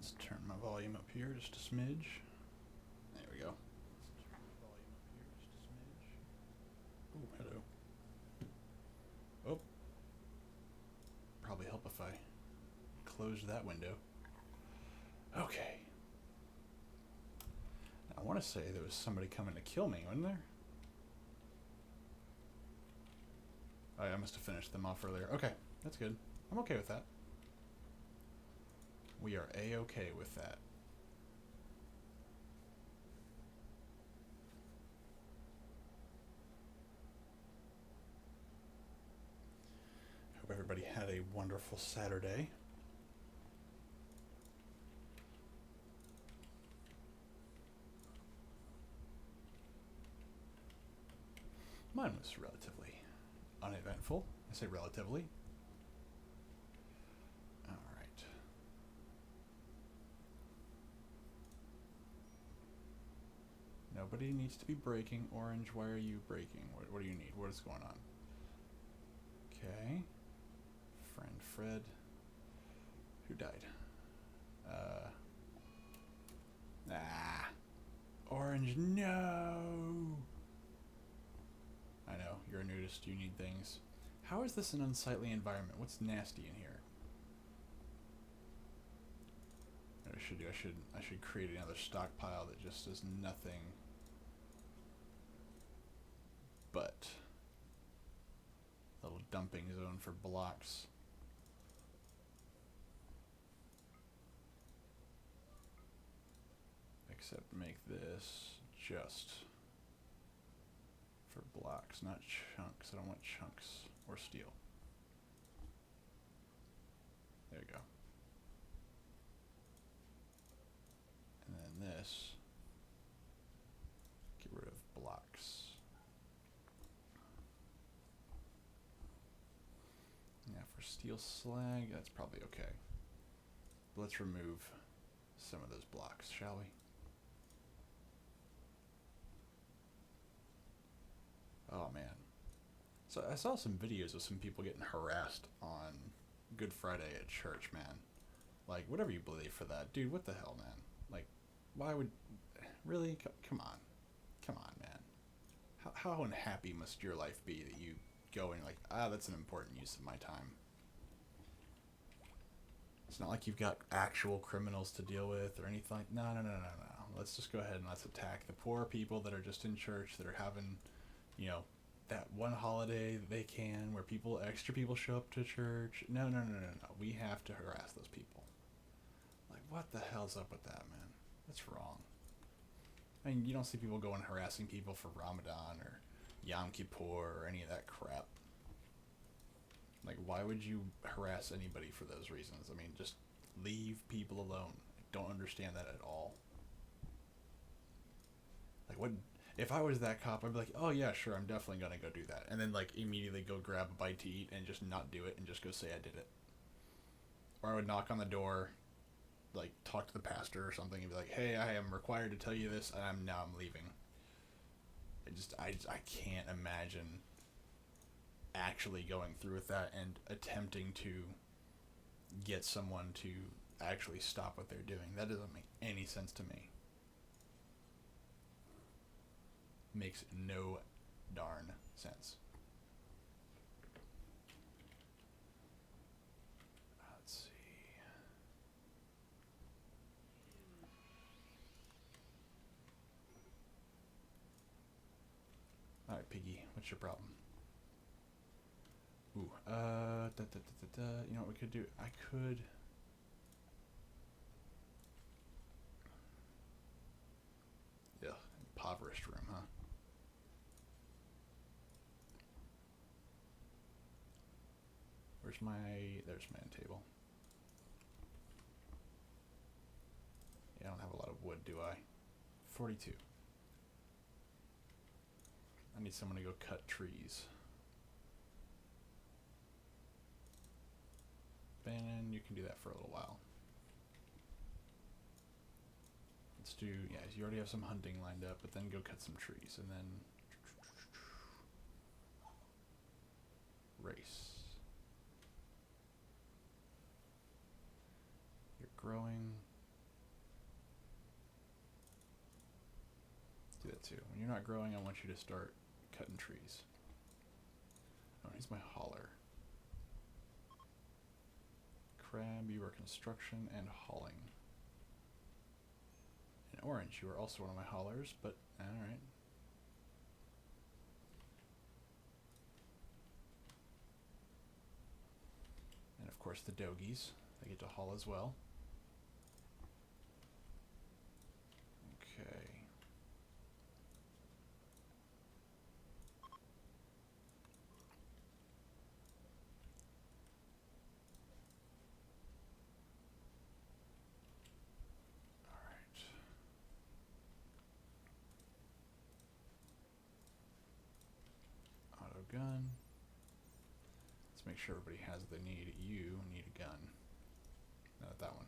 Let's turn my volume up here just a smidge. There we go. Oh, hello. Oh, probably help if I closed that window. Okay. I want to say there was somebody coming to kill me, wasn't there? Oh, yeah, I must have finished them off earlier. Okay, that's good. I'm okay with that. We are A-okay with that. Hope everybody had a wonderful Saturday. Mine was relatively uneventful. I say relatively. Alright. Nobody needs to be breaking. Orange, why are you breaking? What do you need? What is going on? Okay. Friend Fred. Who died? Orange, no! I know, you're a nudist, you need things. How is this an unsightly environment? What's nasty in here? What I should do, I should create another stockpile that just does nothing but a little dumping zone for blocks. Except make this just for blocks, not chunks. I don't want chunks or steel. There you go. And then this, get rid of blocks. Yeah, for steel slag, that's probably okay. But let's remove some of those blocks, shall we? Oh man. So I saw some videos of some people getting harassed on Good Friday at church, man. Like, whatever you believe for that. Dude, what the hell, man? Like, why would... Really? Come on. Come on, man. How unhappy must your life be that you go and like, that's an important use of my time. It's not like you've got actual criminals to deal with or anything. No. Let's just go ahead and let's attack the poor people that are just in church that are having, you know, that one holiday that they can where extra people show up to church. No. We have to harass those people. Like, what the hell's up with that, man? That's wrong. I mean, you don't see people going harassing people for Ramadan or Yom Kippur or any of that crap. Like, why would you harass anybody for those reasons? I mean, just leave people alone. I don't understand that at all. Like, what... If I was that cop, I'd be like, oh yeah, sure, I'm definitely gonna go do that. And then, like, immediately go grab a bite to eat and just not do it and just go say I did it. Or I would knock on the door, like, talk to the pastor or something and be like, hey, I am required to tell you this, and I'm leaving. I can't imagine actually going through with that and attempting to get someone to actually stop what they're doing. That doesn't make any sense to me. Makes no darn sense. Let's see. Alright, Piggy, what's your problem? Ooh, you know what we could do? I could... Yeah, impoverished room, huh? Where's my... There's my end table. Yeah, I don't have a lot of wood, do I? 42. I need someone to go cut trees. Bannon, you can do that for a little while. Let's do... Yeah, you already have some hunting lined up, but then go cut some trees, and then... Race. You're growing. that too. When you're not growing, I want you to start cutting trees. Oh, here's my hauler. Crab, you are construction and hauling. And orange, you are also one of my haulers, but alright. And of course the doggies, they get to haul as well. Okay. Alright. Auto gun. Let's make sure everybody has what they need. You need a gun. Not that one.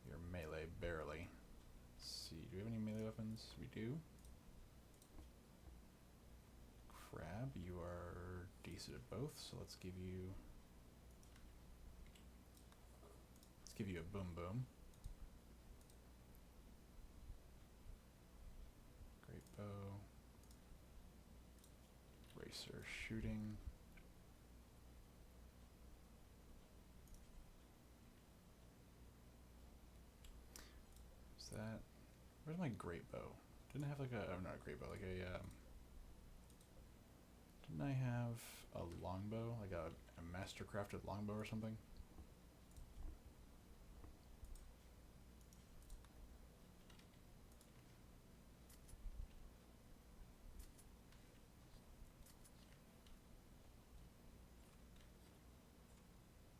You're melee, barely. Let's see, do we have any melee weapons? We do. Crab, you are decent at both, so let's give you a boom boom. Great bow. Racer shooting. Is that, where's my great bow? Didn't I have like a, oh, not a great bow, like a didn't I have a longbow, like a master crafted longbow or something?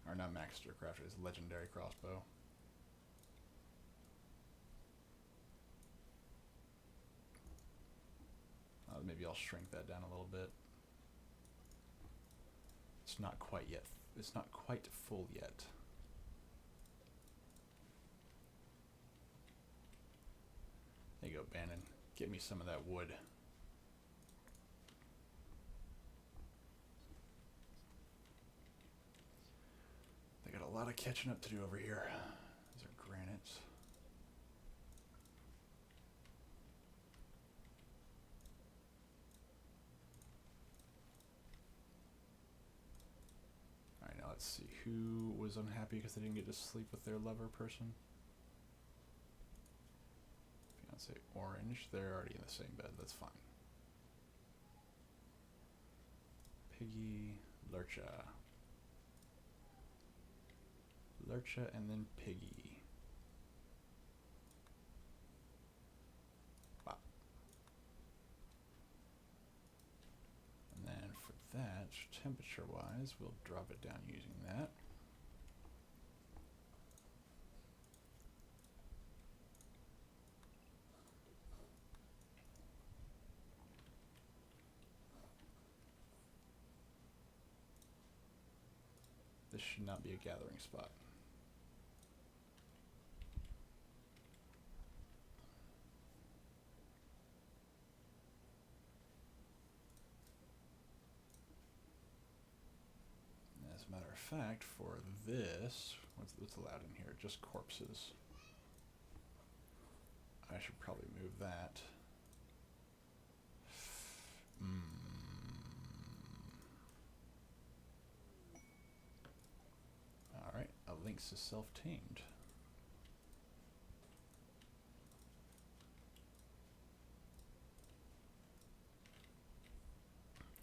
Or not master crafted, it's legendary crossbow. Maybe I'll shrink that down a little bit. It's not quite yet. It's not quite full yet. There you go, Bannon. Get me some of that wood. They got a lot of catching up to do over here. These are granites. Alright, now let's see. Who was unhappy because they didn't get to sleep with their lover person? Fiance Orange. They're already in the same bed. That's fine. Piggy, Lurcha. Lurcha and then Piggy. Wow. And then for that, temperature-wise, we'll drop it down using that. This should not be a gathering spot. As a matter of fact, for this, what's allowed in here? Just corpses. I should probably move that. Alright, a lynx is self-tamed.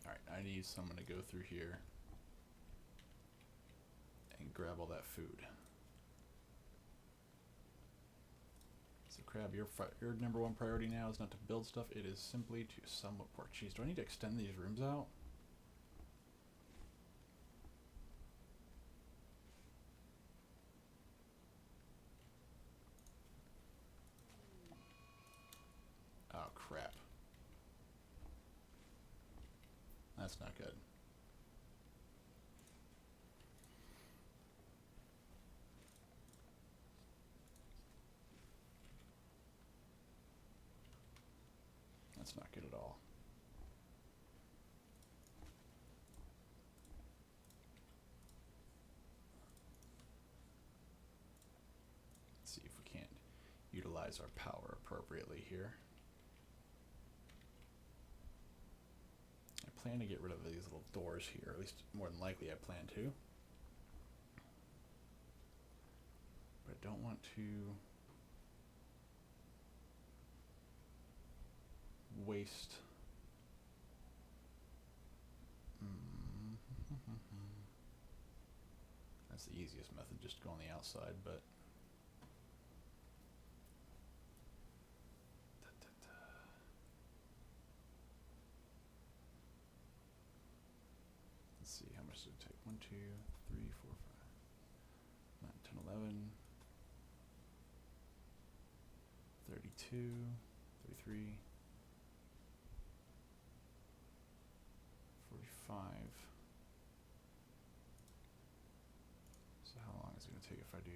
Alright, I need someone to go through here and grab all that food. So Crab, your number one priority now is not to build stuff, it is simply to somewhat pork. Jeez, do I need to extend these rooms out? Oh crap. That's not good. That's not good at all. Let's see if we can't utilize our power appropriately here. I plan to get rid of these little doors here, at least more than likely I plan to. But I don't want to waste that's the easiest method, just go on the outside, but let's see, how much does it take? 1, 2, 3, 4, 5, 9, 10, 11, 32, 33, 45. So how long is it going to take if I do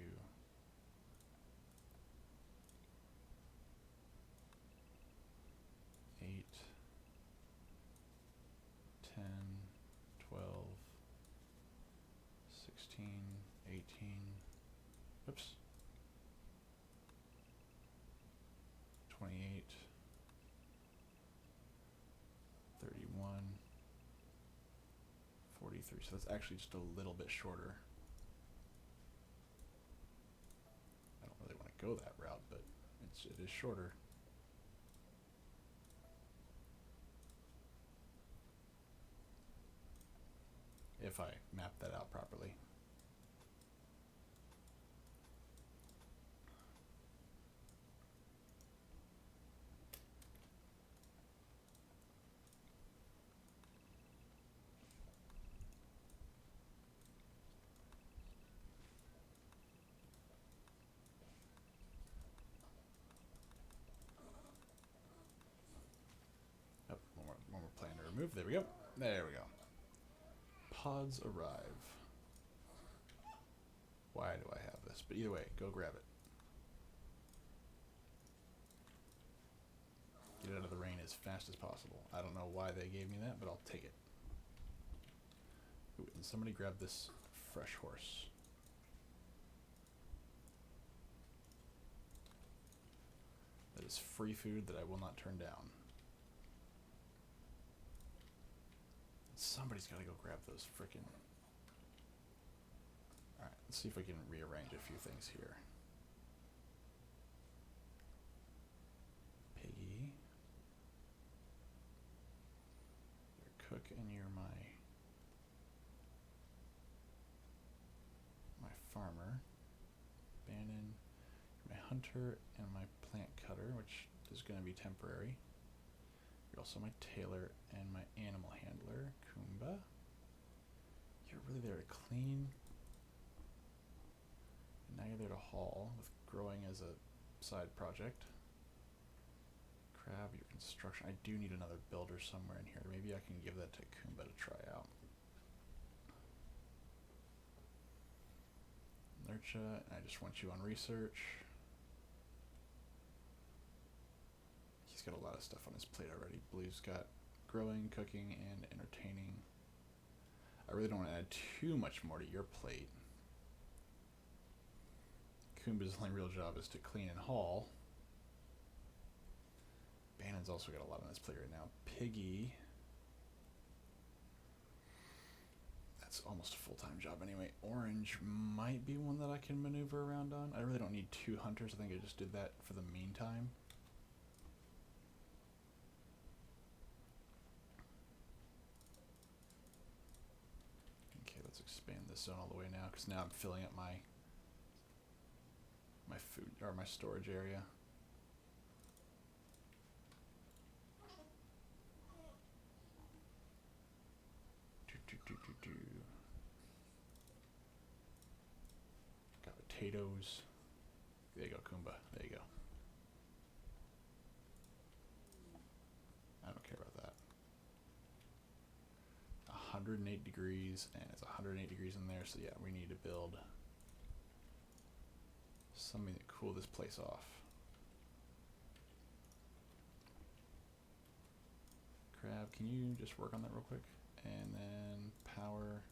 8, 10, 12, 16, 18, oops, 28, 31, 43. So that's actually just a little bit shorter. I don't really want to go that route, but it is shorter. If I map that out properly. Oh, one more plan to remove. There we go. There we go. Pods arrive. Why do I have this? But either way, go grab it. Get out of the rain as fast as possible. I don't know why they gave me that, but I'll take it. Ooh, and somebody grab this fresh horse. That is free food that I will not turn down. Somebody's got to go grab those frickin'... Alright, let's see if we can rearrange a few things here. Piggy. You're cook and you're my farmer. Bannon, you're my hunter and my plant cutter, which is going to be temporary. You're also my tailor and my animal handler, Kumba. You're really there to clean. And now you're there to haul, with growing as a side project. Crab, your construction. I do need another builder somewhere in here. Maybe I can give that to Kumba to try out. Nurture, I just want you on research. He's got a lot of stuff on his plate already. Blue's got growing, cooking, and entertaining. I really don't want to add too much more to your plate. Kumba's only real job is to clean and haul. Bannon's also got a lot on his plate right now. Piggy. That's almost a full-time job anyway. Orange might be one that I can maneuver around on. I really don't need 2 hunters. I think I just did that for the meantime. Okay, let's expand this zone all the way now, because now I'm filling up my food, or my storage area. Got potatoes. There you go, Kumba. There you go. I don't care about that. 108 degrees, and it's 108 degrees in there, so yeah, we need to build something to cool this place off. Crab, can you just work on that real quick? And then power.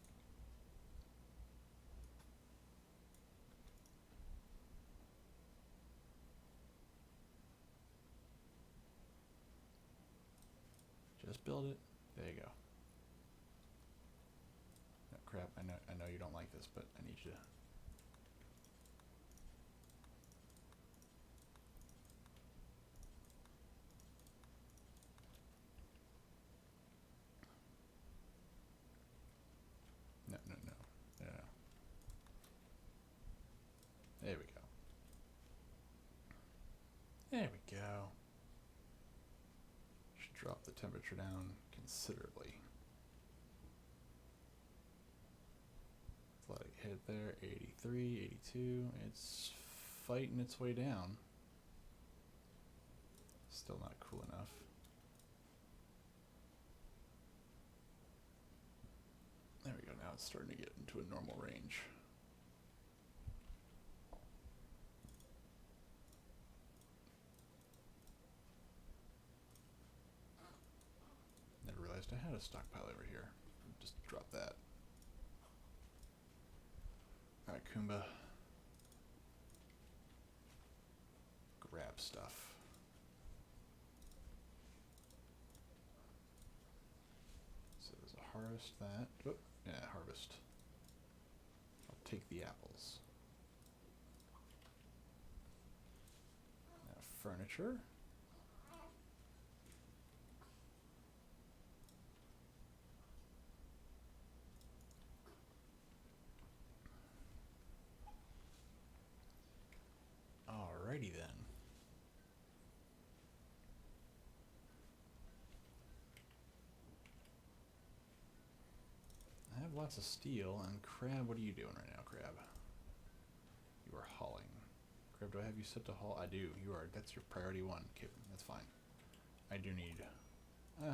build it. There you go. No, crap, I know you don't like this, but I need you to... No, no, no. No, no. There we go. There we go. Should drop the temperature down considerably. Let it hit there, 83, 82. It's fighting its way down. Still not cool enough. There we go, now it's starting to get into a normal range. Never realized I had a stockpile over here. Just drop that. Alright, Kumba. Grab stuff. So there's a harvest that. Oh, yeah, harvest. I'll take the apples. Now furniture. Alrighty then. I have lots of steel, and Crab, what are you doing right now, Crab? You are hauling. Crab, do I have you set to haul? I do. You are. That's your priority one, Kip. That's fine. I do need...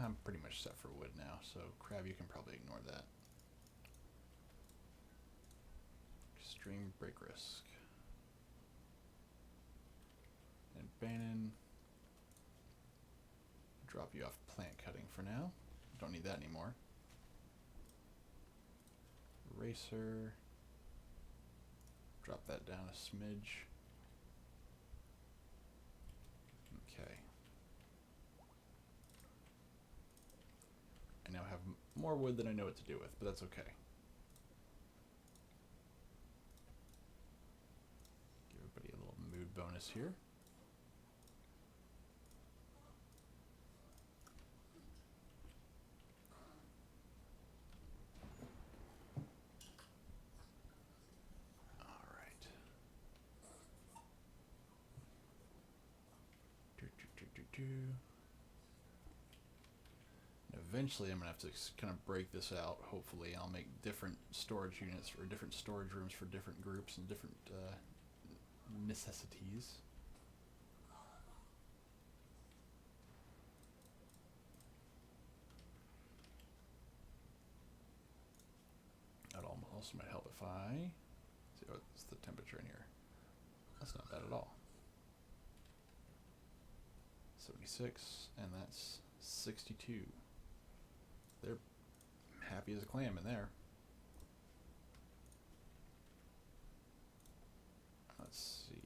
I'm pretty much set for wood now, so Crab, you can probably ignore that. Extreme break risk. And Bannon, drop you off plant cutting for now. Don't need that anymore. Racer, drop that down a smidge. Okay. I now have more wood than I know what to do with, but that's okay. Give everybody a little mood bonus here. Eventually I'm going to have to kind of break this out, hopefully. I'll make different storage units or different storage rooms for different groups and different necessities. That also might help if I... see what's the temperature in here. That's not bad at all. 76, and that's 62. They're happy as a clam in there. Let's see.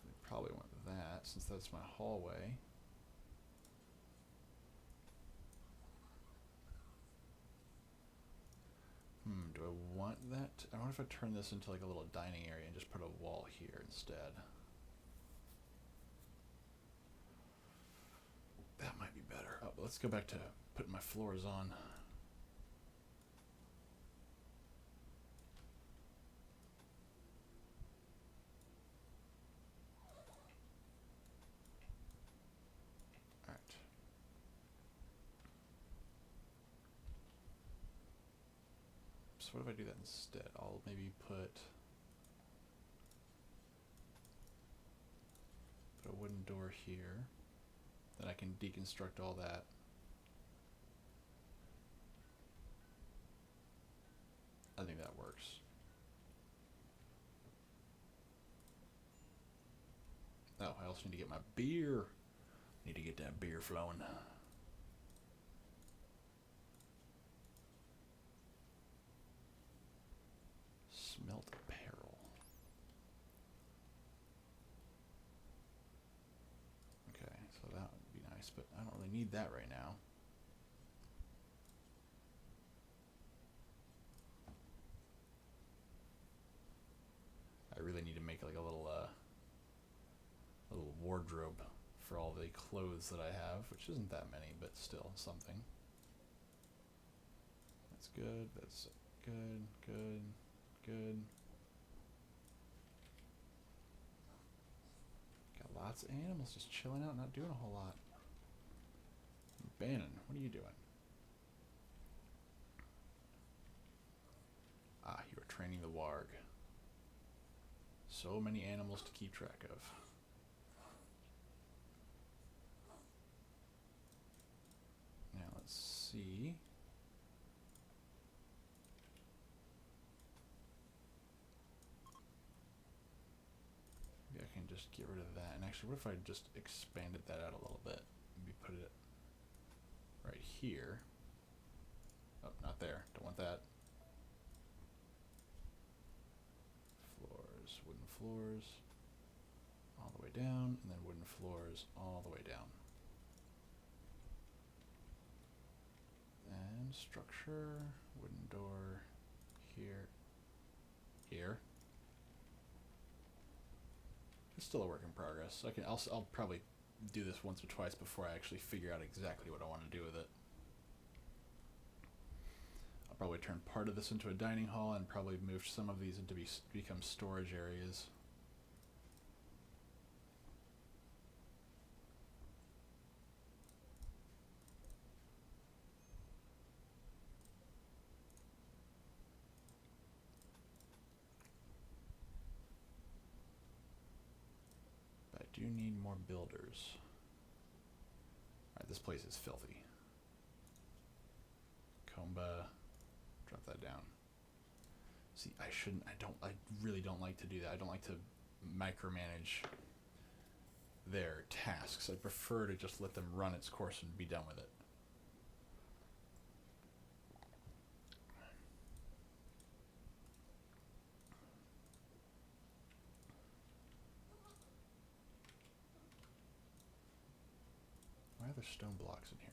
We probably want that since that's my hallway. Do I want that? I wonder if I turn this into like a little dining area and just put a wall here instead. That might be better. Oh, let's go back to putting my floors on. Alright. So what if I do that instead? I'll maybe put a wooden door here. Then I can deconstruct all that. I think that works. Oh, I also need to get my beer. Need to get that beer flowing. Smelt apparel. Okay, nice, but I don't really need that right now. I really need to make like a little wardrobe for all the clothes that I have, which isn't that many, but still something. That's good. That's good. Good. Good. Got lots of animals just chilling out, not doing a whole lot. Bannon, what are you doing? Ah, you are training the warg. So many animals to keep track of. Now let's see. Maybe I can just get rid of that. And actually, what if I just expanded that out a little bit? Maybe put it right here. Oh, not there. Don't want that. Floors, wooden floors, all the way down, and then wooden floors all the way down. And structure, wooden door, here, here. It's still a work in progress. I'll probably do this once or twice before I actually figure out exactly what I want to do with it. I'll probably turn part of this into a dining hall and probably move some of these into become storage areas. But I do need more builders. Alright, this place is filthy. Comba, drop that down. See, I really don't like to do that. I don't like to micromanage their tasks. I prefer to just let them run its course and be done with it. Why are there stone blocks in here?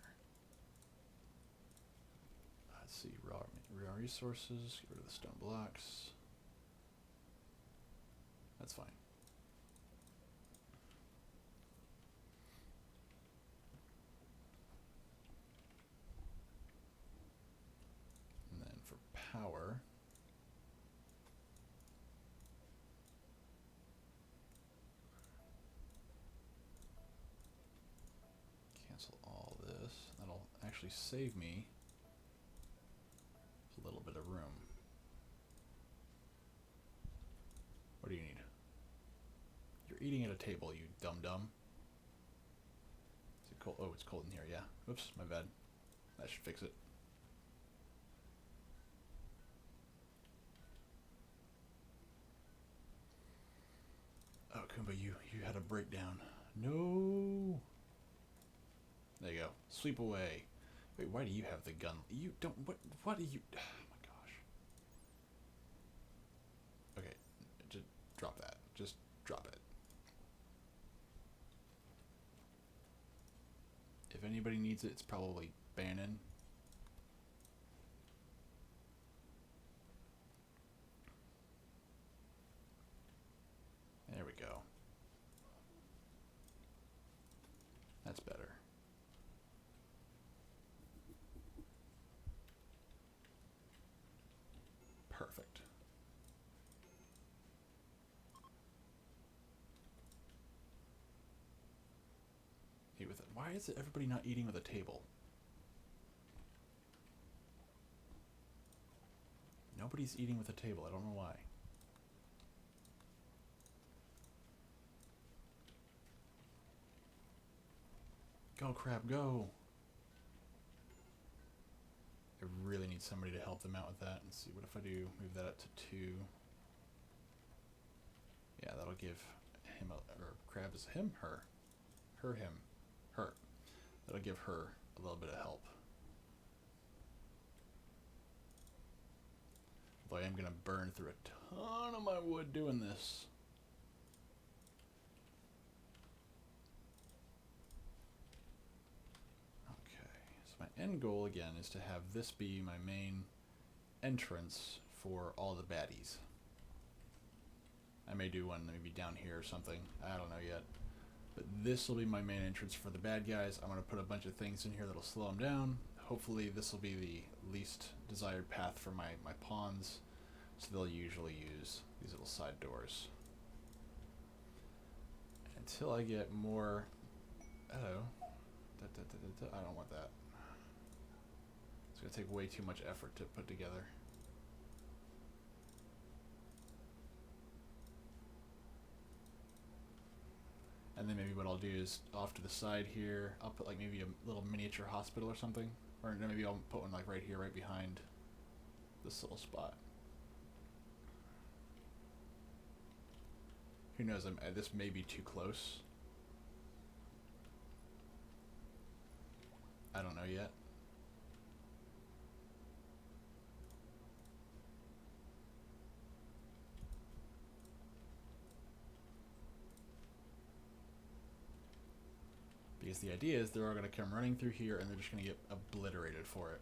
Let's see, raw resources, get rid of the stone blocks. That's fine. And then for power, cancel all this. That'll actually save me a little bit of room. What do you need? You're eating at a table, you dum-dum. Is it cold? Oh, it's cold in here, yeah. Oops, my bad. That should fix it. Oh, Kumba, you had a breakdown. No! There you go. Sweep away. Wait, why do you have the gun? You don't... What are you... Oh my gosh. Okay, just drop that. Just drop it. If anybody needs it, it's probably Bannon. There we go. That's better. Perfect. Eat with it. Why is it everybody not eating with a table? Nobody's eating with a table. I don't know why. Go, crab, go. I really need somebody to help them out with that. Let's see, what if I do move that up to 2? Yeah, that'll give him or crab is him, her. Her, him, her. That'll give her a little bit of help. Although I am gonna burn through a ton of my wood doing this. end goal, again, is to have this be my main entrance for all the baddies. I may do one maybe down here or something. I don't know yet. But this will be my main entrance for the bad guys. I'm going to put a bunch of things in here that'll slow them down. Hopefully this will be the least desired path for my pawns. So they'll usually use these little side doors. Until I get more... Oh. I don't want that. It's going to take way too much effort to put together. And then maybe what I'll do is off to the side here, I'll put like maybe a little miniature hospital or something. Or maybe I'll put one like right here, right behind this little spot. Who knows, this may be too close. I don't know yet. Because the idea is they're all going to come running through here and they're just going to get obliterated for it.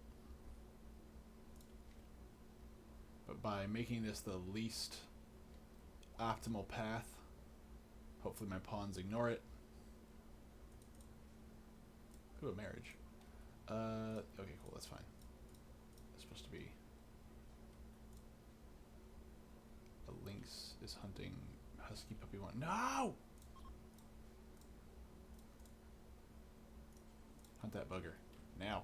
But by making this the least optimal path, hopefully my pawns ignore it. Ooh, a marriage. Okay, cool, that's fine. It's supposed to be... A lynx is hunting husky puppy one. No! Hunt that bugger. Now.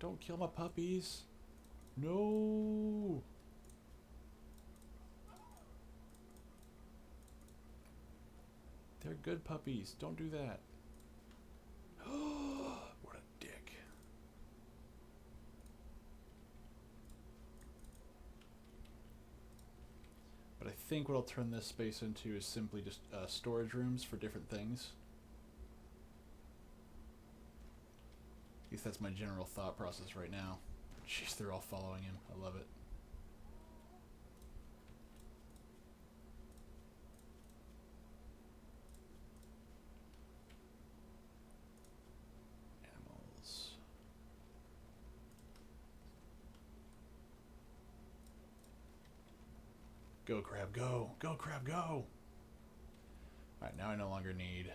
Don't kill my puppies. No! They're good puppies. Don't do that. What a dick. But I think what I'll turn this space into is simply just storage rooms for different things. At least that's my general thought process right now. Jeez, they're all following him. I love it. Animals. Go, crab, go! Go, crab, go! Alright, now I no longer need...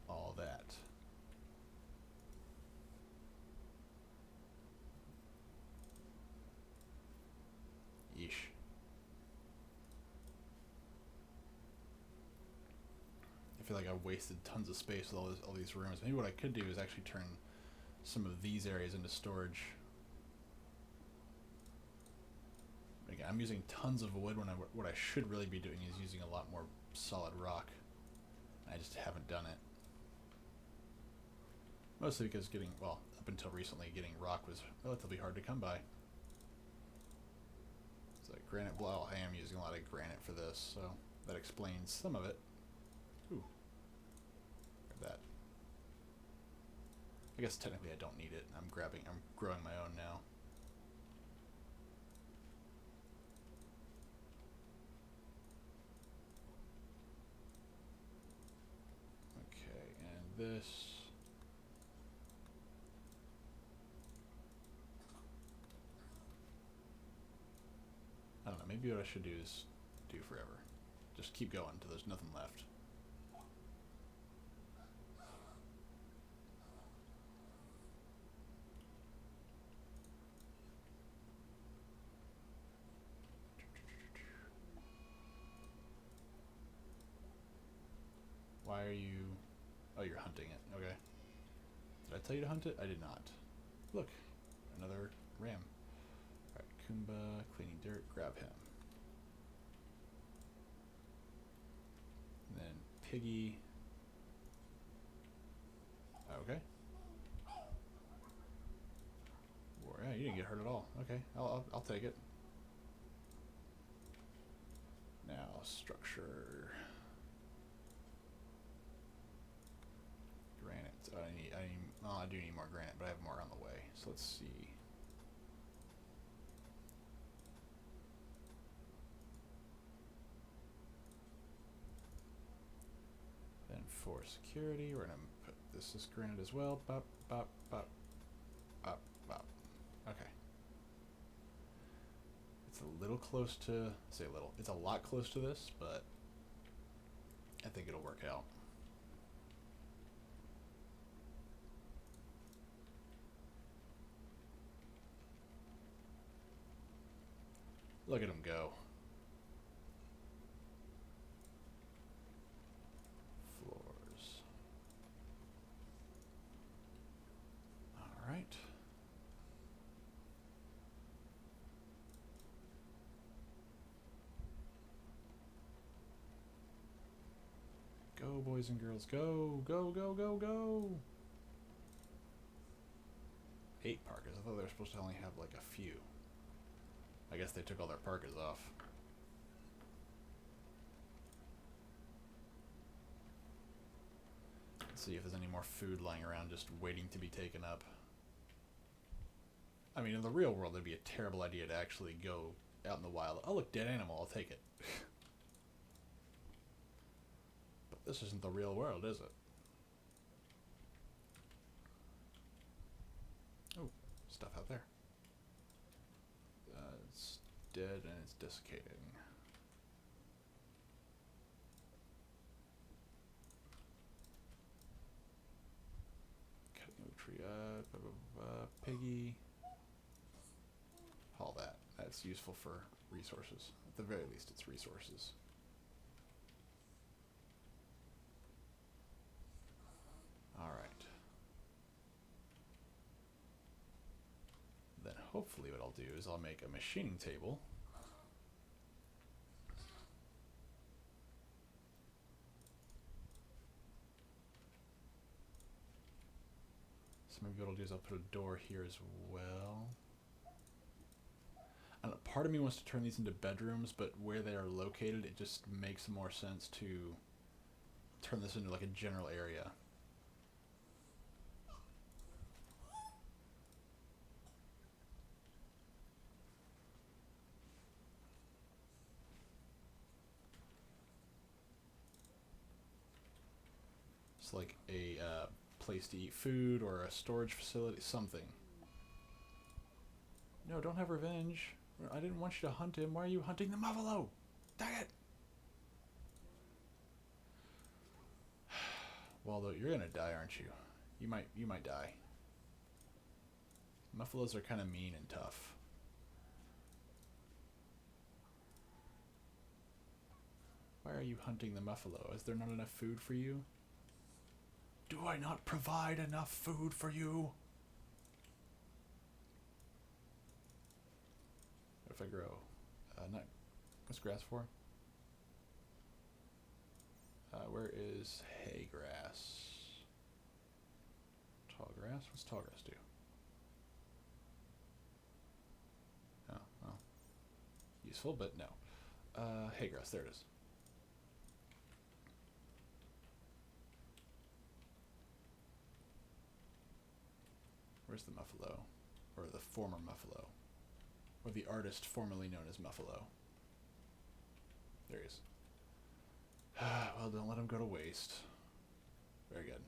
all that. Yeesh. I feel like I wasted tons of space with all these rooms. Maybe what I could do is actually turn some of these areas into storage. Again, I'm using tons of wood when what I should really be doing is using a lot more solid rock. I just haven't done it. Mostly because up until recently, getting rock was relatively hard to come by. It's like granite. Well, I am using a lot of granite for this, so that explains some of it. Ooh. Grab that. I guess technically I don't need it. I'm growing my own now. Okay, and this... I don't know, maybe what I should do is do forever. Just keep going until there's nothing left. Why are you... Oh, you're hunting it. Okay. Did I tell you to hunt it? I did not. Look, another ram. Alright, Kumba, cleaning dirt, grab him. And then Piggy. Okay. Yeah, you didn't get hurt at all. Okay, I'll take it. Now, structure. Granite. I do need more granite, but I have more on the way. So let's see. for security. We're gonna put this is granted as well. Bop, bop, bop, bop, bop. Okay. It's a little close to, say a little, it's a lot close to this, but I think it'll work out. Look at him go. Floors. All right. Go, boys and girls, go, go, go, go, go. 8 parkas. I thought they were supposed to only have like a few. I guess they took all their parkas off. Let's see if there's any more food lying around just waiting to be taken up. I mean, in the real world, it'd be a terrible idea to actually go out in the wild. Oh, look, dead animal, I'll take it. But this isn't the real world, is it? Oh, stuff out there. It's dead and it's desiccating. Cutting the tree up, piggy. All that. That's useful for resources. At the very least, it's resources. Alright. Then hopefully what I'll do is I'll make a machining table. So maybe what I'll do is I'll put a door here as well. I don't know, part of me wants to turn these into bedrooms, but where they are located, it just makes more sense to turn this into like a general area. It's like a place to eat food or a storage facility, something. No, don't have revenge. I didn't want you to hunt him. Why are you hunting the buffalo? Dang it! Waldo, you're gonna die, aren't you? You might die. Buffaloes are kind of mean and tough. Why are you hunting the buffalo? Is there not enough food for you? Do I not provide enough food for you? What if I grow? What's grass for? Where is hay grass? Tall grass? What's tall grass do? Oh, well. Useful, but no. Hay grass, there it is. Where's the Muffalo? Or the former Muffalo? Or the artist formerly known as Muffalo? There he is. Well, don't let him go to waste. Very good. Do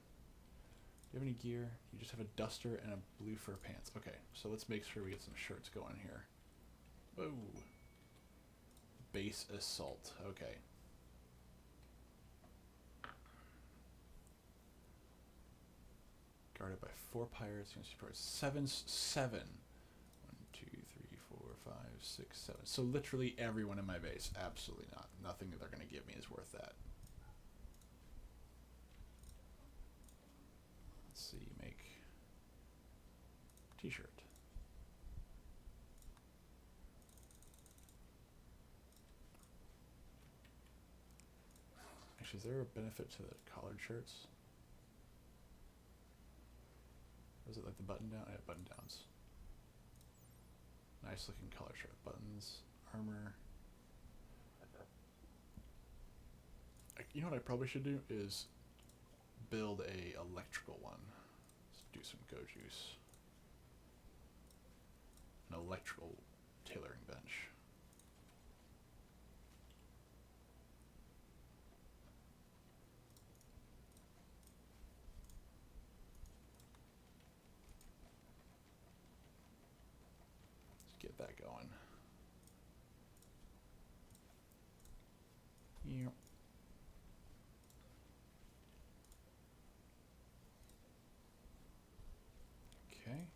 you have any gear? You just have a duster and a blue fur pants. Okay, so let's make sure we get some shirts going here. Whoa. Base assault. Okay. Guarded by 4 pirates. Seven. 1, 2, 3, 4, 5, 6, 7. So literally everyone in my base. Absolutely not. Nothing that they're going to give me is worth that. Let's see. Make t-shirt. Actually, is there a benefit to the collared shirts? Or is it like the button down? Yeah, button downs. Nice looking collar shirt. Buttons, armor. You know what I probably should do is build a electrical one. Let's do some go juice. An electrical tailoring bench. that going. Yep. Okay.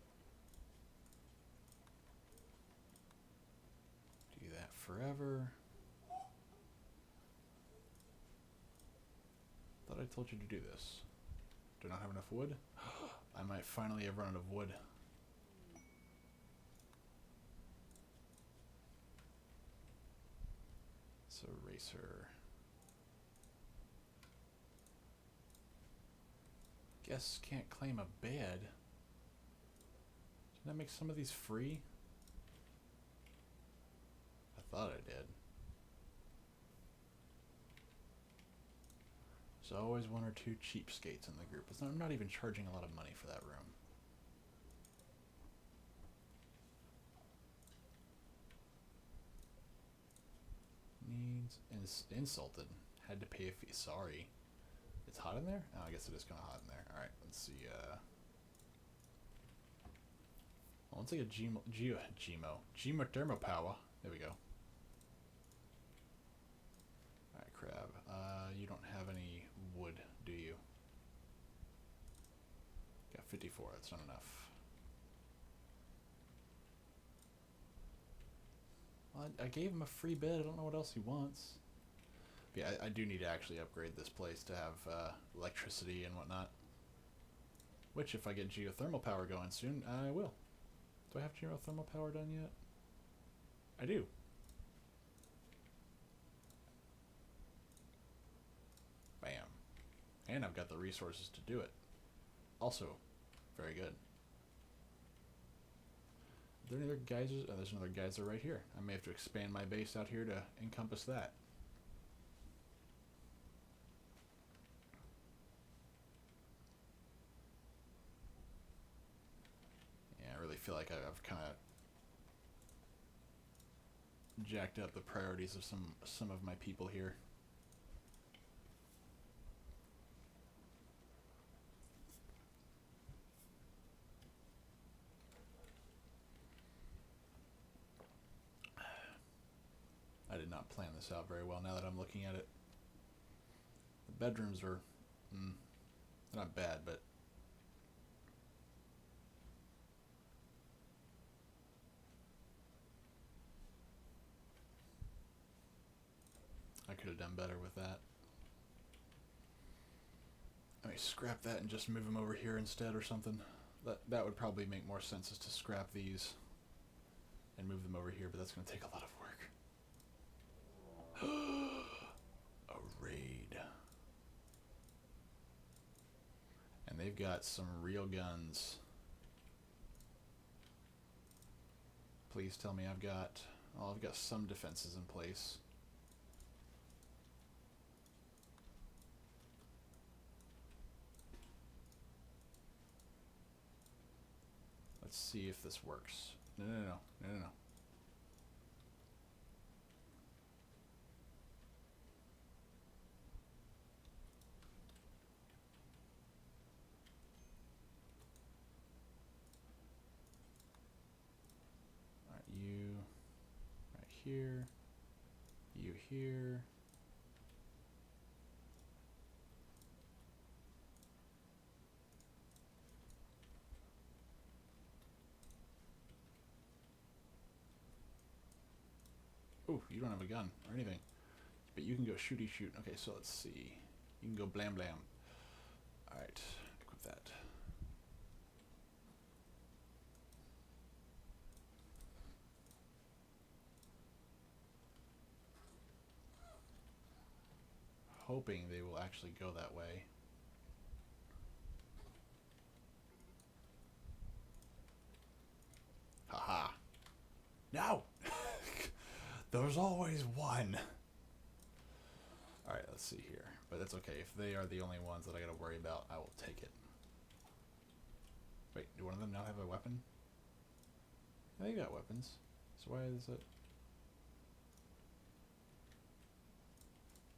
Do that forever. Thought I told you to do this. Do I not have enough wood? I might finally have run out of wood. So racer. Guess can't claim a bed. Didn't that make some of these free? I thought I did. There's always one or two cheapskates in the group. I'm not even charging a lot of money for that room. Needs insulted. Had to pay a fee. Sorry. It's hot in there? Oh, I guess it is kind of hot in there. Alright, let's see. Well, let's take a Gemothermal power. There we go. Alright, crab. You don't have any wood, do you? Got 54. That's not enough. Well, I gave him a free bed. I don't know what else he wants. But yeah, I do need to actually upgrade this place to have electricity and whatnot. Which, if I get geothermal power going soon, I will. Do I have geothermal power done yet? I do. Bam. And I've got the resources to do it. Also, very good. Are there any other geysers? Oh, there's another geyser right here. I may have to expand my base out here to encompass that. Yeah, I really feel like I've kind of jacked up the priorities of some of my people here. I did not plan this out very well now that I'm looking at it. The bedrooms are not bad, but I could have done better with that. I may scrap that and just move them over here instead or something. That would probably make more sense, is to scrap these and move them over here, but that's going to take a lot of work. A raid. And they've got some real guns. Please tell me I've got some defenses in place. Let's see if this works. No. Alright, you right here. You here. Oh, you don't have a gun or anything. But you can go shooty shoot. Okay, so let's see. You can go blam blam. Alright, equip that. Hoping they will actually go that way. Haha. No! There's always one. Alright, let's see here. But that's okay. If they are the only ones that I gotta worry about, I will take it. Wait, do one of them now have a weapon? They got weapons. So why is it?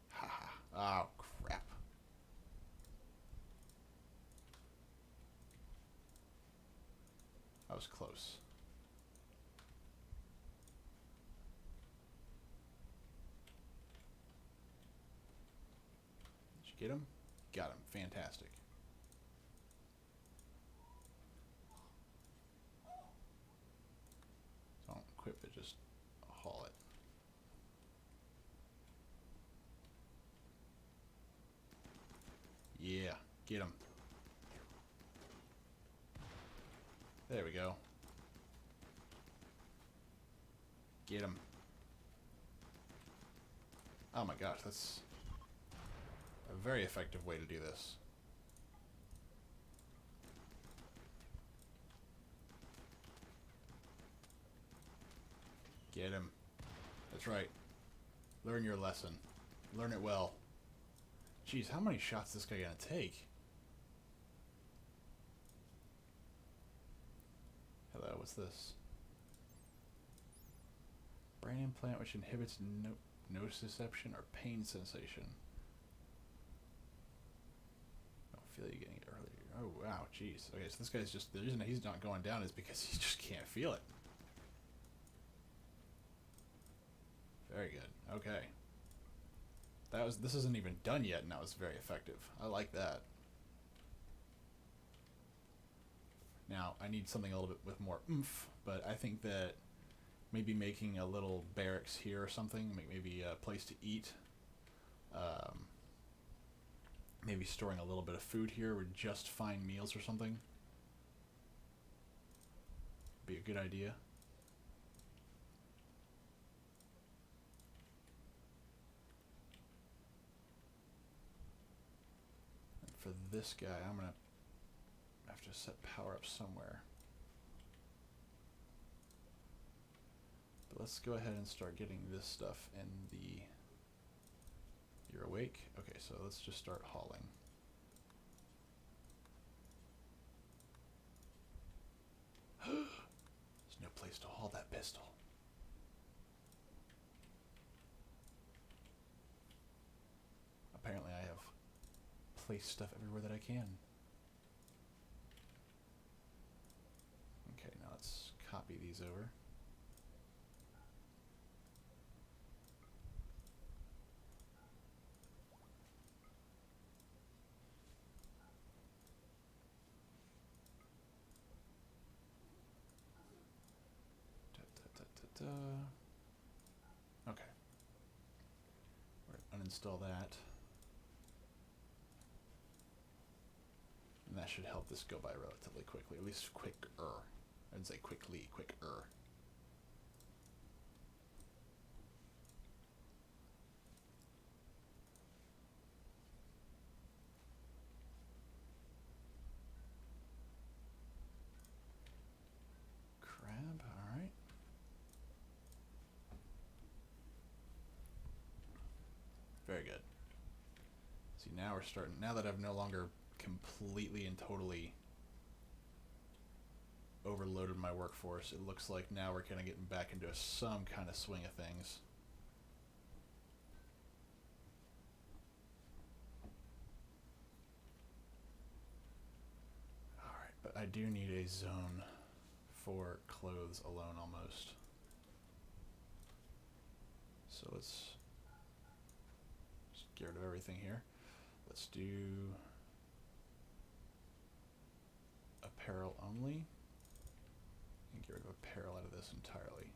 Haha. Oh, crap. I was close. Get him? Got him. Fantastic. Don't equip it, just haul it. Yeah, get him. There we go. Get him. Oh my gosh, that's a very effective way to do this. Get him. That's right. Learn your lesson. Learn it well. Jeez, how many shots is this guy gonna take? Hello, what's this? Brain implant which inhibits nociception or pain sensation. Don't feel you getting it earlier. Oh wow, jeez. Okay, so this guy's just, the reason he's not going down is because he just can't feel it. Very good. Okay. This isn't even done yet, and that was very effective. I like that. Now, I need something a little bit with more oomph, but I think that maybe making a little barracks here or something, maybe a place to eat, maybe storing a little bit of food here with just fine meals or something. Be a good idea. And for this guy, I'm gonna have to set power up somewhere. But let's go ahead and start getting this stuff in the... You're awake? Okay, so let's just start hauling. There's no place to haul that pistol. Apparently I have placed stuff everywhere that I can. Okay, now let's copy these over. Okay. We're gonna uninstall that. And that should help this go by relatively quickly, at least quicker. I'd say quickly, quicker. Crab, alright. Very good. See, now we're starting, now that I've no longer completely and totally overloaded my workforce, it looks like now we're kind of getting back into some kind of swing of things. Alright, but I do need a zone for clothes alone almost. So let's just get rid of everything here. Let's do apparel only. And get rid of apparel out of this entirely.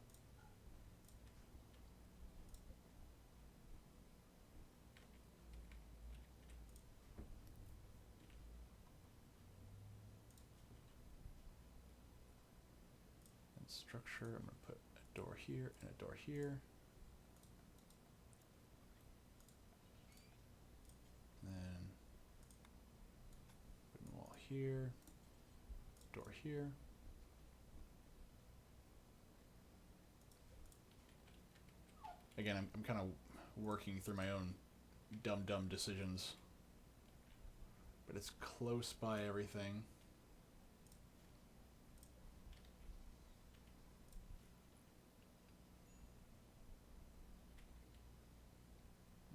And structure, I'm going to put a door here and a door here. Then wooden wall here, door here. Again, I'm kind of working through my own dumb decisions, but it's close by everything.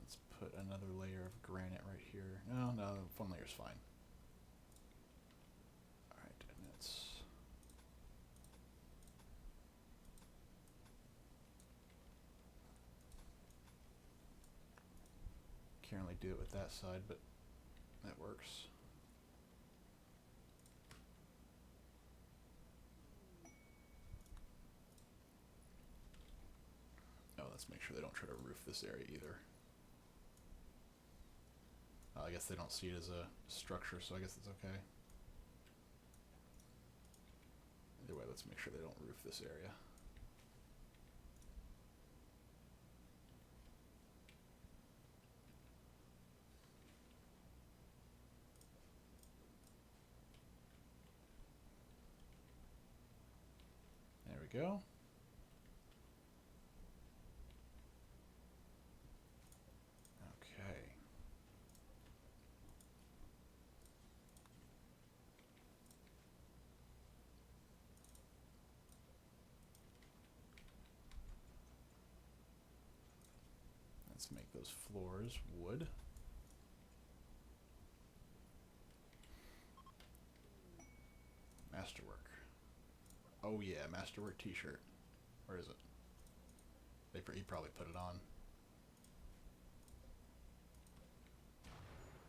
Let's put another layer of granite right here. No, one layer's fine. Alright, and that's... Can't really do it with that side, but That works. Oh, let's make sure they don't try to roof this area either. I guess they don't see it as a structure, so I guess it's okay. Either way, let's make sure they don't roof this area. There we go. Okay. Let's make those floors wood. Masterwork. Oh yeah, Masterwork t-shirt. Where is it? He probably put it on.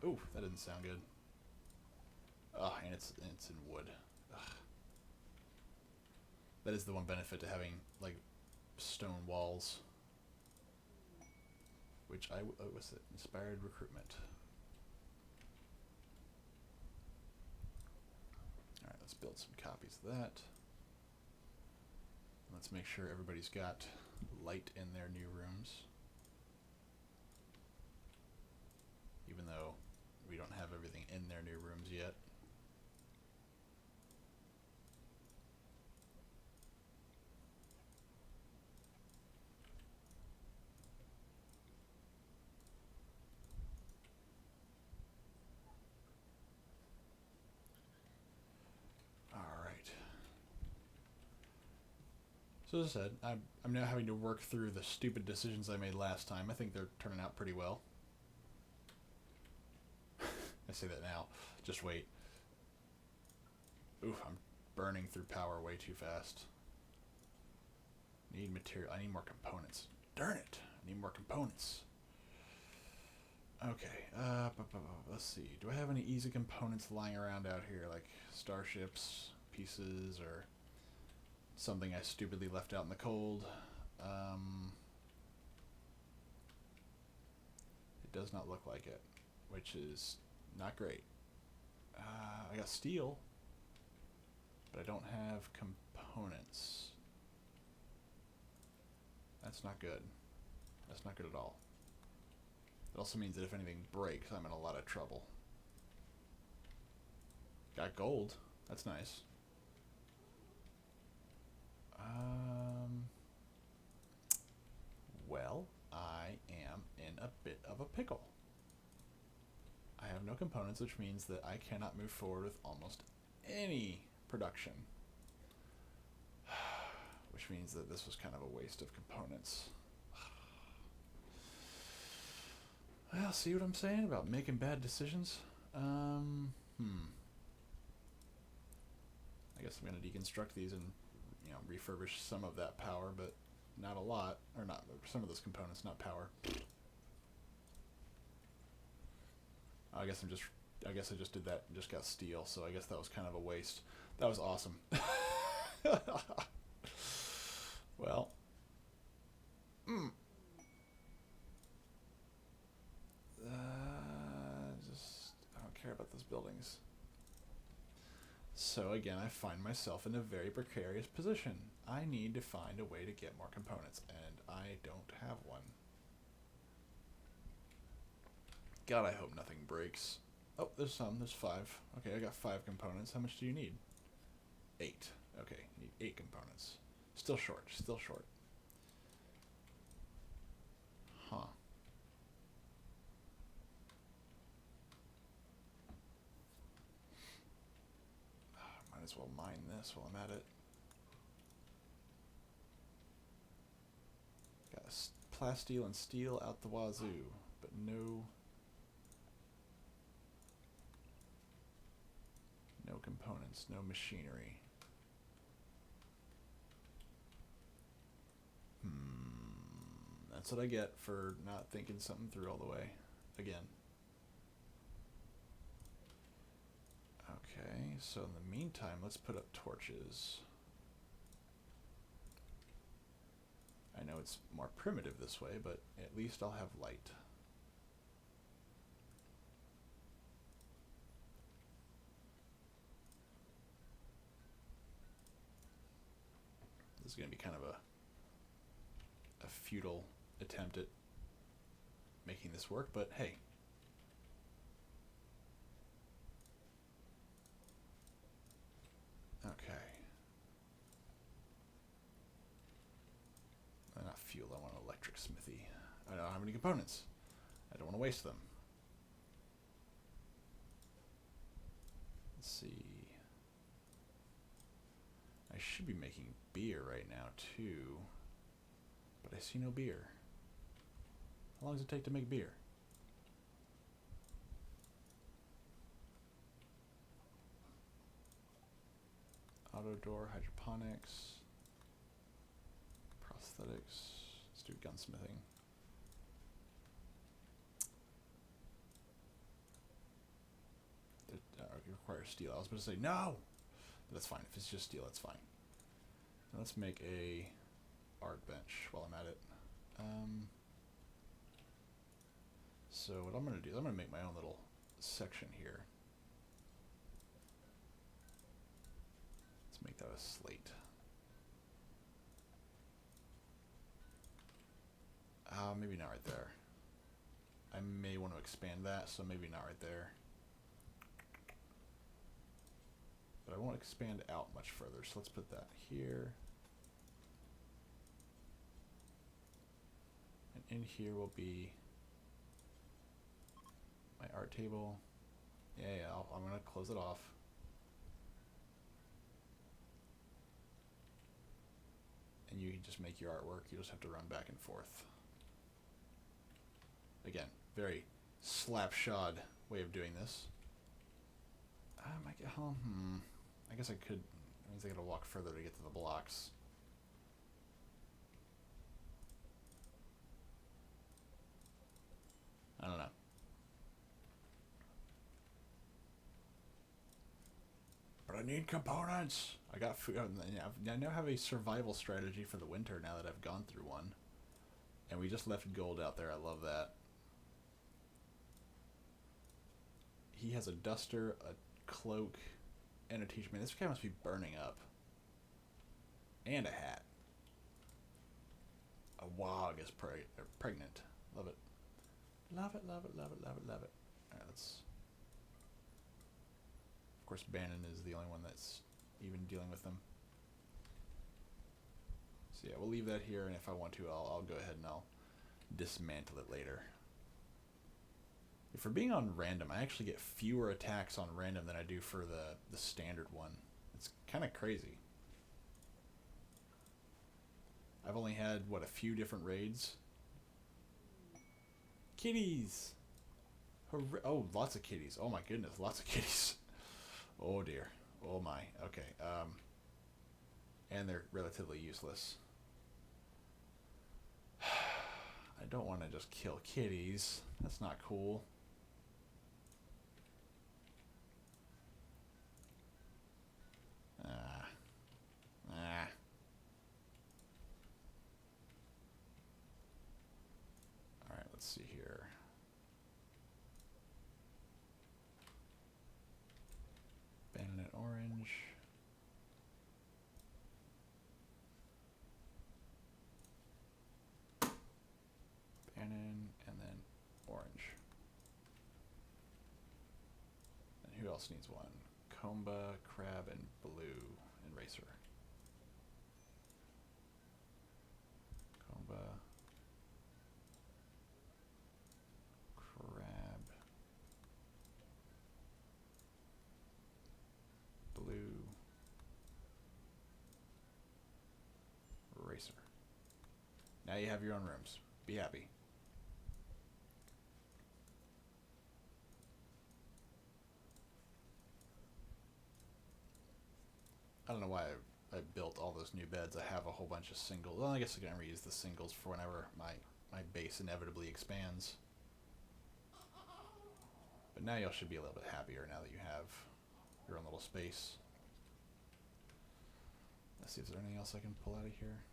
Ooh, that didn't sound good. Oh, and it's in wood. Ugh. That is the one benefit to having like stone walls. Which what's it? Inspired recruitment. Alright, let's build some copies of that. Let's make sure everybody's got light in their new rooms. Even though we don't have everything in their new rooms yet. So as I said, I'm now having to work through the stupid decisions I made last time. I think they're turning out pretty well. I say that now. Just wait. Oof, I'm burning through power way too fast. Need material. I need more components. Darn it. I need more components. Okay. Let's see. Do I have any easy components lying around out here? Like starships, pieces, or something I stupidly left out in the cold? It does not look like it, which is not great. I got steel, but I don't have components. That's not good. That's not good at all. It also means that if anything breaks, I'm in a lot of trouble. Got gold. That's nice. Well, I am in a bit of a pickle. I have no components, which means that I cannot move forward with almost any production. Which means that this was kind of a waste of components. Well, see what I'm saying about making bad decisions? I guess I'm going to deconstruct these and, you know, refurbish some of that power, but not a lot, or not some of those components, not power. I guess I just did that and just got steel, so I guess that was kind of a waste. That was awesome. Well. I don't care about those buildings. So again, I find myself in a very precarious position. I need to find a way to get more components, and I don't have one. God, I hope nothing breaks. Oh, there's some. There's 5. Okay, I got 5 components. How much do you need? 8. Okay, you need 8 components. Still short. Still short. Huh. Might as well mine this while I'm at it. Got plasteel and steel out the wazoo, but no components, no machinery. That's what I get for not thinking something through all the way. Again. Okay, so in the meantime, let's put up torches. I know it's more primitive this way, but at least I'll have light. This is going to be kind of a futile attempt at making this work, but hey. Okay. Not fuel, I want electric smithy. I don't have any components. I don't want to waste them. Let's see. I should be making beer right now too, but I see no beer. How long does it take to make beer? Auto door, hydroponics, prosthetics. Let's do gunsmithing. It requires steel. I was about to say no! That's fine. If it's just steel, that's fine. Now let's make a art bench while I'm at it. So what I'm going to do is I'm going to make my own little section here. Let's make that a slate. Maybe not right there. I may want to expand that, so maybe not right there. But I won't expand out much further, so let's put that here. And in here will be my art table. Yeah, I'm going to close it off. And you can just make your artwork. You just have to run back and forth. Again, very slapshod way of doing this. I guess I could. That means I gotta walk further to get to the blocks. I don't know. But I need components. I got food. I now have a survival strategy for the winter now that I've gone through one. And we just left gold out there. I love that. He has a duster, a cloak, and a t-shirt. Man, this guy must be burning up. And a hat. A wog is pregnant. Love it. Love it, love it, love it, love it, love it. Alright, let's... Of course, Bannon is the only one that's even dealing with them. So yeah, we'll leave that here, and if I want to, I'll go ahead and I'll dismantle it later. For being on random, I actually get fewer attacks on random than I do for the standard one. It's kind of crazy. I've only had, what, a few different raids? Kitties! Oh, lots of kitties. Oh my goodness, lots of kitties. Oh dear. Oh my. Okay. And they're relatively useless. I don't want to just kill kitties. That's not cool. Alright, let's see here. Bandit orange. Bannon, and then orange. And who else needs one? Comba, crab, and blue, and racer. Comba, crab, blue, racer. Now you have your own rooms. Be happy. I don't know why I built all those new beds. I have a whole bunch of singles. Well, I guess I can reuse the singles for whenever my base inevitably expands. But now y'all should be a little bit happier now that you have your own little space. Let's see if there's anything else I can pull out of here.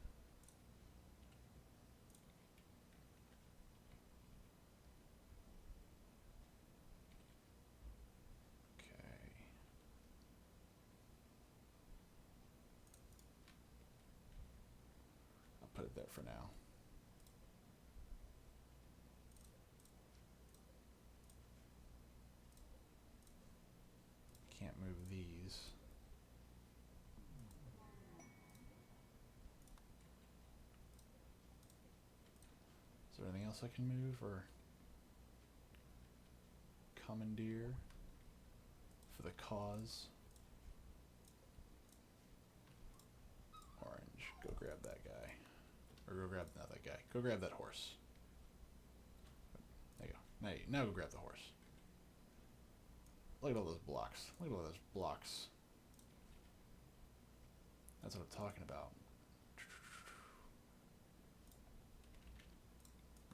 Okay. I'll put it there for now. Can't move these. Is there anything else I can move or commandeer for the cause? Orange, go grab that guy. Or go grab, not that guy. Go grab that horse. There you go. Now go grab the horse. Look at all those blocks. Look at all those blocks. That's what I'm talking about.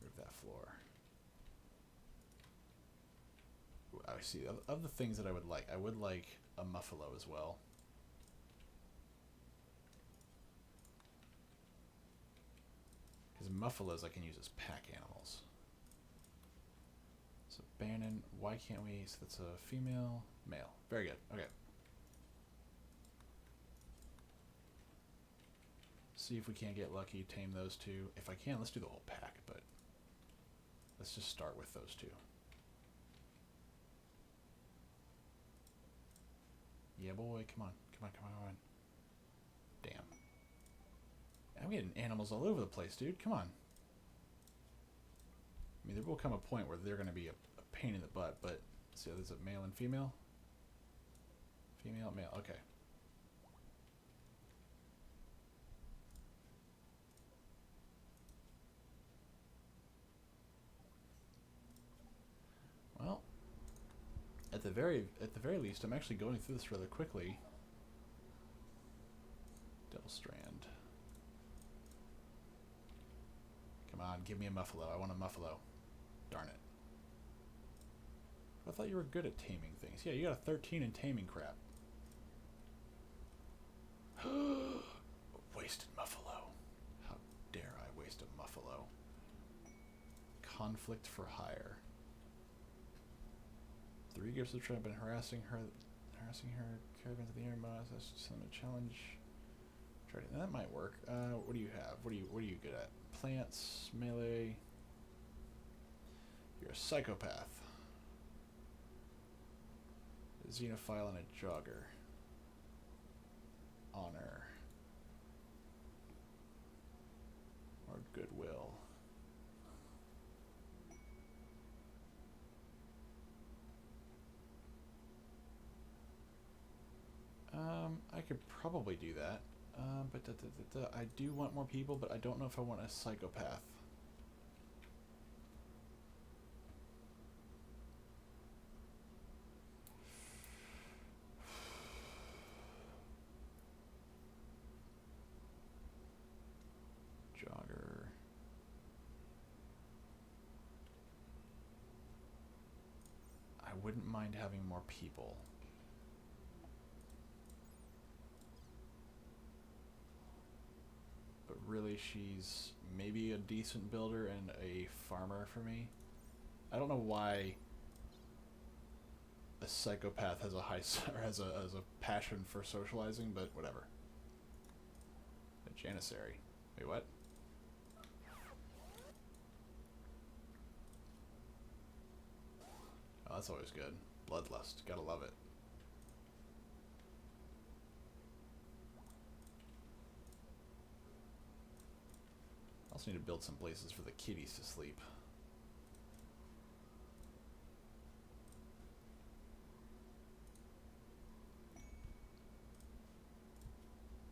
Move that floor. Ooh, I see. Of the things that I would like a muffalo as well. Because muffalos I can use as pack animals. So Bannon, why can't we? So that's a female, male. Very good. Okay. See if we can't get lucky, tame those two. If I can, let's do the whole pack, but let's just start with those two. Yeah, boy, come on. Come on, come on, come on. Damn. I'm getting animals all over the place, dude. Come on. I mean, there will come a point where they're going to be a pain in the butt, but see, there's a male and female? Female, male, okay. Well, at the very least, I'm actually going through this rather quickly. Devil Strand. Come on, give me a muffalo. I want a muffalo. Darn it. I thought you were good at taming things. Yeah, you got a 13 in taming crap. Wasted muffalo. How dare I waste a muffalo? Conflict for hire. 3 years of trip, been harassing her caravans of the air miles. That's just a challenge. Try to, that might work. What do you have? What are you good at? Plants, melee. You're a psychopath. A xenophile and a jogger. Honor. Or goodwill. I could probably do that. But I do want more people, but I don't know if I want a psychopath. Jogger. I wouldn't mind having more people. But really, she's maybe a decent builder and a farmer for me. I don't know why a psychopath has a has a passion for socializing, but whatever. A janissary. Wait, what? Oh, that's always good. Bloodlust. Gotta love it. I also need to build some places for the kitties to sleep.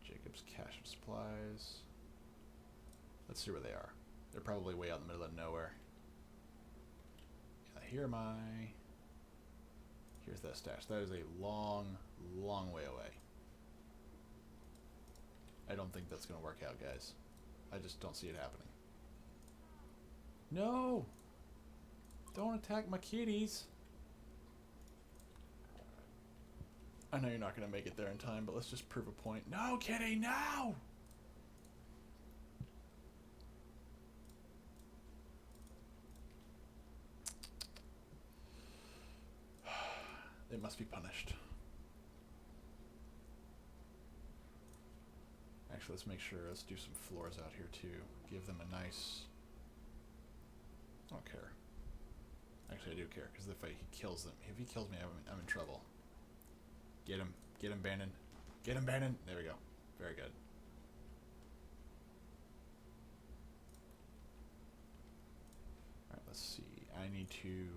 Jacob's cache of supplies. Let's see where they are. They're probably way out in the middle of nowhere. Yeah, here am I. Here's that stash. That is a long, long way away. I don't think that's going to work out, guys. I just don't see it happening. No! Don't attack my kitties! I know you're not going to make it there in time, but let's just prove a point. No, Kitty, no! It must be punished. Actually, let's make sure. Let's do some floors out here, too. Give them a nice... I don't care. Actually, I do care, because if he kills them... If he kills me, I'm in trouble. Get him. Get him, Bannon. Get him, Bannon! There we go. Very good. Alright, let's see. I need to...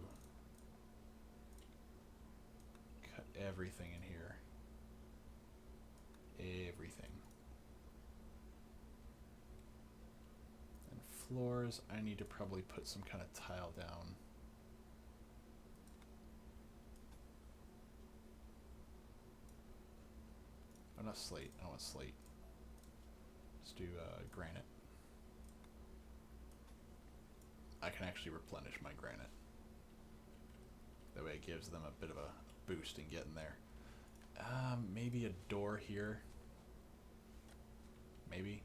cut everything in here. Everything. And floors, I need to probably put some kind of tile down. Oh, not slate. I don't want slate. Let's do granite. I can actually replenish my granite. That way it gives them a bit of a boost in getting there. Maybe a door here. Maybe.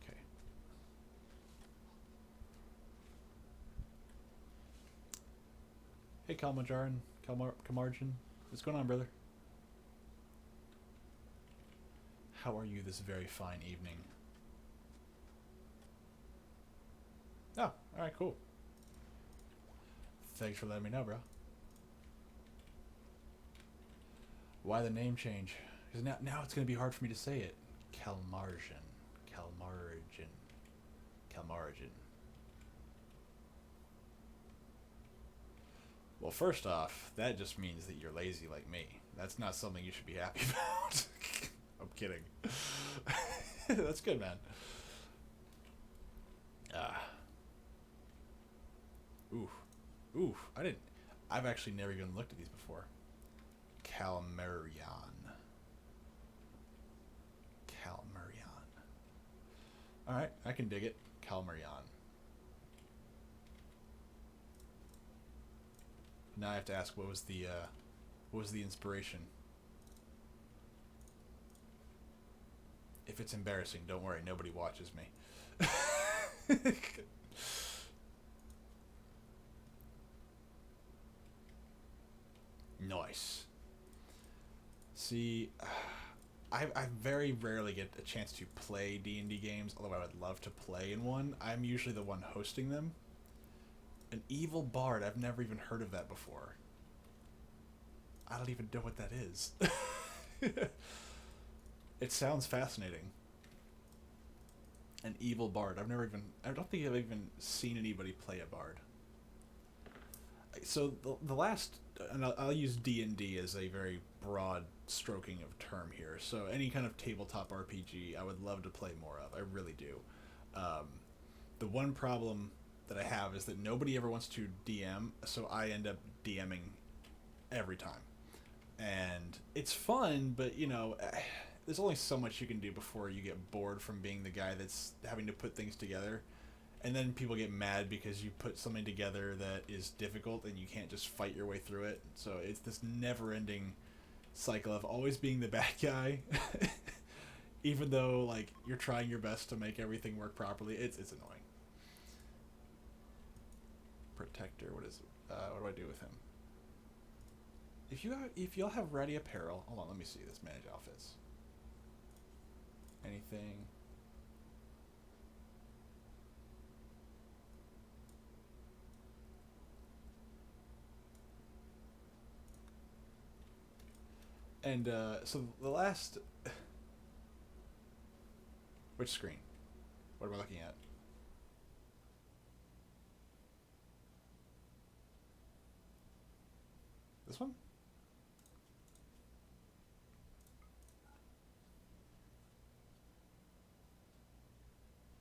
Okay. Hey, Kalmajaran, Kamarjan. What's going on, brother? How are you this very fine evening? Oh, alright, cool. Thanks for letting me know, bro. Why the name change? Because now it's going to be hard for me to say it. Kalmarjan. Kalmarjan. Kalmarjan. Well, first off, that just means that you're lazy like me. That's not something you should be happy about. I'm kidding. That's good, man. Oof. Oof. I've actually never even looked at these before. Kalmarian. Kalmarian. Alright, I can dig it. Kalmarian. Now I have to ask, what was the inspiration? If it's embarrassing, don't worry, nobody watches me. Nice. See, I very rarely get a chance to play D&D games, although I would love to play in one. I'm usually the one hosting them. An evil bard, I've never even heard of that before. I don't even know what that is. It sounds fascinating. An evil bard. I don't think I've even seen anybody play a bard. So the last, and I'll use D&D as a very broad stroking of term here. So any kind of tabletop RPG, I would love to play more of. I really do. The one problem that I have is that nobody ever wants to DM, so I end up DMing every time. And it's fun, but there's only so much you can do before you get bored from being the guy that's having to put things together. And then people get mad because you put something together that is difficult and you can't just fight your way through it. So it's this never-ending cycle of always being the bad guy. Even though, like, you're trying your best to make everything work properly. It's annoying. Protector, what is it? What do I do with him? If y'all have ready apparel, hold on, let me see this. Manage outfits. Anything? And so the last, which screen? What am I looking at? This one?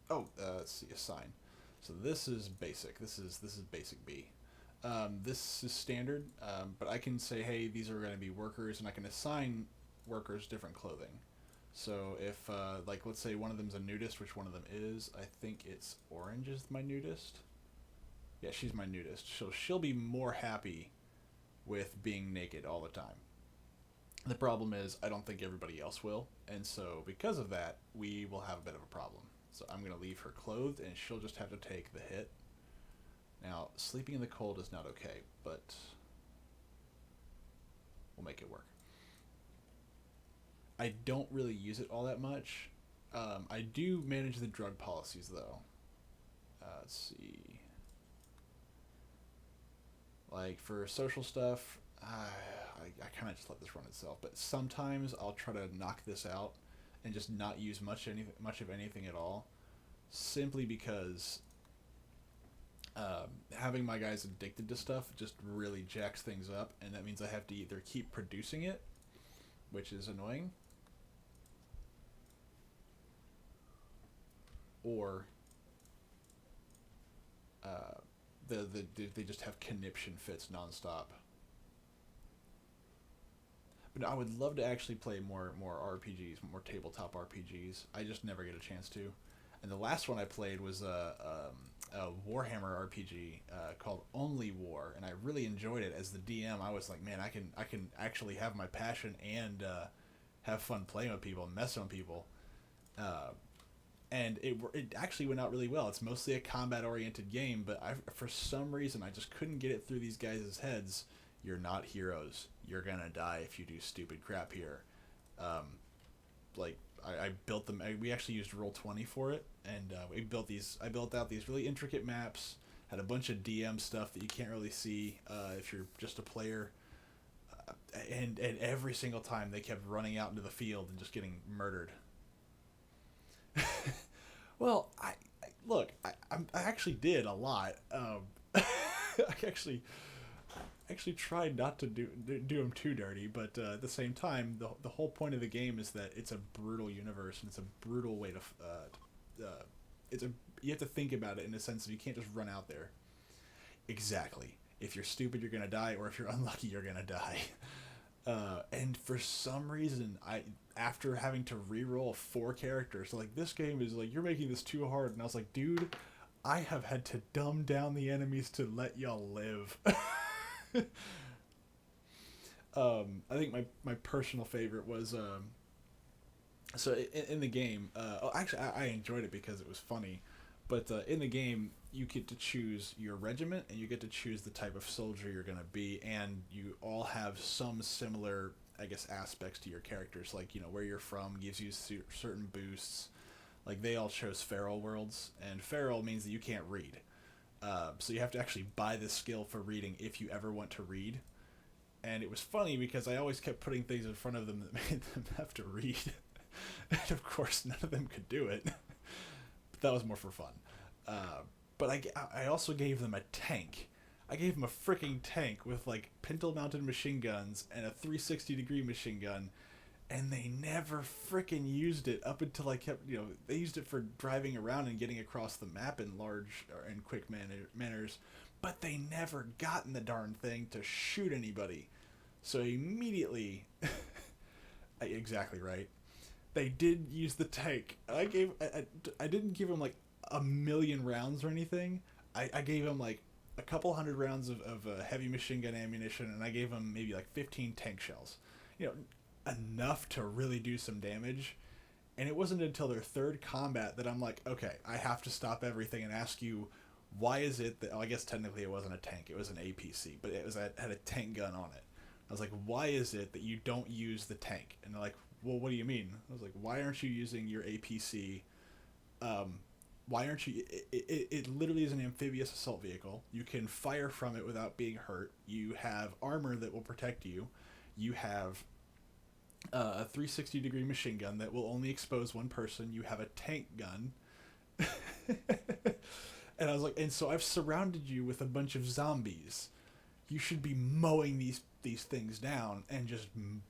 Oh, let's see, assign. So this is basic. This is basic B. This is standard, but I can say, hey, these are going to be workers, and I can assign workers different clothing. So if, like, let's say one of them's a nudist, which one of them is, I think it's orange is my nudist. Yeah, she's my nudist. So she'll be more happy with being naked all the time. The problem is, I don't think everybody else will, and so because of that, we will have a bit of a problem. So I'm gonna leave her clothed, and she'll just have to take the hit. Now, sleeping in the cold is not okay, but we'll make it work. I don't really use it all that much. I do manage the drug policies though. Let's see. Like for social stuff, I kind of just let this run itself. But sometimes I'll try to knock this out and just not use much of anything at all, simply because having my guys addicted to stuff just really jacks things up, and that means I have to either keep producing it, which is annoying, or they just have conniption fits nonstop. But I would love to actually play more RPGs, more tabletop RPGs. I just never get a chance to. And the last one I played was a Warhammer RPG called Only War, and I really enjoyed it. As the DM, I was like, man, I can actually have my passion and have fun playing with people and messing with people. And it actually went out really well. It's mostly a combat oriented game, but for some reason I just couldn't get it through these guys' heads. You're not heroes. You're gonna die if you do stupid crap here. Like I built them. We actually used Roll20 for it, and we built these. I built out these really intricate maps. Had a bunch of DM stuff that you can't really see if you're just a player. And every single time they kept running out into the field and just getting murdered. Well, I actually did a lot. I actually tried not to do them too dirty, but at the same time, the whole point of the game is that it's a brutal universe, and it's a brutal way to you have to think about it in a sense of you can't just run out there. Exactly. If you're stupid, you're gonna die, or if you're unlucky, you're gonna die. And for some reason, after having to re-roll 4 characters, like, this game is like, you're making this too hard, and I was like, dude, I have had to dumb down the enemies to let y'all live. I think my personal favorite was so in the game. Actually, I enjoyed it because it was funny, but in the game you get to choose your regiment, and you get to choose the type of soldier you're gonna be, and you all have some similar, I guess, aspects to your characters. Like, you know, where you're from gives you certain boosts. Like, they all chose feral worlds, and feral means that you can't read. So you have to actually buy this skill for reading if you ever want to read. And it was funny because I always kept putting things in front of them that made them have to read. And of course, none of them could do it. But that was more for fun. But I also gave them a tank. I gave them a freaking tank with, like, pintle-mounted machine guns and a 360-degree machine gun. And they never freaking used it up until I kept, they used it for driving around and getting across the map in large and quick manners, but they never got in the darn thing to shoot anybody. So immediately, exactly right, they did use the tank. I didn't give them like a million rounds or anything. I gave them like a couple hundred rounds of heavy machine gun ammunition, and I gave them maybe like 15 tank shells. Enough to really do some damage. And it wasn't until their third combat that I'm like, okay, I have to stop everything and ask you, why is it that, I guess technically it wasn't a tank, it was an APC, but it had a tank gun on it. I was like, why is it that you don't use the tank? And they're like, well, what do you mean? I was like, why aren't you using your APC? Why aren't you, it literally is an amphibious assault vehicle. You can fire from it without being hurt. You have armor that will protect you. You have a 360-degree machine gun that will only expose one person. You have a tank gun. And I was like, and so I've surrounded you with a bunch of zombies. You should be mowing these things down and just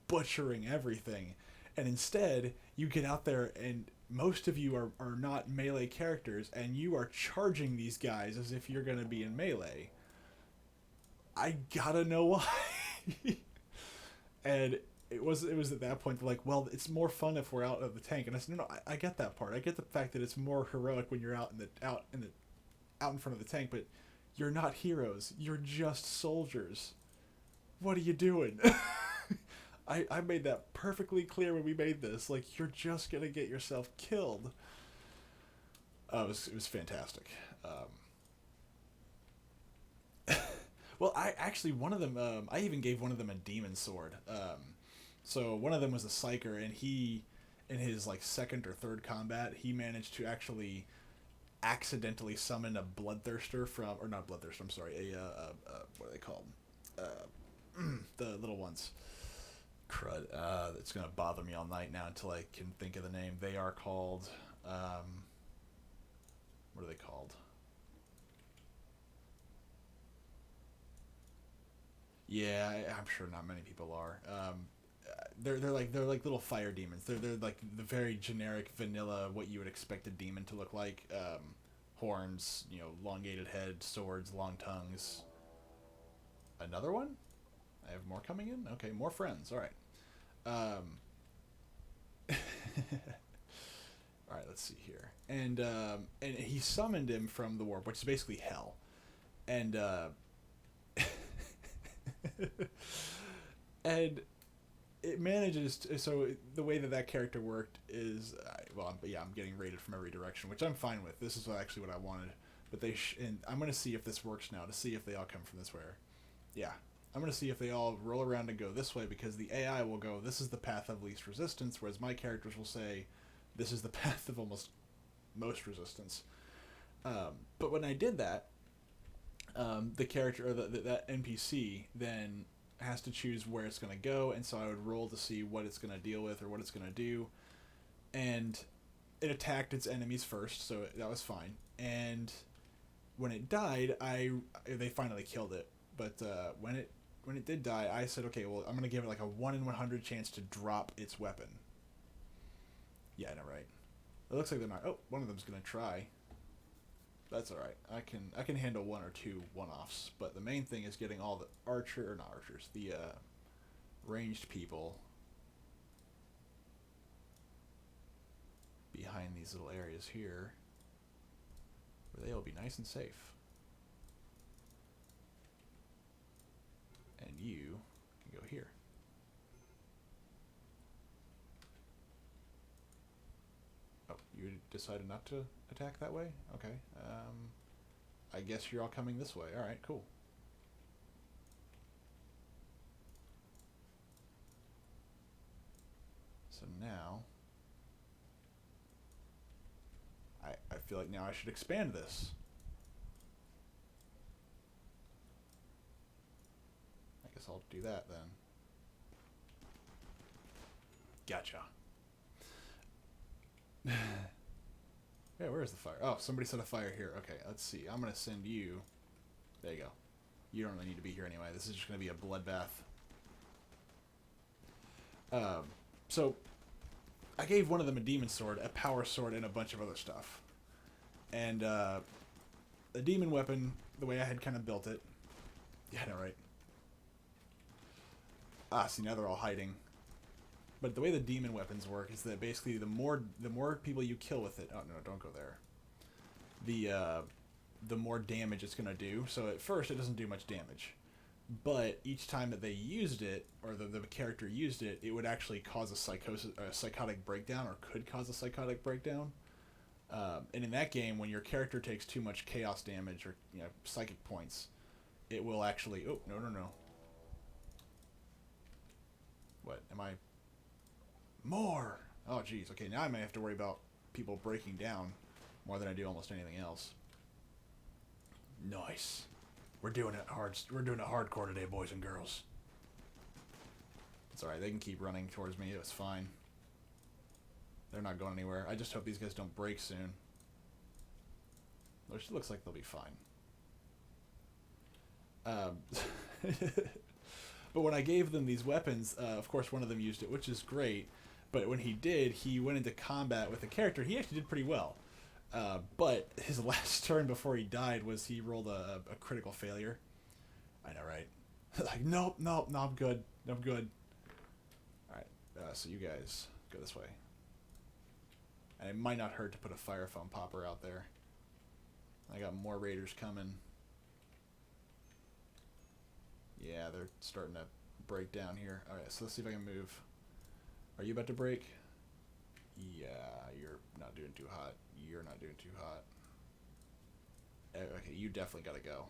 butchering everything. And instead, you get out there, and most of you are not melee characters, and you are charging these guys as if you're going to be in melee. I gotta know why. And it was at that point they're like, well, it's more fun if we're out of the tank. And I said, no, I get that part. I get the fact that it's more heroic when you're out in front of the tank, but You're not heroes. You're just soldiers. What are you doing? I made that perfectly clear when we made this. Like, you're just gonna get yourself killed. It was fantastic. Well, I actually one of them. I even gave one of them a demon sword. So one of them was a psyker, and he, in his like second or third combat, he managed to actually accidentally summon a bloodthirster from, or not bloodthirster. I'm sorry, what are they called? The little ones. Crud. It's gonna bother me all night now until I can think of the name. They are called. What are they called? Yeah, I'm sure not many people are. They're like little fire demons. They're like the very generic vanilla what you would expect a demon to look like. Horns, elongated head, swords, long tongues. Another one? I have more coming in. Okay, more friends. All right. Um, all right. Let's see here. And he summoned him from the warp, which is basically hell. And and it manages to, so the way that character worked is I'm getting rated from every direction, which I'm fine with. This is actually what I wanted, but and I'm gonna see if this works now to see if they all come from this way. Yeah, I'm gonna see if they all roll around and go this way, because the AI will go, this is the path of least resistance, whereas my characters will say, this is the path of almost most resistance. But when I did that, the character, or that NPC then has to choose where it's going to go, and so I would roll to see what it's going to deal with or what it's going to do. And it attacked its enemies first, so that was fine. And when it died, they finally killed it. But when it did die, I said, okay, well, I'm going to give it like a 1 in 100 chance to drop its weapon. Yeah, I know, right? It looks like they're not. Oh, one of them's going to try. That's all right. I can handle one or two one-offs, but the main thing is getting all the the ranged people behind these little areas here, where they will be nice and safe. And you can go here. Oh, you decided not to attack that way? Okay. I guess you're all coming this way. Alright, cool. So now, I feel like now I should expand this. I guess I'll do that then. Gotcha. Yeah, where is the fire? Oh, somebody set a fire here. Okay, let's see. I'm going to send you... There you go. You don't really need to be here anyway. This is just going to be a bloodbath. So, I gave one of them a demon sword, a power sword, and a bunch of other stuff. And, the demon weapon, the way I had kind of built it... Yeah, I know, right? Ah, see, now they're all hiding. But the way the demon weapons work is that basically the more people you kill with it... Oh, no, don't go there. The more damage it's going to do. So at first, it doesn't do much damage. But each time that they used it, or the character used it, it would actually cause a psychotic breakdown, or could cause a psychotic breakdown. And in that game, when your character takes too much chaos damage or psychic points, it will actually... Oh, no. What? Am I... More! Oh, jeez. Okay, now I may have to worry about people breaking down more than I do almost anything else. Nice. We're doing it hardcore today, boys and girls. It's alright, they can keep running towards me. It's fine. They're not going anywhere. I just hope these guys don't break soon. Which looks like they'll be fine. But when I gave them these weapons, of course one of them used it, which is great. But when he did, he went into combat with a character. He actually did pretty well. But his last turn before he died was he rolled a critical failure. I know, right? Like, nope, I'm good. Alright, so you guys go this way. And it might not hurt to put a fire foam popper out there. I got more raiders coming. Yeah, they're starting to break down here. Alright, so let's see if I can move. Are you about to break? Yeah, you're not doing too hot. You're not doing too hot. Okay, you definitely gotta go.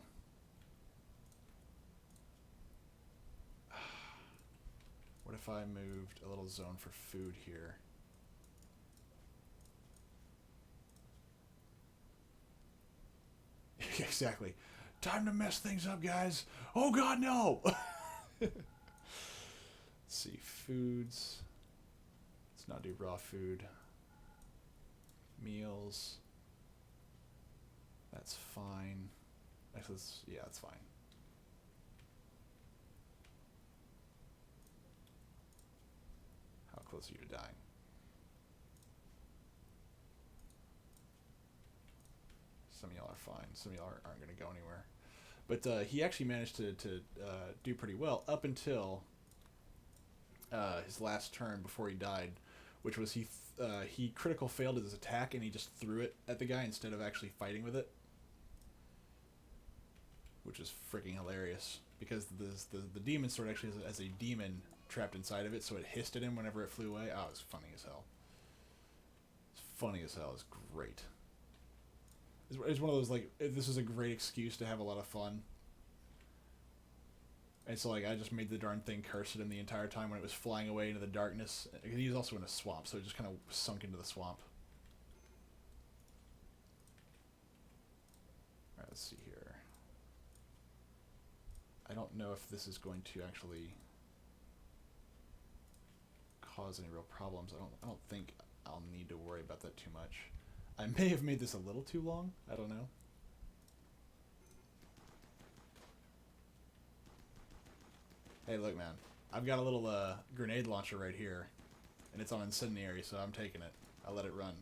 What if I moved a little zone for food here? Exactly. Time to mess things up, guys. Oh god, no! Let's see, foods. Let's not do raw food. Meals. That's fine. Actually, yeah, that's fine. How close are you to dying? Some of y'all are fine. Some of y'all aren't going to go anywhere. But he actually managed to do pretty well up until his last turn before he died, which was he critical failed his attack and he just threw it at the guy instead of actually fighting with it, which is freaking hilarious because the demon sword actually has a demon trapped inside of it, so it hissed at him whenever it flew away. Oh, it was funny as hell. It's funny as hell. It's great. It's one of those, like, this is a great excuse to have a lot of fun. And so, like, I just made the darn thing curse at him the entire time when it was flying away into the darkness. He was also in a swamp, so it just kind of sunk into the swamp. Alright, let's see here. I don't know if this is going to actually cause any real problems. I don't think I'll need to worry about that too much. I may have made this a little too long. I don't know. Hey, look, man. I've got a little grenade launcher right here, and it's on incendiary, so I'm taking it. I'll let it run.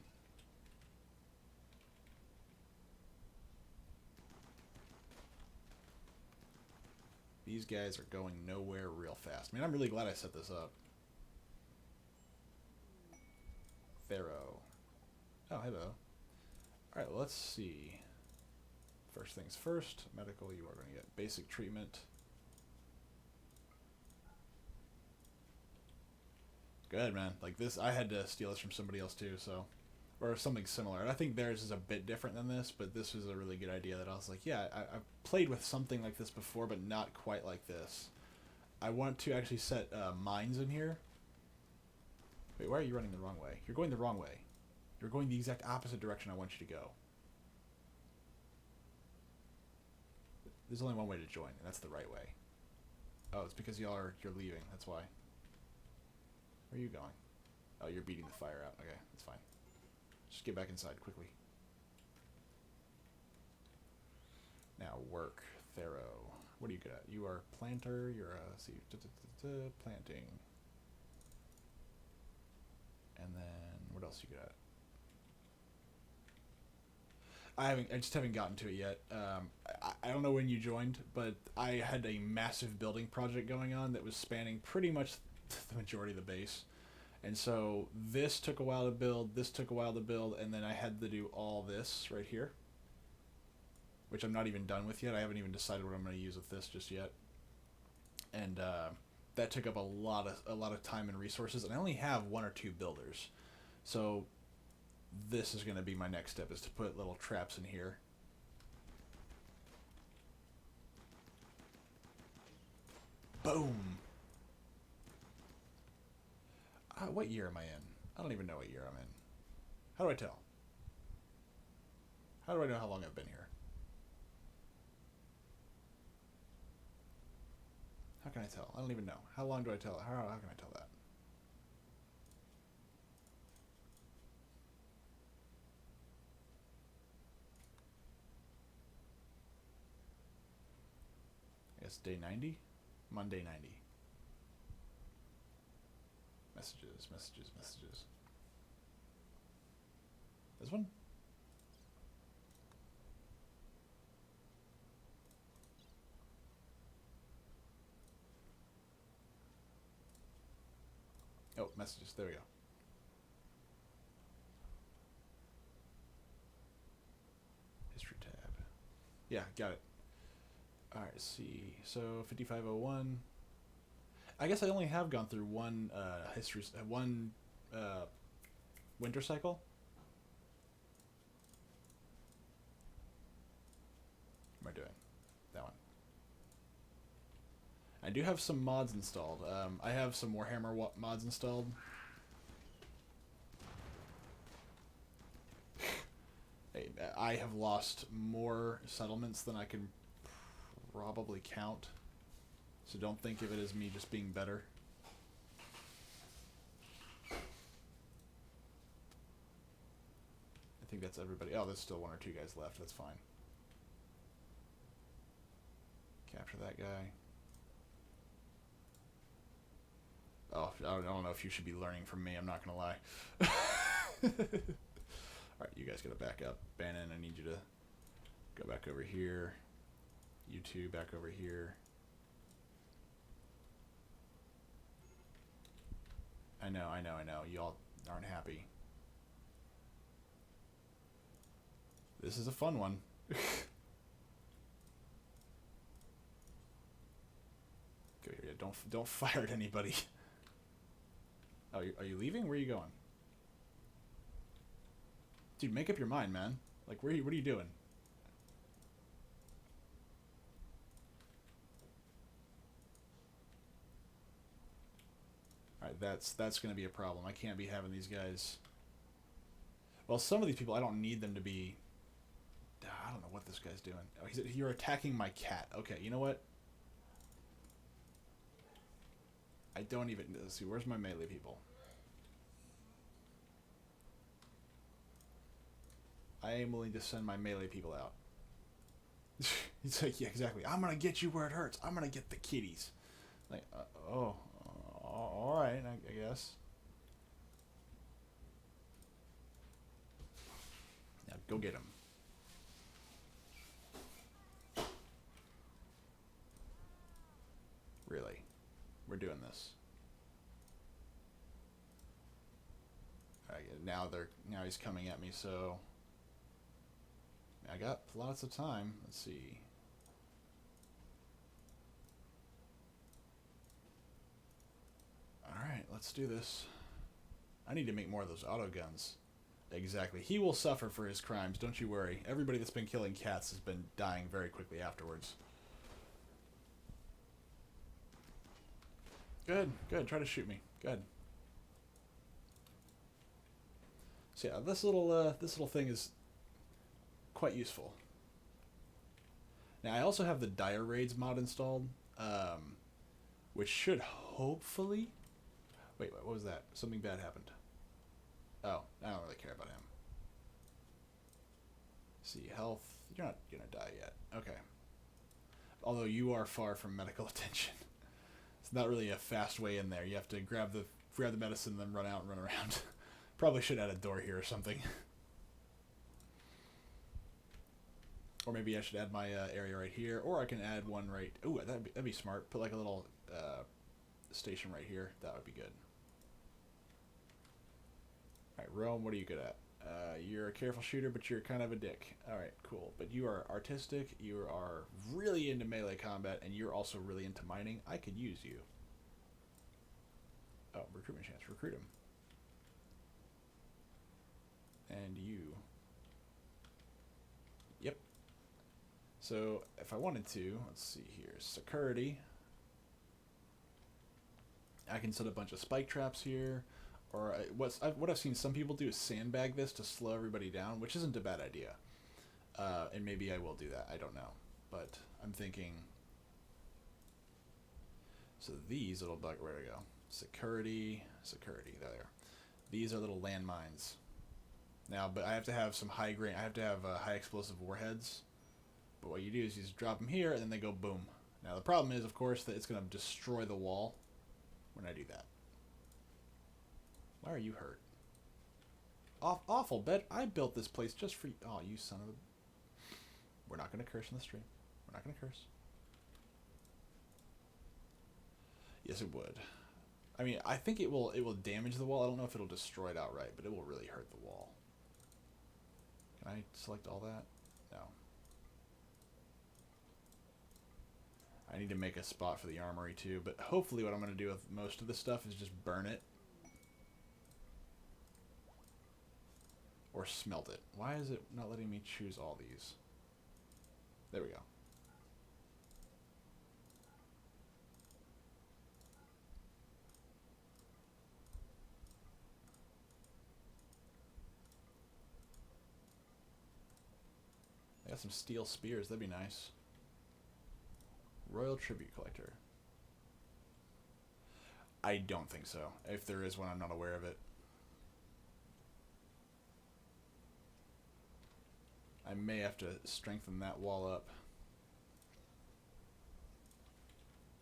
These guys are going nowhere real fast. Man, I'm really glad I set this up. Thero. Oh, hello. Alright, well, let's see. First things first. Medical, you are going to get basic treatment. Good, man. Like this, I had to steal this from somebody else too, so. Or something similar. And I think theirs is a bit different than this, but this was a really good idea that I was like, yeah, I've played with something like this before, but not quite like this. I want to actually set mines in here. Wait, why are you running the wrong way? You're going the wrong way. You're going the exact opposite direction I want you to go. There's only one way to join, and that's the right way. Oh, it's because you're leaving. That's why. Where are you going? Oh, you're beating the fire out. Okay, that's fine. Just get back inside quickly. Now work, Thero. What are you good at? You are planter. You're see planting. And then what else are you good at? I just haven't gotten to it yet. I don't know when you joined, but I had a massive building project going on that was spanning pretty much the majority of the base. And so this took a while to build, this took a while to build, and then I had to do all this right here, which I'm not even done with yet. I haven't even decided what I'm going to use with this just yet. And that took up a lot of time and resources, and I only have 1 or 2 builders. So this is going to be my next step, is to put little traps in here. Boom! What year am I in? I don't even know what year I'm in. How do I tell? How do I know how long I've been here? How can I tell? I don't even know. How long do I tell? How can I tell that? I guess day 90? Monday 90. Messages, messages, messages. This one? Oh, messages. There we go. History tab. Yeah, got it. Alright, see. So 5501. I guess I only have gone through one one uh, winter cycle. What am I doing? That one. I do have some mods installed. I have some Warhammer mods installed. Hey, I have lost more settlements than I can probably count. So don't think of it as me just being better. I think that's everybody. Oh, there's still one or two guys left. That's fine. Capture that guy. Oh, I don't know if you should be learning from me. I'm not going to lie. Alright, you guys got to back up. Bannon, I need you to go back over here. You two back over here. I know. You all aren't happy. This is a fun one. Go here. Don't fire at anybody. Oh, are you leaving? Where are you going? Dude, make up your mind, man. Like, what are you doing? Alright, that's going to be a problem. I can't be having these guys... Well, some of these people, I don't need them to be... I don't know what this guy's doing. Oh, you're attacking my cat. Okay, you know what? I don't even... Let's see, where's my melee people? I am willing to send my melee people out. He's like, yeah, exactly. I'm gonna get you where it hurts. I'm gonna get the kitties. Like, all right, I guess. Now go get him. Really, we're doing this. All right, now he's coming at me. So I got lots of time. Let's see. Alright, let's do this. I need to make more of those auto guns. Exactly. He will suffer for his crimes, don't you worry. Everybody that's been killing cats has been dying very quickly afterwards. Good. Try to shoot me. Good. So yeah, this little thing is quite useful. Now I also have the Dire Raids mod installed, which should hopefully... Wait, what was that? Something bad happened. Oh, I don't really care about him. See, health. You're not gonna die yet. Okay. Although you are far from medical attention. It's not really a fast way in there. You have to grab the medicine, then run out and run around. Probably should add a door here or something. Or maybe I should add my area right here, or I can add one right... Ooh, that'd be smart. Put like a little station right here. That would be good. Alright, Rome, what are you good at? You're a careful shooter, but you're kind of a dick. Alright, cool. But you are artistic, you are really into melee combat, and you're also really into mining. I could use you. Oh, recruitment chance. Recruit him. And you... Yep. So, if I wanted to, let's see here. Security. I can set a bunch of spike traps here. Or what I've seen some people do is sandbag this to slow everybody down, which isn't a bad idea. And maybe I will do that. I don't know. But I'm thinking... So these little bug... Where do we go? Security. There. These are little landmines. Now, but I have to have some high grain... I have to have high explosive warheads. But what you do is you just drop them here, and then they go boom. Now, the problem is, of course, that it's going to destroy the wall when I do that. Why are you hurt? Awful, bet I built this place just for you. Oh, you son of a... We're not going to curse in the stream. We're not going to curse. Yes, it would. I mean, I think it will damage the wall. I don't know if it'll destroy it outright, but it will really hurt the wall. Can I select all that? No. I need to make a spot for the armory too, but hopefully what I'm going to do with most of this stuff is just burn it. Or smelt it. Why is it not letting me choose all these? There we go. I got some steel spears. That'd be nice. Royal Tribute Collector. I don't think so. If there is one, I'm not aware of it. I may have to strengthen that wall up.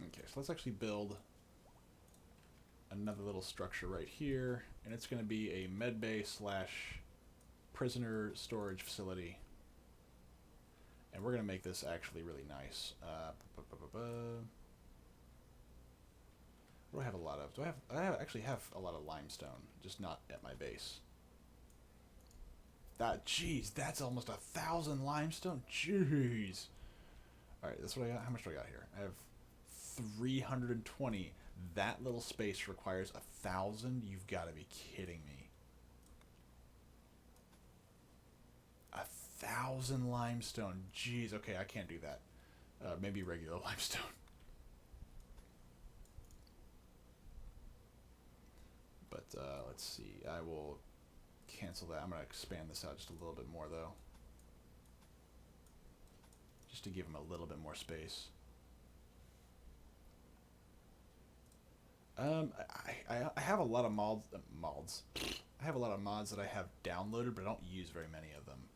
Okay, so let's actually build another little structure right here. And it's going to be a med bay slash prisoner storage facility. And we're going to make this actually really nice. What do I have a lot of? I actually have a lot of limestone, just not at my base. Jeez, that's almost 1,000 limestone. Jeez. All right, that's what I got. How much do I got here? I have 320. That little space requires 1,000. You've got to be kidding me. 1,000 limestone. Jeez. Okay, I can't do that. Maybe regular limestone. But let's see. I will cancel that. I'm going to expand this out just a little bit more, though. Just to give him a little bit more space. I have a lot of mods. I have a lot of mods that I have downloaded, but I don't use very many of them.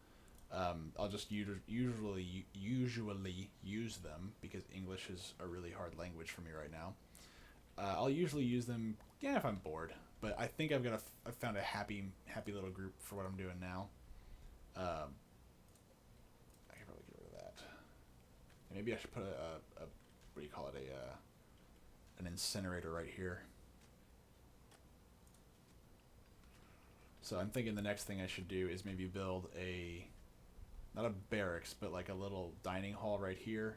I'll just usually use them because English is a really hard language for me right now. I'll usually use them, if I'm bored. But I think I've found a happy little group for what I'm doing now. I can probably get rid of that. Maybe I should put a what do you call it? An incinerator right here. So I'm thinking the next thing I should do is maybe build not a barracks, but like a little dining hall right here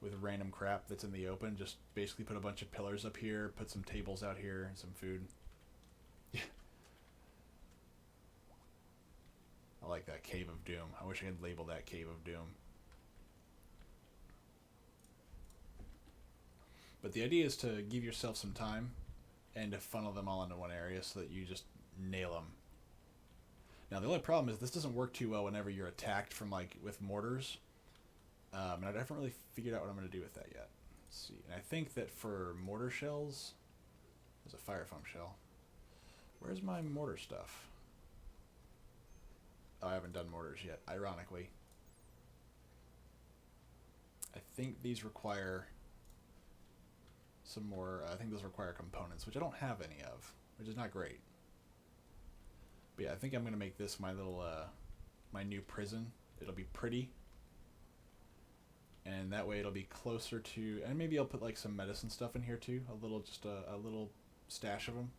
with random crap that's in the open. Just basically put a bunch of pillars up here, put some tables out here, and some food. Yeah. I like that Cave of Doom. I wish I could label that Cave of Doom. But the idea is to give yourself some time and to funnel them all into one area so that you just nail them. Now the only problem is this doesn't work too well whenever you're attacked from with mortars. And I haven't really figured out what I'm going to do with that yet. Let's see. And I think that for mortar shells, there's a fire foam shell. Where's my mortar stuff? Oh, I haven't done mortars yet, ironically. I think these require some more, I think those require components, which I don't have any of, which is not great. But yeah, I think I'm going to make this my little, my new prison. It'll be pretty. And that way it'll be closer to, and maybe I'll put some medicine stuff in here too. Just a little stash of them.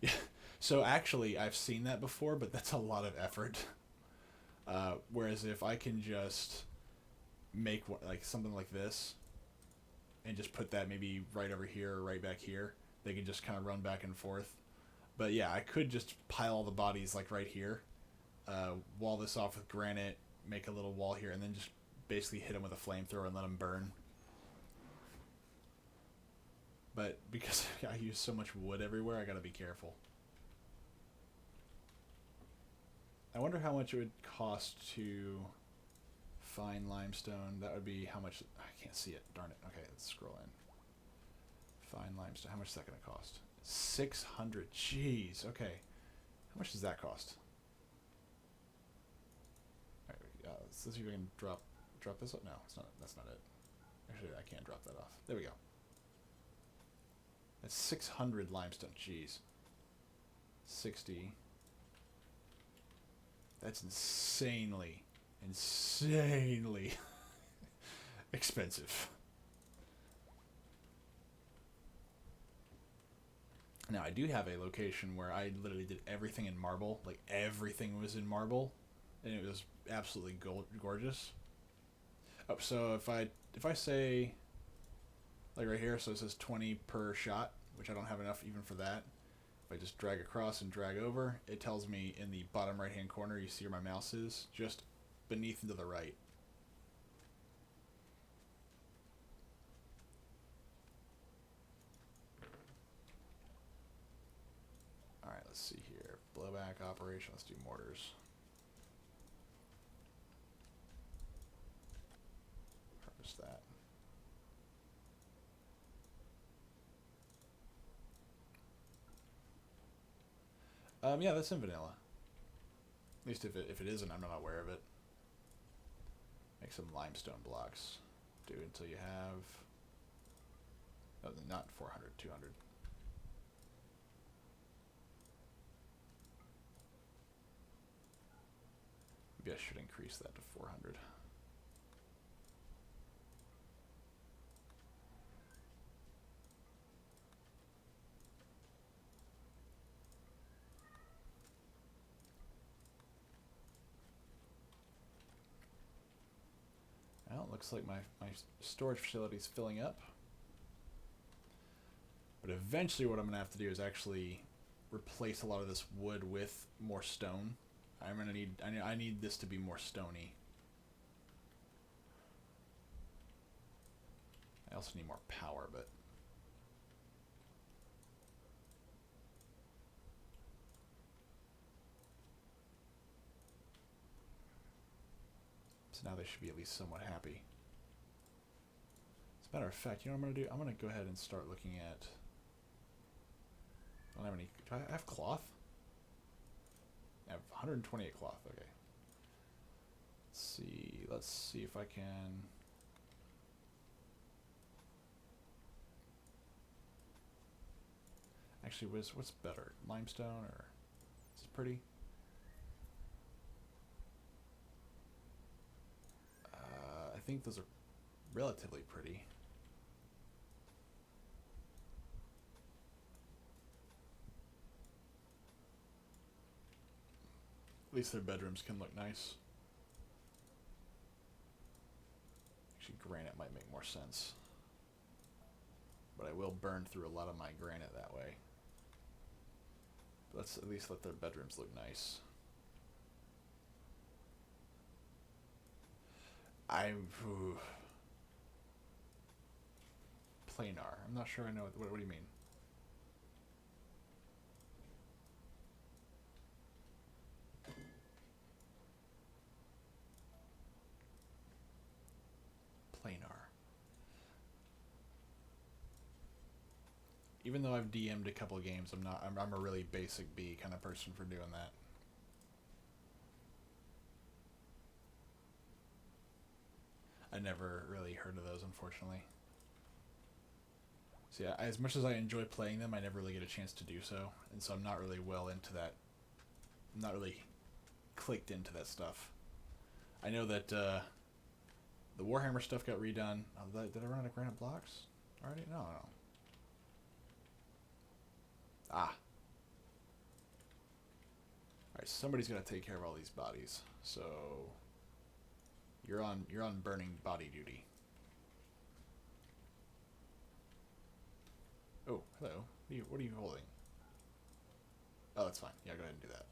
Yeah. So actually, I've seen that before, but that's a lot of effort. Whereas if I can just make something like this, and just put that maybe right over here or right back here, they can just kind of run back and forth. But yeah, I could just pile all the bodies right here, wall this off with granite, make a little wall here, and then just basically hit them with a flamethrower and let them burn. But because I use so much wood everywhere, I gotta be careful. I wonder how much it would cost to find limestone. That would be how much. I can't see it. Darn it. Okay, let's scroll in. Find limestone. How much is that going to cost? 600. Jeez. Okay. How much does that cost? All right, let's see if we can drop this up. No, it's not. That's not it. Actually, I can't drop that off. There we go. That's 600 limestone. Jeez. 60. That's insanely expensive. Now, I do have a location where I literally did everything in marble. Everything was in marble, and it was absolutely gorgeous. Oh, so if I if I say, like right here, so it says 20 per shot, which I don't have enough even for that. If I just drag across and drag over, it tells me in the bottom right hand corner, you see where my mouse is, just beneath and to the right. Alright, let's see here. Blowback operation, let's do mortars. Harvest that. Yeah, that's in vanilla. At least if it isn't, I'm not aware of it. Make some limestone blocks. Do until you have... Oh, not 400, 200. Maybe I should increase that to 400. Well, it looks like my storage facility is filling up. But eventually what I'm going to have to do is actually replace a lot of this wood with more stone. I'm going to need... I need this to be more stony. I also need more power, but... So now they should be at least somewhat happy. As a matter of fact, you know what I'm going to do? I'm going to go ahead and start looking at... I don't have any... Do I have cloth? I have 128 cloth, okay. Let's see if I can... Actually, what's better? Limestone or... Is it pretty? I think those are relatively pretty. At least their bedrooms can look nice. Actually, granite might make more sense. But I will burn through a lot of my granite that way. But let's at least let their bedrooms look nice. Planar. I'm not sure I know. What do you mean? Planar. Even though I've DM'd a couple games, I'm a really basic B kind of person for doing that. I never really heard of those, unfortunately. So yeah, as much as I enjoy playing them, I never really get a chance to do so, and so I'm not really well into that. I'm not really clicked into that stuff. I know that the Warhammer stuff got redone. Oh, did I run out of granite blocks already? No. Ah. Alright, somebody's got to take care of all these bodies. So you're on burning body duty. Oh, hello. What are you holding? Oh, that's fine. Yeah, go ahead and do that.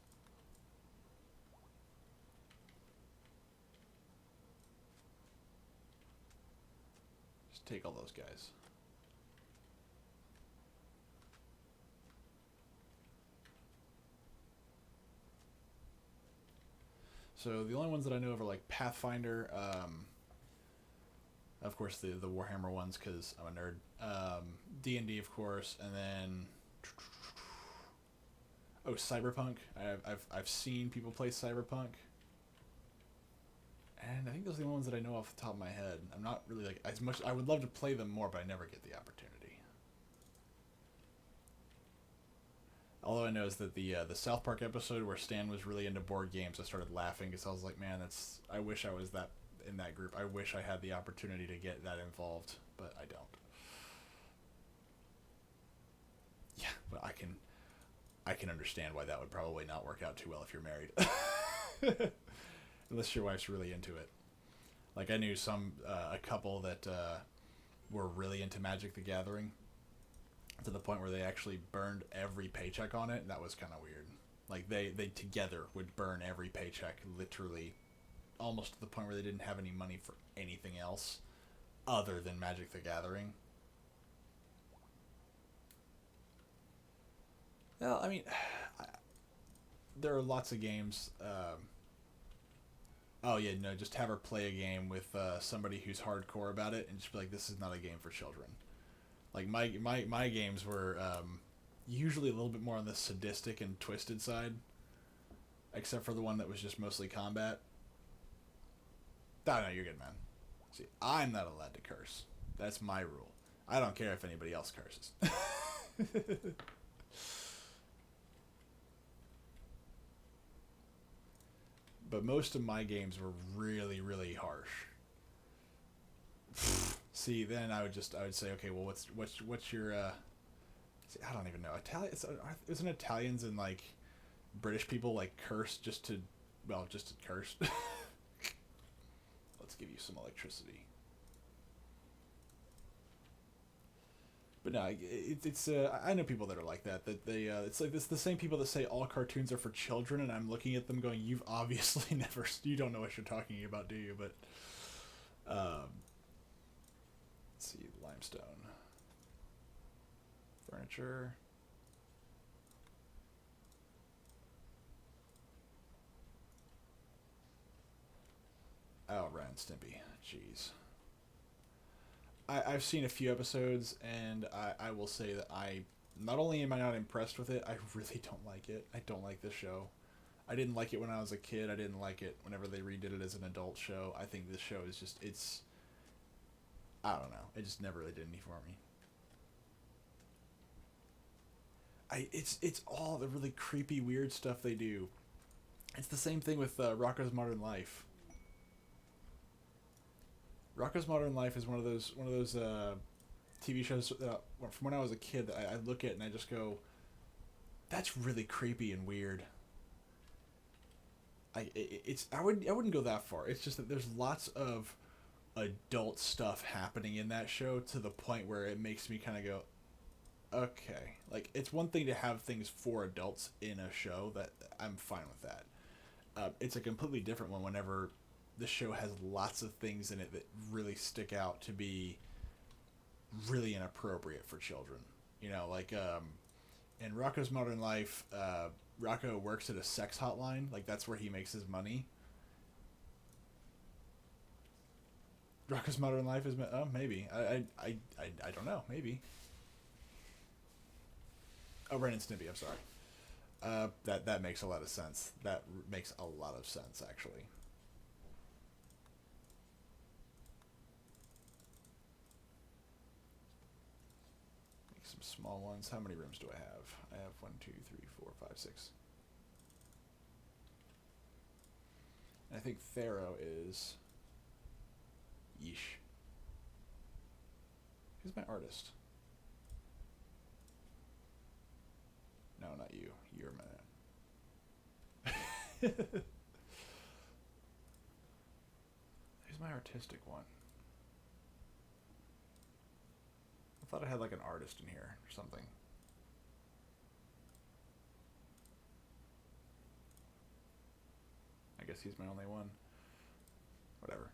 Just take all those guys. So the only ones that I know of are like Pathfinder, of course the Warhammer ones because I'm a nerd. D&D of course, and then Cyberpunk. I've seen people play Cyberpunk, and I think those are the only ones that I know off the top of my head. I'm not really like as much. I would love to play them more, but I never get the opportunity. All I know is that the South Park episode where Stan was really into board games, I started laughing because I was like, man, I wish I was in that group. I wish I had the opportunity to get that involved, but I don't. Yeah, but I can understand why that would probably not work out too well if you're married. Unless your wife's really into it. Like I knew a couple that were really into Magic the Gathering to the point where they actually burned every paycheck on it, and that was kind of weird. Like they together would burn every paycheck, literally, almost to the point where they didn't have any money for anything else other than Magic the Gathering. Well, I mean, there are lots of games. Oh yeah, no, just have her play a game with somebody who's hardcore about it, and just be like, "This is not a game for children." Like my games were usually a little bit more on the sadistic and twisted side, except for the one that was just mostly combat. No, you're good, man. See, I'm not allowed to curse. That's my rule. I don't care if anybody else curses. But most of my games were really, really harsh. See, then I would say, okay, well, what's your see, I don't even know. Isn't Italians and like British people like curse just to, well, just to curse? Let's give you some electricity. But no, it's I know people that are like that. That they it's like this the same people that say all cartoons are for children, and I'm looking at them going, you've obviously never, you don't know what you're talking about, do you? But let's see, limestone furniture. Oh, Ren and Stimpy. Jeez. I've seen a few episodes, and I will say that I not only am I not impressed with it, I really don't like it. I don't like this show. I didn't like it when I was a kid. I didn't like it whenever they redid it as an adult show. I think this show is just it's. I don't know. It just never really did anything for me. It's all the really creepy, weird stuff they do. It's the same thing with Rocko's Modern Life. Rocko's Modern Life is one of those TV shows from when I was a kid that I look at and I just go, that's really creepy and weird. I wouldn't go that far. It's just that there's lots of adult stuff happening in that show to the point where it makes me kind of go, okay. Like it's one thing to have things for adults in a show that I'm fine with that. It's a completely different one whenever the show has lots of things in it that really stick out to be really inappropriate for children. You know, like in Rocko's Modern Life, Rocko works at a sex hotline. Like that's where he makes his money. Rocko's Modern Life is maybe I don't know, maybe. Oh, Ren and Stimpy. I'm sorry. That makes a lot of sense. That makes a lot of sense actually. Make some small ones. How many rooms do I have? I have 1, 2, 3, 4, 5, 6. And I think Thero is. Yeesh. Who's my artist? No, not you. You're my. Who's my artistic one? I thought I had like an artist in here or something. I guess he's my only one. Whatever.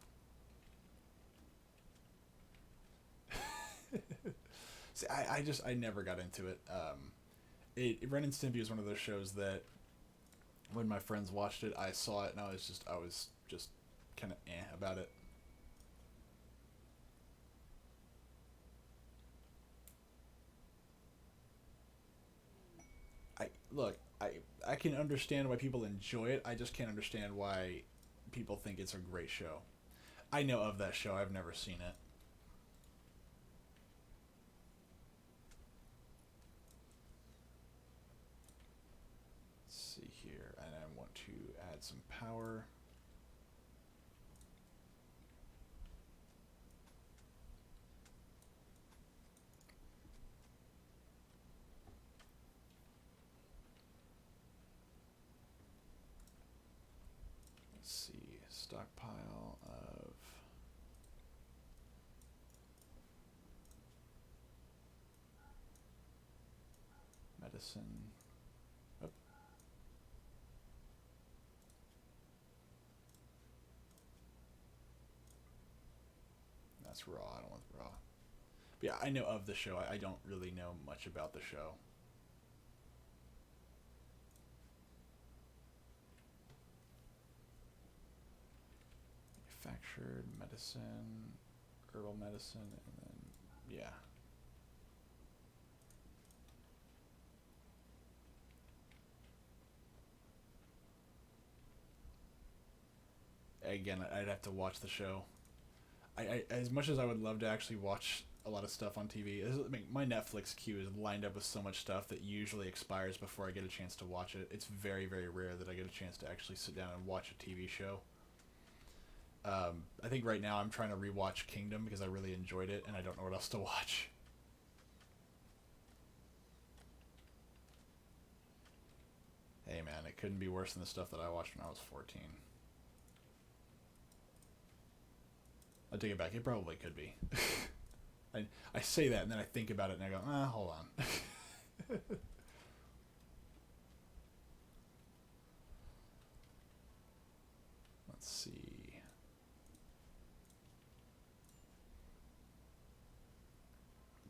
See, I never got into it. Ren and Stimpy is one of those shows that when my friends watched it, I saw it and I was just kind of about it. I can understand why people enjoy it. I just can't understand why people think it's a great show. I know of that show. I've never seen it. Let's see here, and I want to add some power. Let's see, stockpile of medicine. Oh. That's raw. I don't want raw. But yeah, I know of the show. I don't really know much about the show. Manufactured medicine, herbal medicine, and then yeah. Again, I'd have to watch the show. I as much as I would love to actually watch a lot of stuff on TV, my Netflix queue is lined up with so much stuff that usually expires before I get a chance to watch it. It's very, very rare that I get a chance to actually sit down and watch a TV show. I think right now I'm trying to rewatch Kingdom because I really enjoyed it and I don't know what else to watch. Hey man, it couldn't be worse than the stuff that I watched when I was 14. I take it back. It probably could be. I say that and then I think about it and I go, hold on. Let's see.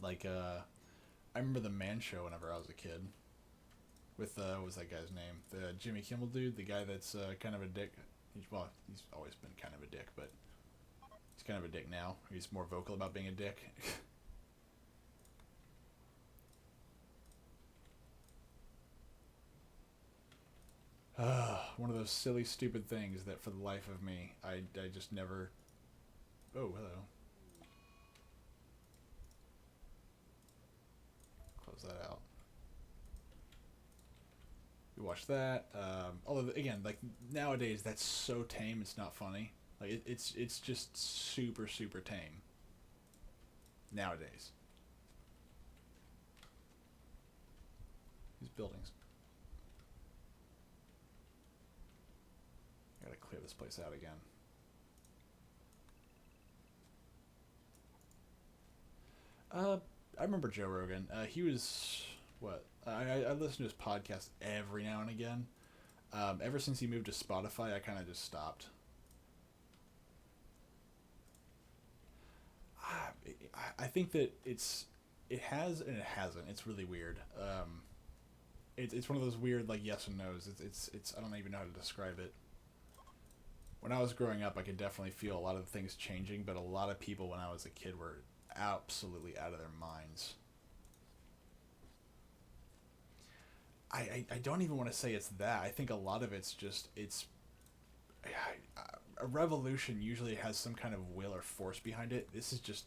Like, I remember the Man Show whenever I was a kid. With, what was that guy's name? The Jimmy Kimmel dude? The guy that's kind of a dick. He's always been kind of a dick, but he's kind of a dick now. He's more vocal about being a dick. One of those silly, stupid things that for the life of me, I just never... Oh, hello. Close that out. We watched that. Although, again, like, nowadays, that's so tame, it's not funny. Like, it's just super, super tame. Nowadays. These buildings. I gotta clear this place out again. I remember Joe Rogan. He was what? I listen to his podcast every now and again. Ever since he moved to Spotify, I kind of just stopped. I think that it has and it hasn't. It's really weird. It's one of those weird like yes and no's. It's I don't even know how to describe it. When I was growing up, I could definitely feel a lot of things changing, but a lot of people when I was a kid were absolutely out of their minds. I don't even want to say it's that. I think a lot of it's just a revolution usually has some kind of will or force behind it. This is just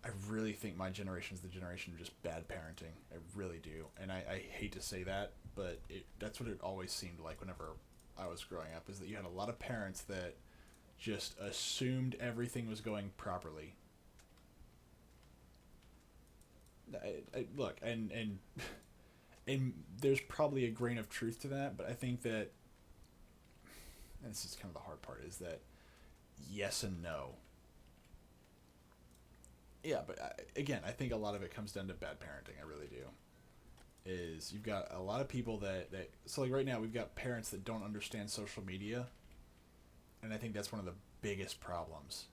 I really think my generation is the generation of just bad parenting. I really do, and I hate to say that, but that's what it always seemed like whenever I was growing up. Is that you had a lot of parents that just assumed everything was going properly. Look, and there's probably a grain of truth to that, but I think that and this is kind of the hard part is that yes and no. Yeah, but again, I think a lot of it comes down to bad parenting. I really do. Is you've got a lot of people that so like right now we've got parents that don't understand social media, and I think that's one of the biggest problems.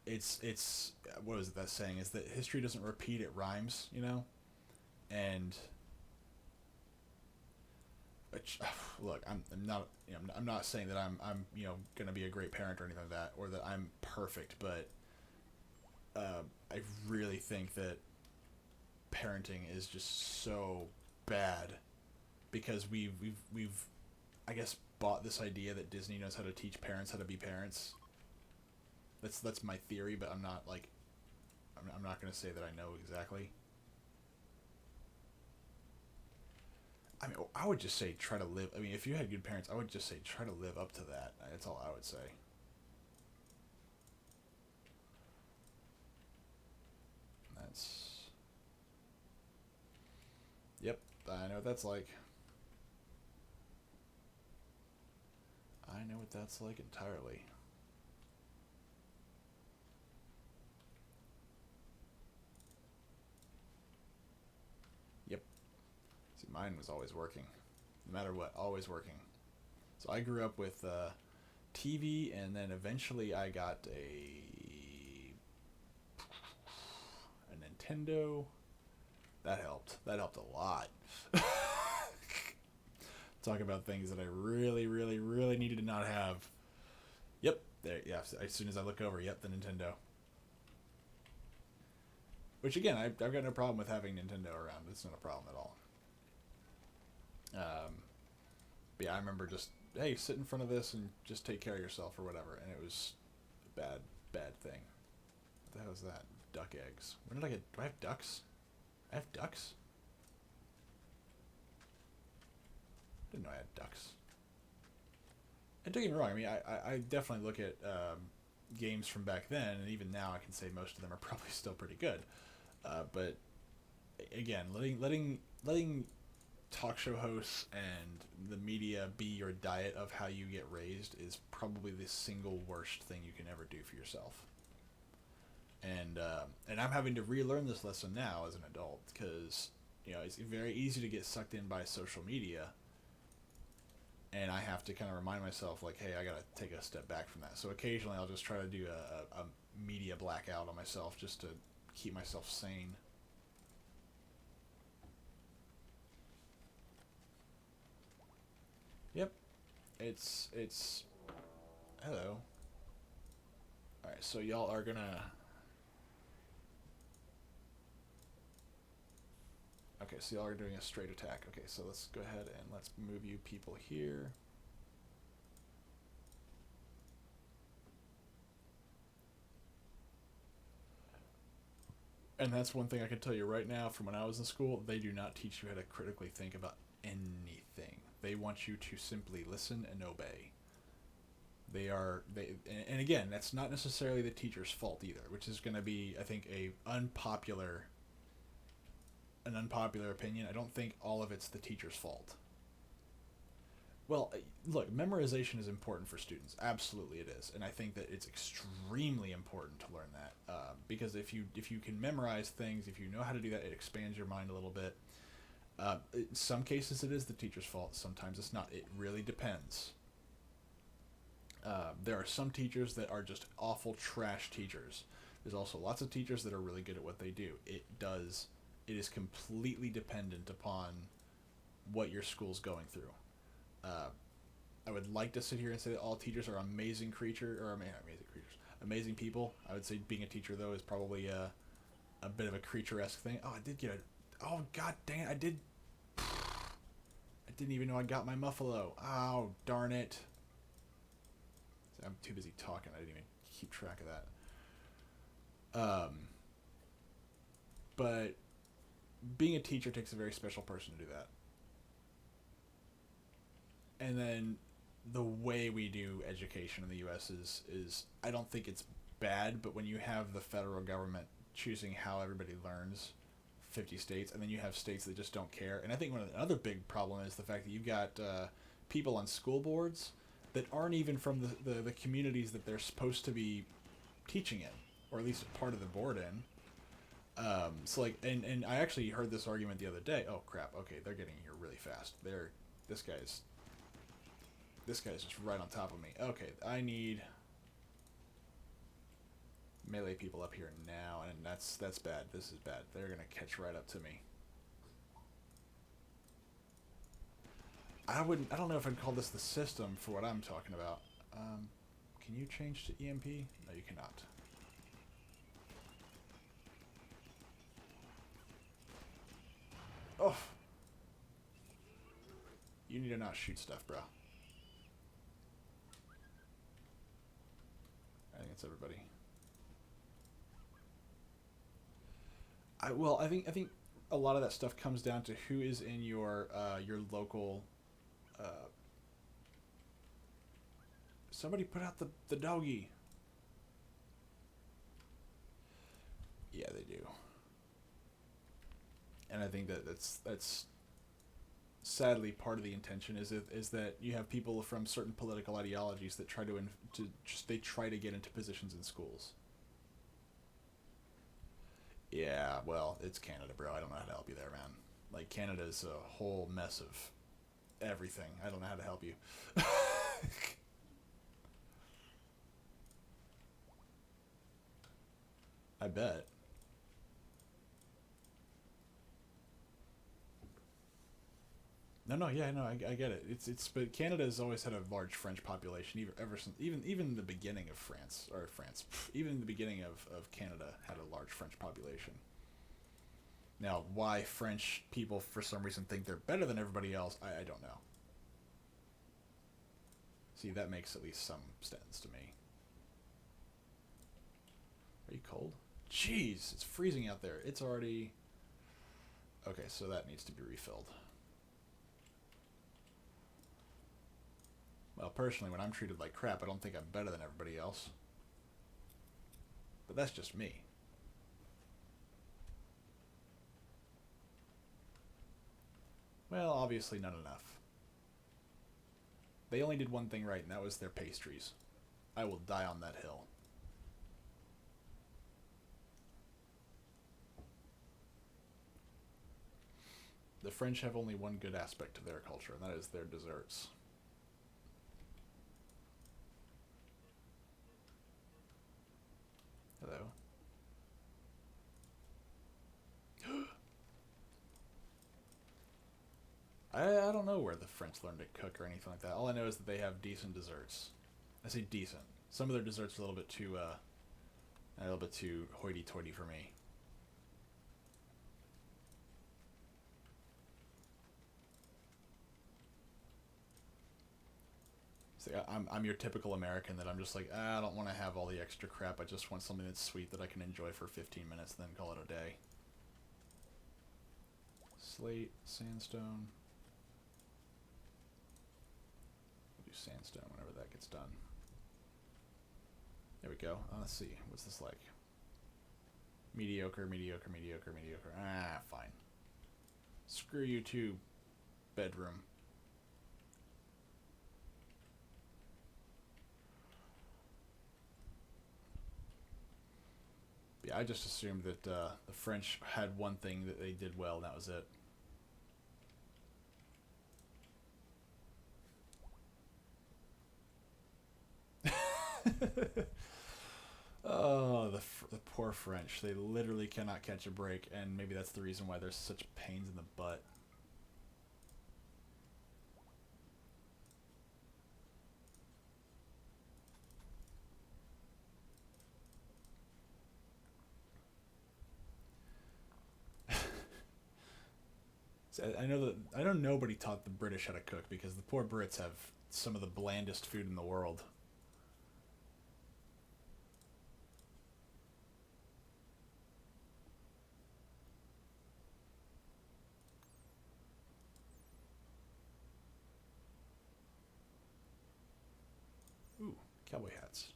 It's what is it that saying is that history doesn't repeat, it rhymes, you know, and which, look, I'm not I'm not saying that I'm gonna be a great parent or anything like that or that I'm perfect, but I really think that parenting is just so bad because we've I guess bought this idea that Disney knows how to teach parents how to be parents. That's my theory, but I'm not like I'm not gonna say that I know exactly. I mean, I would just say try to live. I mean, if you had good parents, I would just say try to live up to that. That's all I would say. That's. Yep, I know what that's like. I know what that's like entirely. Yep. See, mine was always working, no matter what, always working. So I grew up with TV, and then eventually I got a Nintendo. That helped. That helped a lot. Talk about things that I really, really, really needed to not have. Yep, there. Yeah, as soon as I look over, yep, the Nintendo. Which again, I've got no problem with having Nintendo around. It's not a problem at all. But yeah, I remember just, hey, sit in front of this and just take care of yourself or whatever, and it was a bad thing. What the hell is that? Duck eggs. When did I get? Do I have ducks? I have ducks. Didn't know I had ducks. And don't get me wrong. I mean, I definitely look at games from back then, and even now I can say most of them are probably still pretty good. But again, letting talk show hosts and the media be your diet of how you get raised is probably the single worst thing you can ever do for yourself. And I'm having to relearn this lesson now as an adult, because it's very easy to get sucked in by social media, and I have to kind of remind myself, like, hey, I gotta take a step back from that. So occasionally I'll just try to do a media blackout on myself just to keep myself sane. Yep, it's hello. All right, so y'all are gonna. Okay, so y'all are doing a straight attack. Okay, so let's go ahead and let's move you people here. And that's one thing I can tell you right now from when I was in school. They do not teach you how to critically think about anything. They want you to simply listen and obey. And again, that's not necessarily the teacher's fault either, which is going to be, I think, an unpopular opinion. I don't think all of it's the teacher's fault. Well, look, memorization is important for students. Absolutely, it is, and I think that it's extremely important to learn that, because if you can memorize things, if you know how to do that, it expands your mind a little bit. In some cases, it is the teacher's fault. Sometimes it's not. It really depends. There are some teachers that are just awful trash teachers. There's also lots of teachers that are really good at what they do. It is completely dependent upon what your school's going through. I would like to sit here and say that all teachers are amazing amazing people. I would say being a teacher, though, is probably a bit of a creature-esque thing. Oh, I did get oh, god dang it, I didn't even know I got my Muffalo. Oh, darn it. I'm too busy talking. I didn't even keep track of that. But being a teacher takes a very special person to do that. And then the way we do education in the U.S. is I don't think it's bad, but when you have the federal government choosing how everybody learns, 50 states, and then you have states that just don't care. And I think another big problem is the fact that you've got people on school boards that aren't even from the communities that they're supposed to be teaching in, or at least part of the board in. So like, and I actually heard this argument the other day. Oh crap! Okay, they're getting here really fast. This guy's just right on top of me. Okay, I need melee people up here now, and that's bad. This is bad. They're gonna catch right up to me. I don't know if I'd call this the system for what I'm talking about. Can you change to EMP? No, you cannot. Oh! You need to not shoot stuff, bro. I think it's everybody. I think a lot of that stuff comes down to who is in your local. Somebody put out the doggy. Yeah, they do. And I think that's sadly part of the intention is that you have people from certain political ideologies that try they try to get into positions in schools. Yeah, well, it's Canada, bro. I don't know how to help you there, man. Like, Canada's a whole mess of everything. I don't know how to help you. I bet. No, no, yeah, no, I get it. But Canada has always had a large French population, even ever since even the beginning of France, even the beginning of Canada had a large French population. Now, why French people for some reason think they're better than everybody else, I don't know. See, that makes at least some sense to me. Are you cold? Jeez, it's freezing out there. It's already... Okay, so that needs to be refilled. Well, personally, when I'm treated like crap, I don't think I'm better than everybody else. But that's just me. Well, obviously not enough. They only did one thing right, and that was their pastries. I will die on that hill. The French have only one good aspect to their culture, and that is their desserts. Hello. I don't know where the French learned to cook or anything like that. All I know is that they have decent desserts. I say decent. Some of their desserts are a little bit too hoity-toity for me. So I'm your typical American that I'm just like, I don't want to have all the extra crap. I just want something that's sweet that I can enjoy for 15 minutes and then call it a day. Slate, sandstone. We'll do sandstone whenever that gets done. There we go. Let's see. What's this like? Mediocre, mediocre, mediocre, mediocre. Ah, fine. Screw you too, bedroom. Yeah, I just assumed that the French had one thing that they did well, and that was it. Oh, the poor French. They literally cannot catch a break, and maybe that's the reason why they're such pains in the butt. I know nobody taught the British how to cook because the poor Brits have some of the blandest food in the world. Ooh, cowboy hats.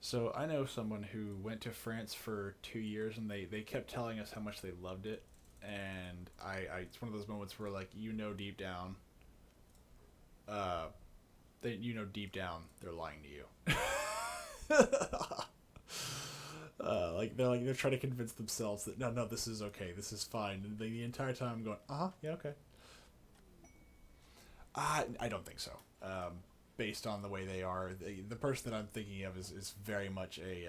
So I know someone who went to France for 2 years, and they kept telling us how much they loved it. And it's one of those moments where, like, deep down, uh, deep down they're lying to you. They're trying to convince themselves that no, this is okay, this is fine, and the entire time I'm going, yeah, okay. I don't think so. Based on the way they are, the person that I'm thinking of is very much a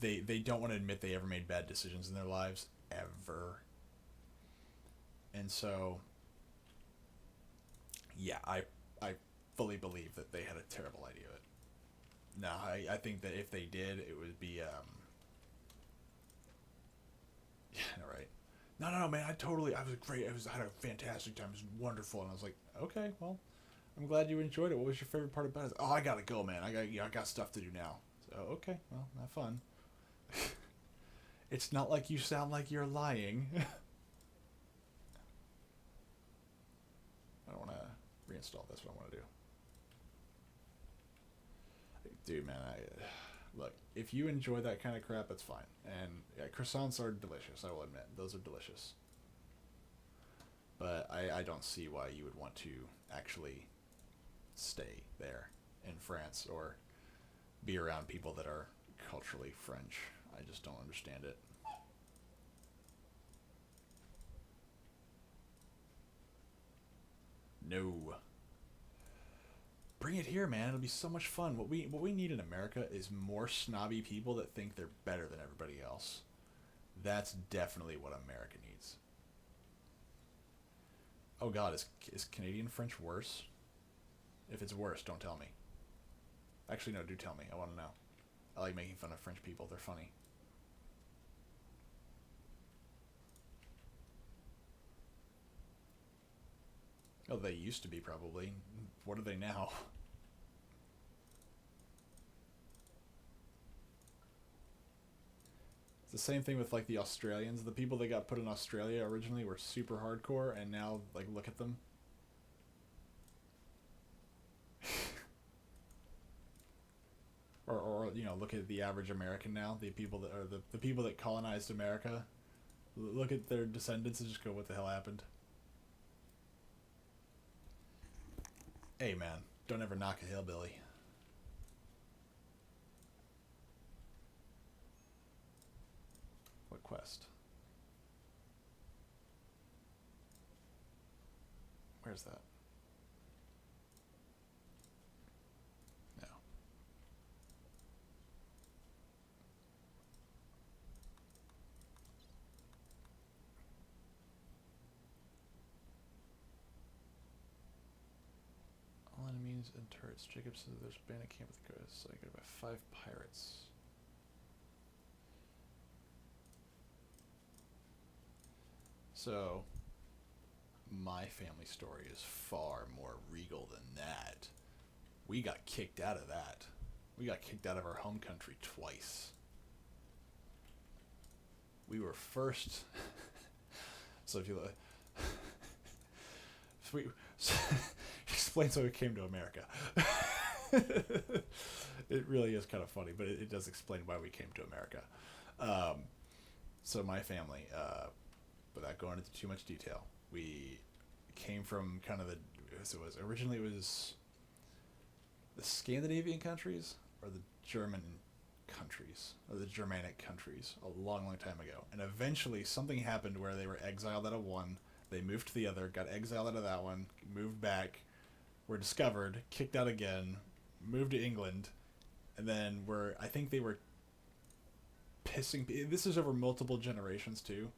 they don't want to admit they ever made bad decisions in their lives ever, and so yeah, I fully believe that they had a terrible idea of it. No, I think that if they did, it would be yeah, right. No, no, no, man, I was great. I had a fantastic time. It was wonderful, and I was like, okay, well, I'm glad you enjoyed it. What was your favorite part about it? Oh, I gotta go, man. I got stuff to do now. So okay, well, have fun. It's not like you sound like you're lying. I don't want to reinstall this. What I want to do, dude, man. Look, if you enjoy that kind of crap, that's fine. And yeah, croissants are delicious. I will admit, those are delicious. But I don't see why you would want to actually stay there in France or be around people that are culturally French. I just don't understand it. No. Bring it here, man. It'll be so much fun. What we need in America is more snobby people that think they're better than everybody else. That's definitely what America needs. Oh God, is Canadian French worse? If it's worse, don't tell me. Actually, no, do tell me. I want to know. I like making fun of French people. They're funny. Oh, they used to be, probably. What are they now? It's the same thing with like the Australians. The people that got put in Australia originally were super hardcore, and now like look at them. Or look at the average American now. The people that are the people that colonized America. Look at their descendants and just go, what the hell happened? Hey man, don't ever knock a hillbilly. What quest? Where's that? No. All enemies and turrets. Jacob says there's a bandit camp with the ghosts. So I got about 5 pirates. So, my family story is far more regal than that. We got kicked out of that. We got kicked out of our home country twice. We were first. So if you look, so explains why we came to America. It really is kind of funny, but it does explain why we came to America. So my family, without going into too much detail, we came from kind of originally it was the Scandinavian countries or the German countries or the Germanic countries a long, long time ago. And eventually something happened where they were exiled out of one, they moved to the other, got exiled out of that one, moved back, were discovered, kicked out again, moved to England, and then I think they were pissing. This is over multiple generations too.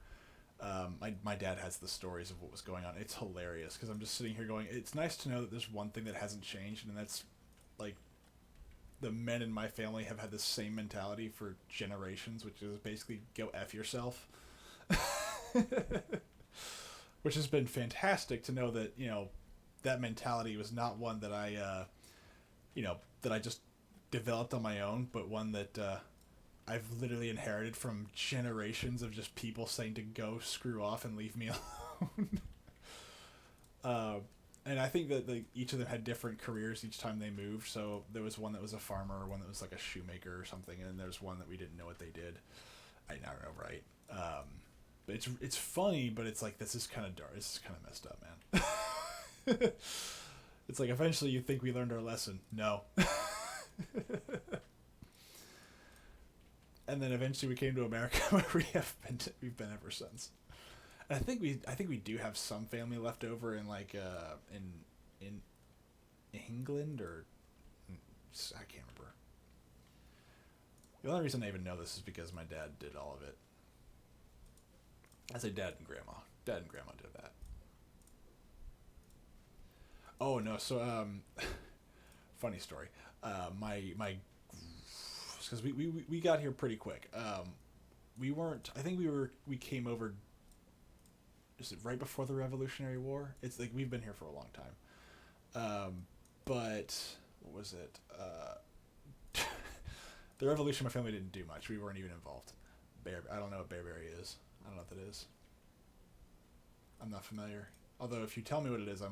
My dad has the stories of what was going on. It's hilarious because I'm just sitting here going, it's nice to know that there's one thing that hasn't changed, and that's like the men in my family have had the same mentality for generations, which is basically go F yourself. Which has been fantastic to know that, that mentality was not one that I just developed on my own, but one that I've literally inherited from generations of just people saying to go screw off and leave me alone. And I think that each of them had different careers each time they moved. So there was one that was a farmer, one that was like a shoemaker or something, and then there's one that we didn't know what they did. I don't know, right? But it's funny, but it's like, this is kind of dark. This is kind of messed up, man. It's like eventually you think we learned our lesson. No. And then eventually we came to America, where we've been ever since. And I think we do have some family left over in like in England, or I can't remember. The only reason I even know this is because my dad did all of it. I say dad and grandma. Dad and grandma did that. Oh no, so funny story. My because we got here pretty quick. We weren't. I think we came over. Is it right before the Revolutionary War? It's like we've been here for a long time. But what was it? The Revolution, my family didn't do much. We weren't even involved. I don't know what Bearberry is. I don't know what that is. I'm not familiar. Although if you tell me what it is, it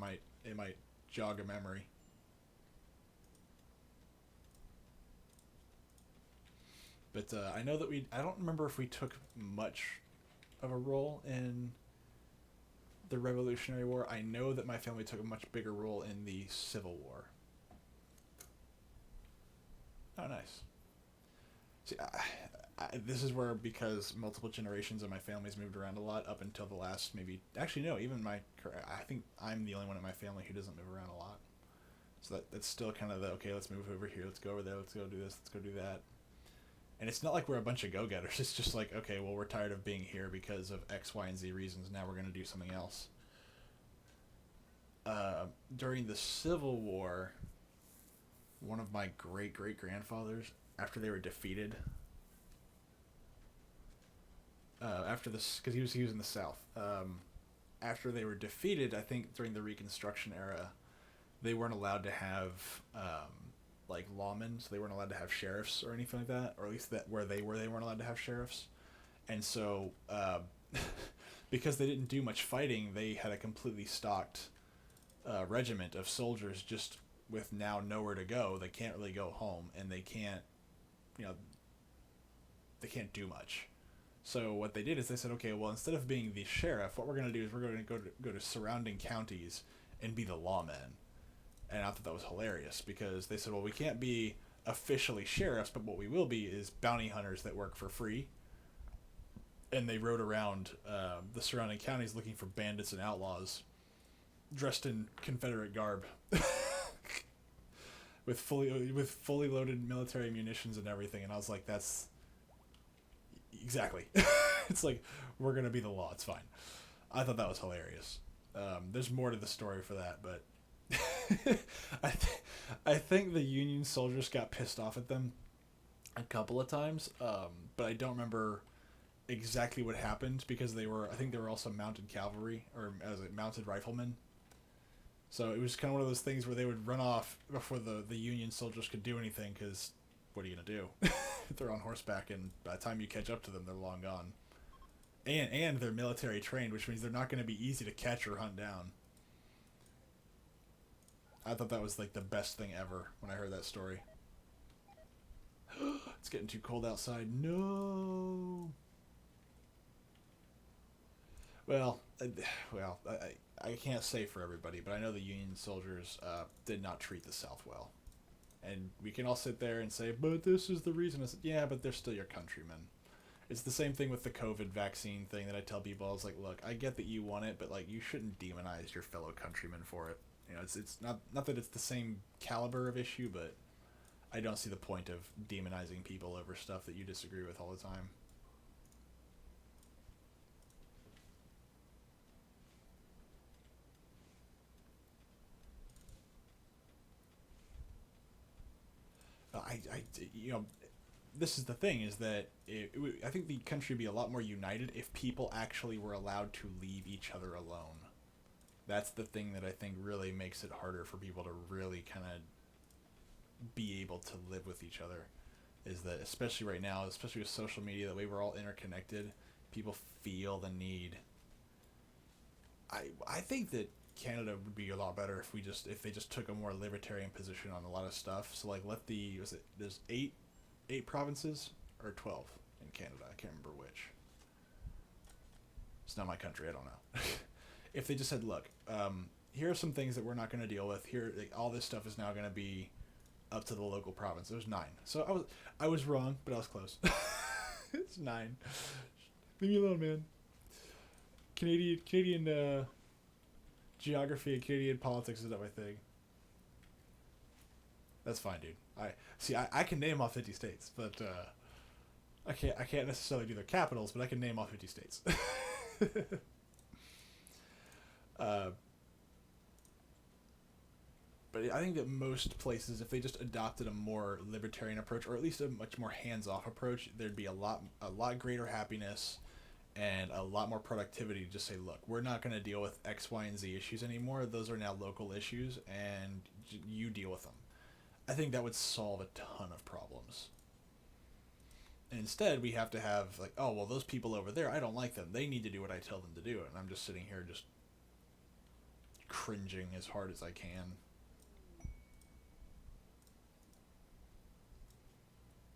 might jog a memory. But I know that I don't remember if we took much of a role in the Revolutionary War. I know that my family took a much bigger role in the Civil War. Oh, nice. See, this is where, because multiple generations of my family's moved around a lot up until the last, maybe, actually no, even I think I'm the only one in my family who doesn't move around a lot. So that's still kind of the, okay, let's move over here, let's go over there, let's go do this, let's go do that. And it's not like we're a bunch of go-getters. It's just like, okay, well, we're tired of being here because of X, Y, and Z reasons. Now we're going to do something else. During the Civil War, one of my great great grandfathers, after they were defeated, after this, because he was in the South. After they were defeated, I think during the Reconstruction era, they weren't allowed to have like lawmen, so they weren't allowed to have sheriffs or anything like that, or at least that where they weren't allowed to have sheriffs, and so because they didn't do much fighting, they had a completely stocked regiment of soldiers just with now nowhere to go. They can't really go home, and they can't, you know, they can't do much. So what they did is they said, okay, well, instead of being the sheriff, what we're going to do is we're going to go to surrounding counties and be the lawmen. And I thought that was hilarious, because they said, well, we can't be officially sheriffs, but what we will be is bounty hunters that work for free. And they rode around the surrounding counties looking for bandits and outlaws dressed in Confederate garb. with fully loaded military munitions and everything. And I was like, that's exactly. It's like, we're gonna be the law, it's fine. I thought that was hilarious. There's more to the story for that, but I think the Union soldiers got pissed off at them a couple of times, but I don't remember exactly what happened, because I think they were also mounted cavalry, or as a mounted riflemen. So it was kind of one of those things where they would run off before the Union soldiers could do anything, because what are you going to do? They're on horseback, and by the time you catch up to them, they're long gone. And they're military trained, which means they're not going to be easy to catch or hunt down. I thought that was like the best thing ever when I heard that story. It's getting too cold outside. No. Well, I can't say for everybody, but I know the Union soldiers did not treat the South well. And we can all sit there and say, but this is the reason. I said, yeah, but they're still your countrymen. It's the same thing with the COVID vaccine thing that I tell people. I was like, look, I get that you want it, but like, you shouldn't demonize your fellow countrymen for it. You know, it's not that it's the same caliber of issue, but I don't see the point of demonizing people over stuff that you disagree with all the time. You know, this is the thing, is that I think the country would be a lot more united if people actually were allowed to leave each other alone. That's the thing that I think really makes it harder for people to really kind of be able to live with each other. Is that, especially right now, especially with social media, the way we're all interconnected, people feel the need. I think that Canada would be a lot better if they just took a more libertarian position on a lot of stuff. So like, there's eight provinces or 12 in Canada. I can't remember which. It's not my country. I don't know. If they just said, look, here are some things that we're not going to deal with. Here, like, all this stuff is now going to be up to the local province. There's 9. So I was wrong, but I was close. It's 9. Leave me alone, man. Canadian geography and Canadian politics is not my thing. That's fine, dude. I can name all 50 states, but I can't necessarily do their capitals, but I can name all 50 states. uh, but I think that most places, if they just adopted a more libertarian approach, or at least a much more hands-off approach, there'd be a lot greater happiness and a lot more productivity to just say, look, we're not going to deal with X, Y, and Z issues anymore. Those are now local issues, and you deal with them. I think that would solve a ton of problems. And instead, we have to have, like, oh, well, those people over there, I don't like them. They need to do what I tell them to do. And I'm just sitting here just cringing as hard as I can.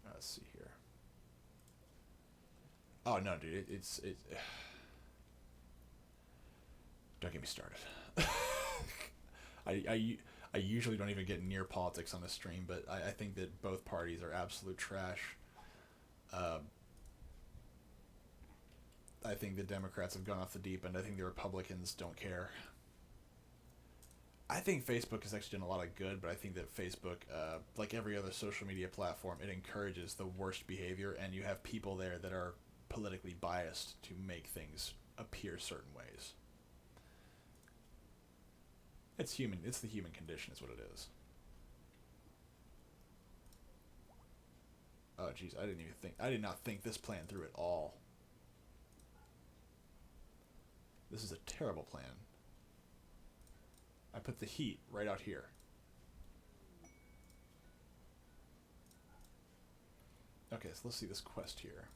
Let's see here. Oh, no, dude, it's don't get me started. I usually don't even get near politics on the stream, but I think that both parties are absolute trash. Uh, I think the Democrats have gone off the deep end. I think the Republicans don't care. I think Facebook has actually done a lot of good, but I think that Facebook, like every other social media platform, it encourages the worst behavior, and you have people there that are politically biased to make things appear certain ways. It's human. It's the human condition, is what it is. Oh, jeez, I didn't even think. I did not think this plan through at all. This is a terrible plan. I put the heat right out here. Okay, so let's see this quest here.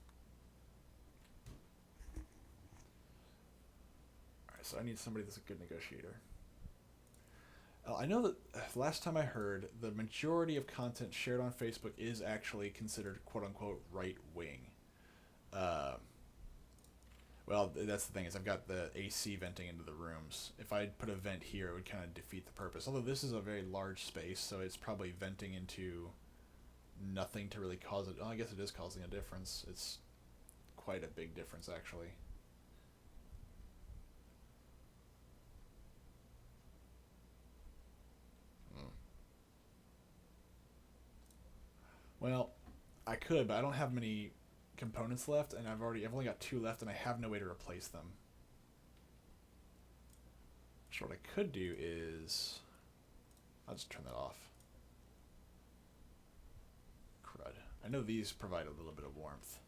Alright, so I need somebody that's a good negotiator. I know that last time I heard, the majority of content shared on Facebook is actually considered quote-unquote right-wing. Well, that's the thing, is I've got the AC venting into the rooms. If I put a vent here, it would kind of defeat the purpose. Although this is a very large space, so it's probably venting into nothing to really cause it. Oh, I guess it is causing a difference. It's quite a big difference, actually. Well, I could, but I don't have many components left, and I've only got 2 left, and I have no way to replace them. So what I could do is, I'll just turn that off. Crud. I know these provide a little bit of warmth.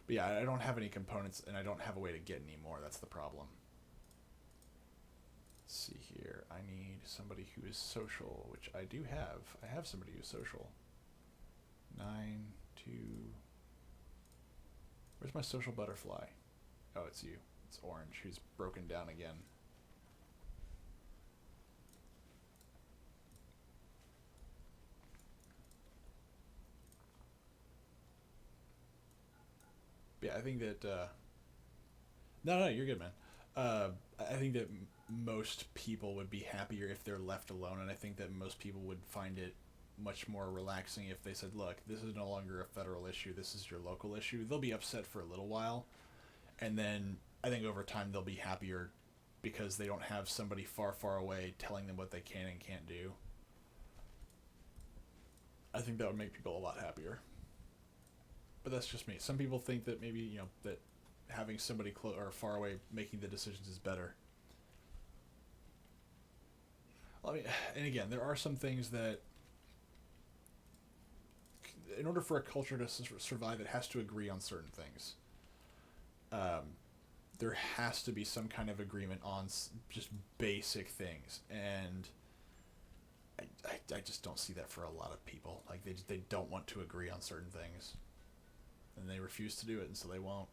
But yeah, I don't have any components, and I don't have a way to get any more. That's the problem. Let's see here. I need somebody who is social, which I do have. I have somebody who's social. 9, 2... Where's my social butterfly? Oh, it's you. It's Orange, who's broken down again. Yeah, I think that... No, you're good, man. I think that most people would be happier if they're left alone, and I think that most people would find it much more relaxing if they said, look, this is no longer a federal issue, this is your local issue. They'll be upset for a little while, and then I think over time they'll be happier because they don't have somebody far, far away telling them what they can and can't do. I think that would make people a lot happier. But that's just me. Some people think that maybe, you know, that having somebody close or far away making the decisions is better. I mean, and again, there are some things that, in order for a culture to survive, it has to agree on certain things. There has to be some kind of agreement on just basic things, and I just don't see that for a lot of people. Like, they don't want to agree on certain things, and they refuse to do it, and so they won't.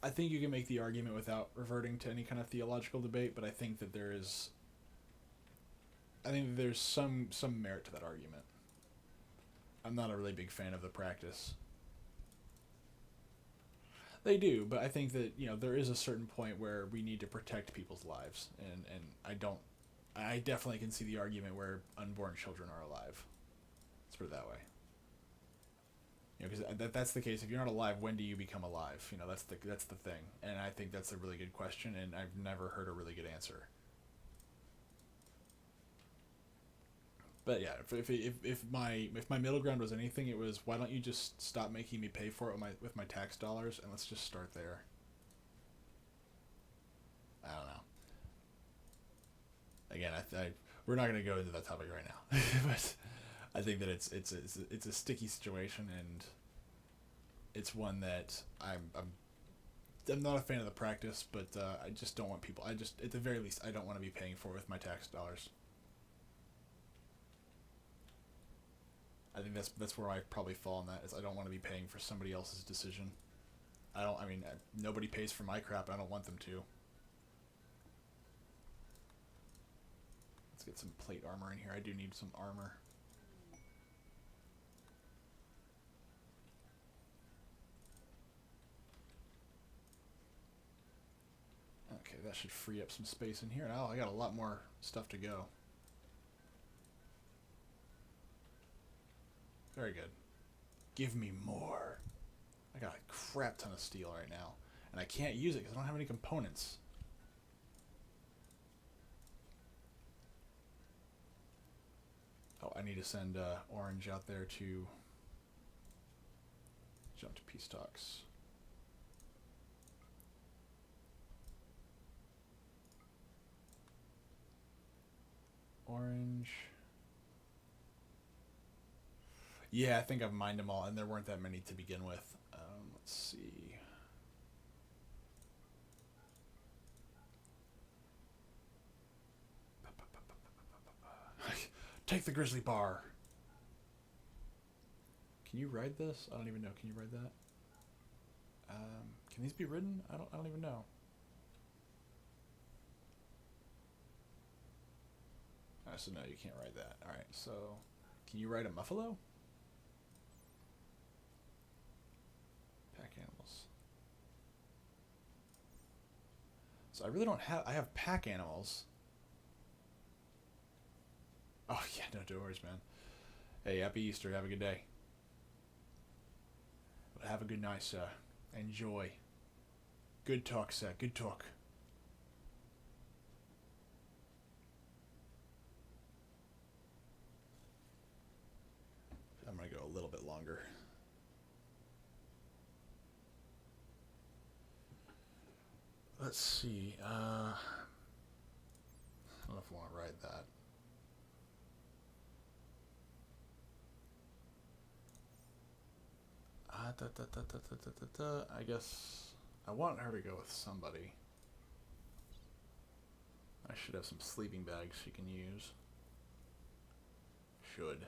I think you can make the argument without reverting to any kind of theological debate, but I think that there's some merit to that argument. I'm not a really big fan of the practice. They do, but I think that, you know, there is a certain point where we need to protect people's lives, and I definitely can see the argument where unborn children are alive. Let's put it that way. You know, because that's the case. If you're not alive, when do you become alive? You know, that's the thing, and I think that's a really good question, and I've never heard a really good answer. But yeah, if my middle ground was anything, it was, why don't you just stop making me pay for it with my tax dollars, and let's just start there. I don't know. Again, we're not going to go into that topic right now, but I think that it's a sticky situation, and it's one that I'm not a fan of the practice, but I just don't want people. At the very least, I don't want to be paying for it with my tax dollars. I think that's where I probably fall on that, is I don't want to be paying for somebody else's decision. Nobody pays for my crap, and I don't want them to. Let's get some plate armor in here. I do need some armor. Okay, that should free up some space in here. Oh, I got a lot more stuff to go. Very good. Give me more. I got a crap ton of steel right now. And I can't use it because I don't have any components. Oh, I need to send Orange out there to jump to peace talks. Orange. Yeah, I think I've mined them all, and there weren't that many to begin with. Let's see. Take the grizzly bar. Can you ride this? I don't even know. Can you ride that? Can these be ridden? I don't even know. So no, you can't ride that. All right. So, can you ride a muffalo? Pack animals. So I really don't have. I have pack animals. Oh yeah, no worries, man. Hey, happy Easter. Have a good day. But have a good night, sir. Enjoy. Good talk, sir. Good talk. I'm gonna go a little bit longer. Let's see. I don't know if I want to ride that. I guess I want her to go with somebody. I should have some sleeping bags she can use. Should.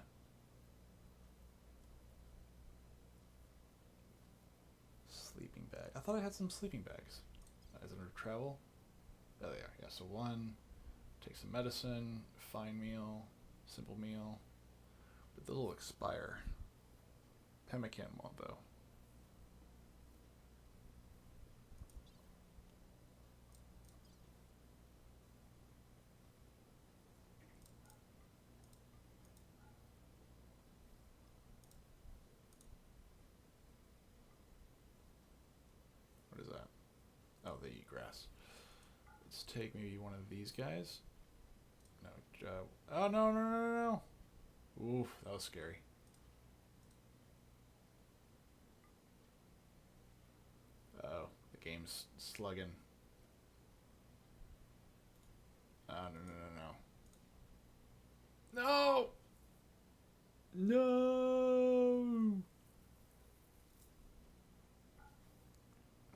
Sleeping bag. I thought I had some sleeping bags. As under travel. There they are. Yeah, so one, take some medicine, fine meal, simple meal. But those will expire. Pemmican won't though. What is that? Oh, they eat grass. Let's take maybe one of these guys. No. Oh, no. Oof, that was scary. Oh, the game's slugging. Oh, no. No!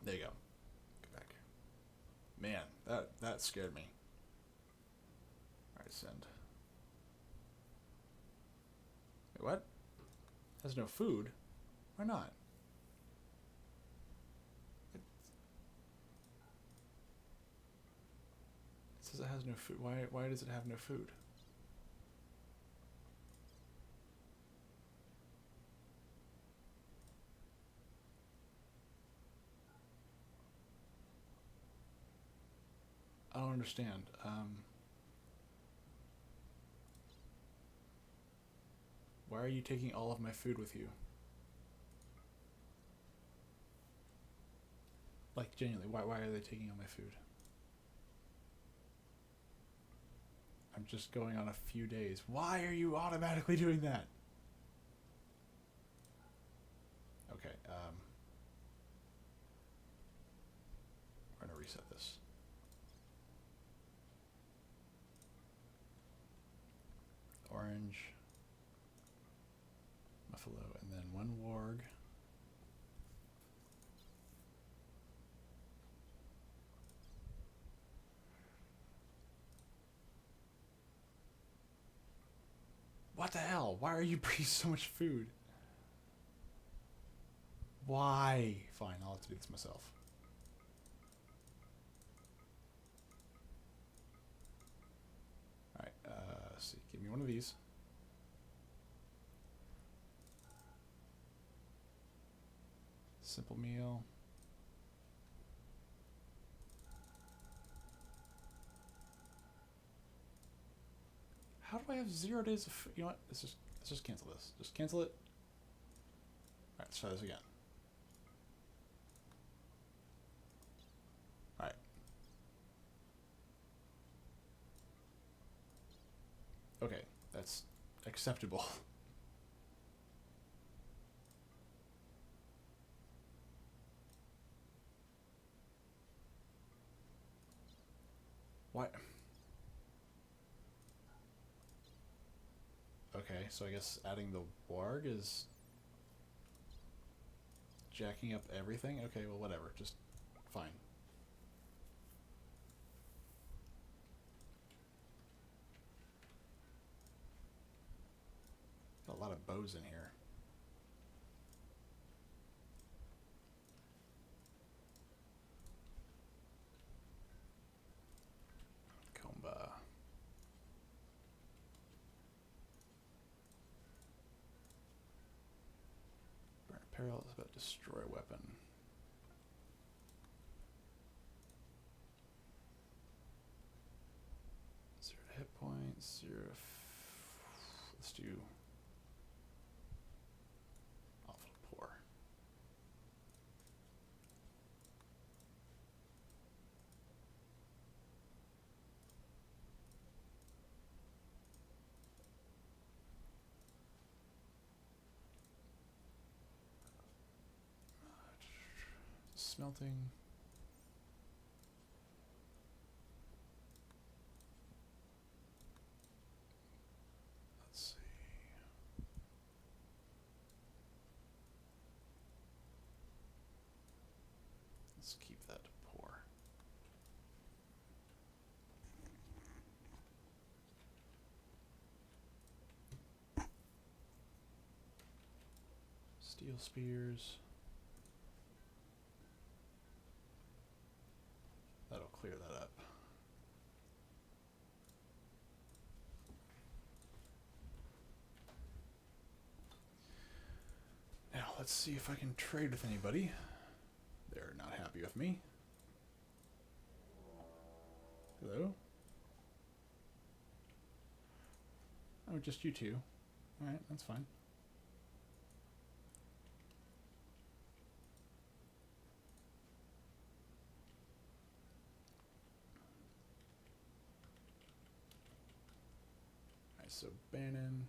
There you go. Get back. Man, that scared me. Alright, send. Wait, what? Has no food? Why not? It says it has no food. Why does it have no food? I don't understand. Why are you taking all of my food with you? Like, genuinely, why are they taking all my food? I'm just going on a few days. Why are you automatically doing that? Okay, we're gonna reset this. Orange, Buffalo, and then one warg. What the hell? Why are you bringing so much food? Why? Fine, I'll have to do this myself. Alright, let's see. Give me one of these. Simple meal. How do I have 0 days of... You know what? Let's just cancel this. Just cancel it. Alright, let's try this again. Alright. Okay, that's acceptable. What? Okay, so I guess adding the warg is jacking up everything? Okay, well, whatever. Just fine. Got a lot of bows in here. Comba. Burnt Apparel is about destroy weapon. Zero hit points, let's do awful poor. Smelting. Let's see. Let's keep that poor. Steel spears. That'll clear that up. Now, let's see if I can trade with anybody. They're not happy with me. Hello? Oh, just you two. Alright, that's fine. Alright, so Bannon.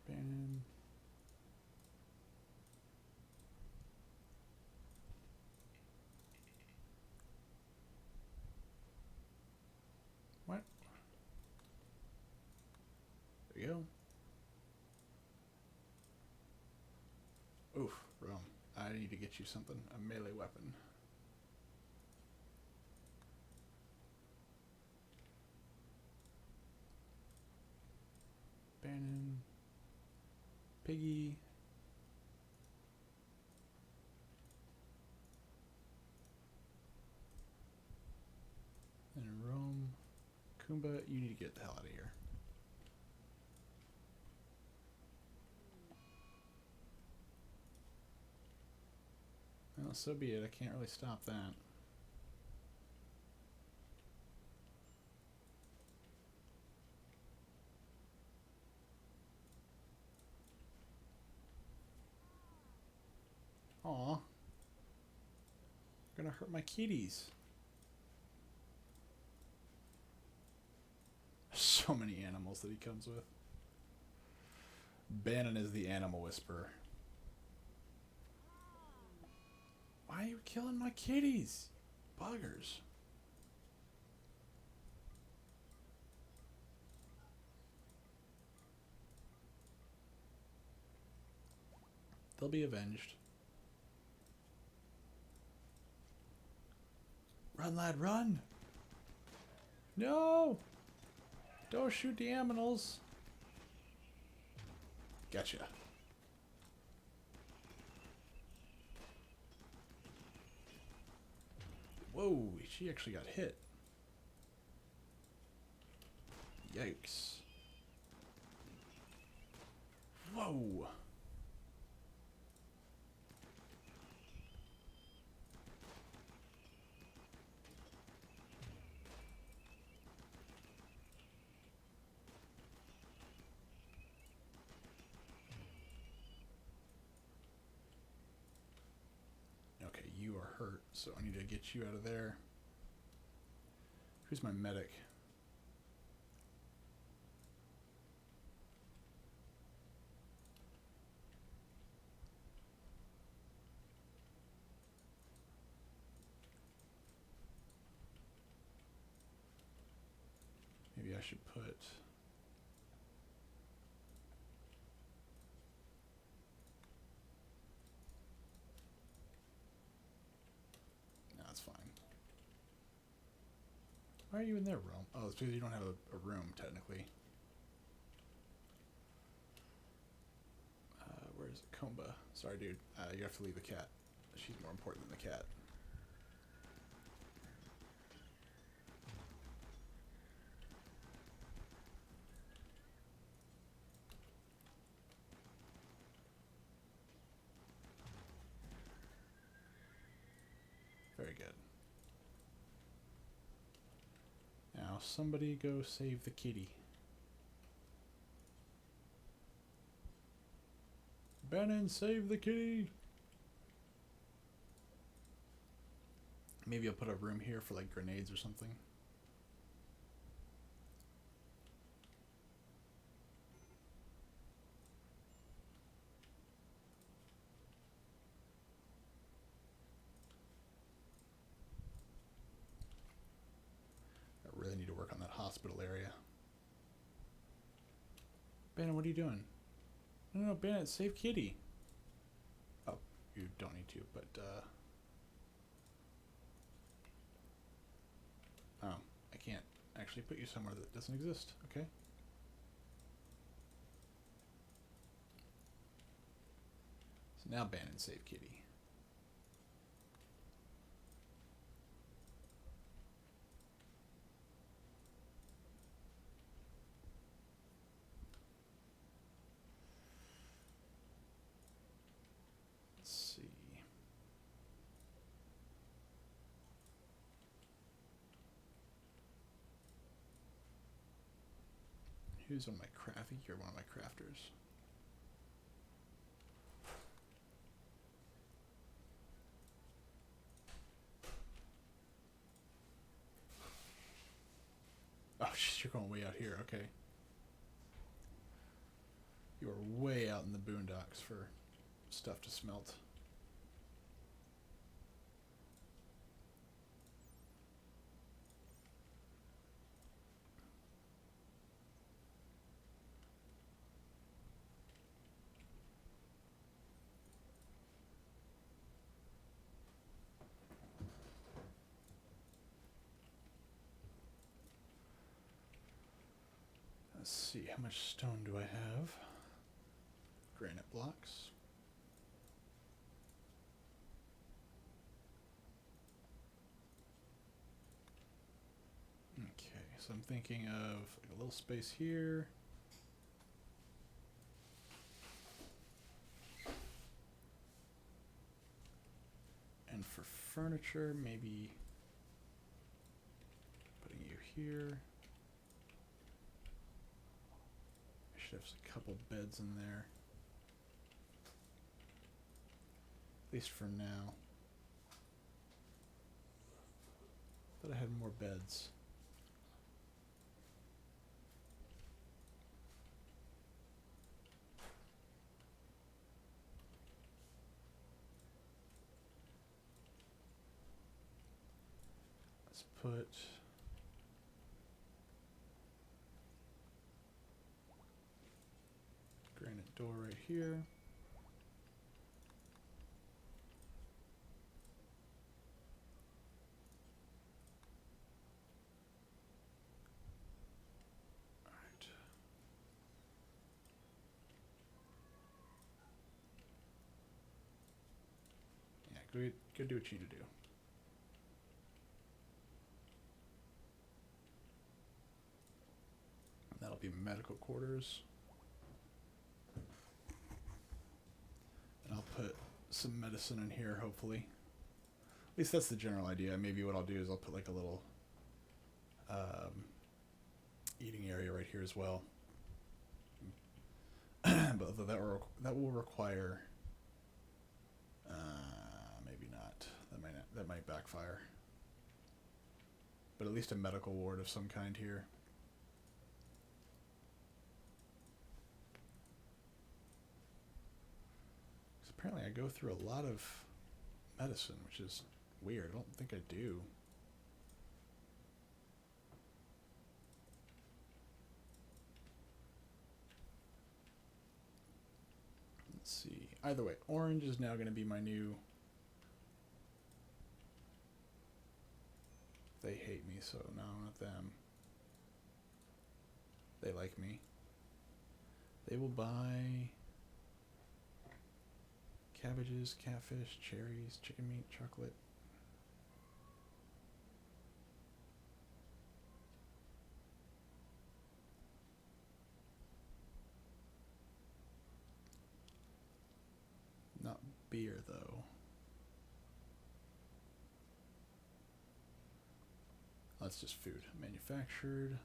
Bannon. What? There we go. Oof, Rome. I need to get you something. A melee weapon. Bannon. Piggy. And Rome. Kumba, you need to get the hell out of here. Well, so be it. I can't really stop that. Aw. Gonna hurt my kitties. So many animals that he comes with. Bannon is the animal whisperer. Why are you killing my kitties? Buggers. They'll be avenged. Run, lad, run! No! Don't shoot the aminals. Gotcha. Whoa, she actually got hit. Yikes. Whoa. hurt, so I need to get you out of there. Who's my medic? Maybe I should put... No, that's fine. Why are you in their room? Oh, it's because you don't have a room, technically. Where is it? Comba. Sorry, dude. You have to leave the cat. She's more important than the cat. Very good. Now, somebody go save the kitty. Bannon, save the kitty! Maybe I'll put a room here for like grenades or something. I really need to work on that hospital area. Bannon, what are you doing? No, Bannon, save kitty. Oh, you don't need to, but oh, I can't actually put you somewhere that doesn't exist. Okay. So now Bannon, save kitty. Who's on my crafty? You're one of my crafters. Oh, you're going way out here. Okay. You are way out in the boondocks for stuff to smelt. Let's see, how much stone do I have? Granite blocks. Okay, so I'm thinking of like a little space here. And for furniture, maybe putting you here. I should have a couple beds in there. At least for now. Thought I had more beds. Let's put granite door right here. Alright. Yeah, go do what you need to do. That'll be medical quarters. And I'll put some medicine in here, hopefully. At least that's the general idea. Maybe what I'll do is I'll put like a little eating area right here as well. But that will require maybe not. That That might backfire. But at least a medical ward of some kind here. Apparently I go through a lot of medicine, which is weird. I don't think I do. Let's see. Either way, orange is now going to be my new... They hate me, so no, not them. They like me. They will buy cabbages, catfish, cherries, chicken meat, chocolate. Not beer, though. That's just food. Manufactured.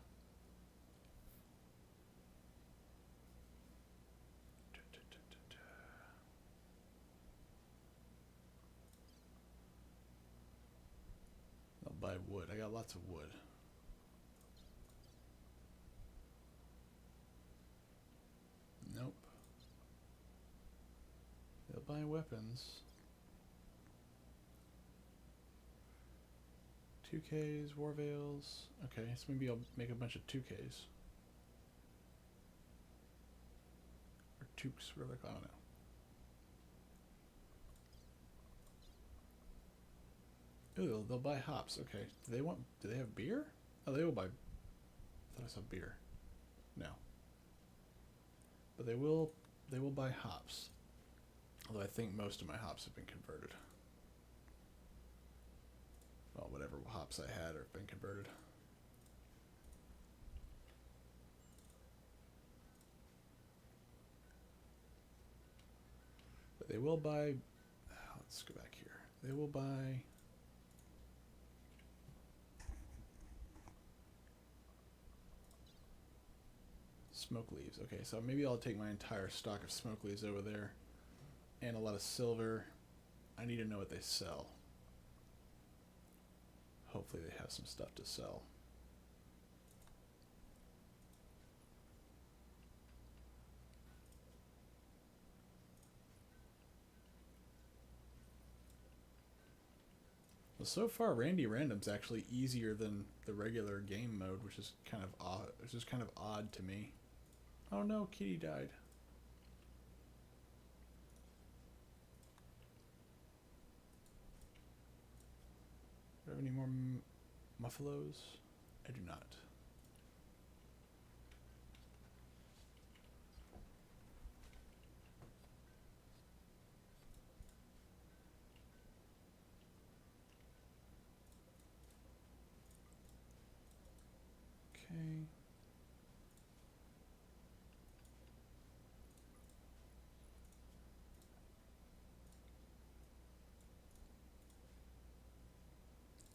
I'll buy wood. I got lots of wood. Nope. They'll buy weapons. 2Ks, war veils. Okay, so maybe I'll make a bunch of 2Ks. Or toques, whatever they're called, I don't know. Ooh, they'll buy hops. Okay. Do they have beer? Oh, they will buy... I thought I saw beer. No. But they will buy hops. Although I think most of my hops have been converted. Well, whatever hops I had have been converted. But they will buy... Let's go back here. They will buy... smoke leaves. Okay, so maybe I'll take my entire stock of smoke leaves over there. And a lot of silver. I need to know what they sell. Hopefully they have some stuff to sell. Well, so far Randy Random's actually easier than the regular game mode, which is kind of odd. It's just kind of odd to me. Oh no, Kitty died. Do I have any more muffalos? I do not. Okay.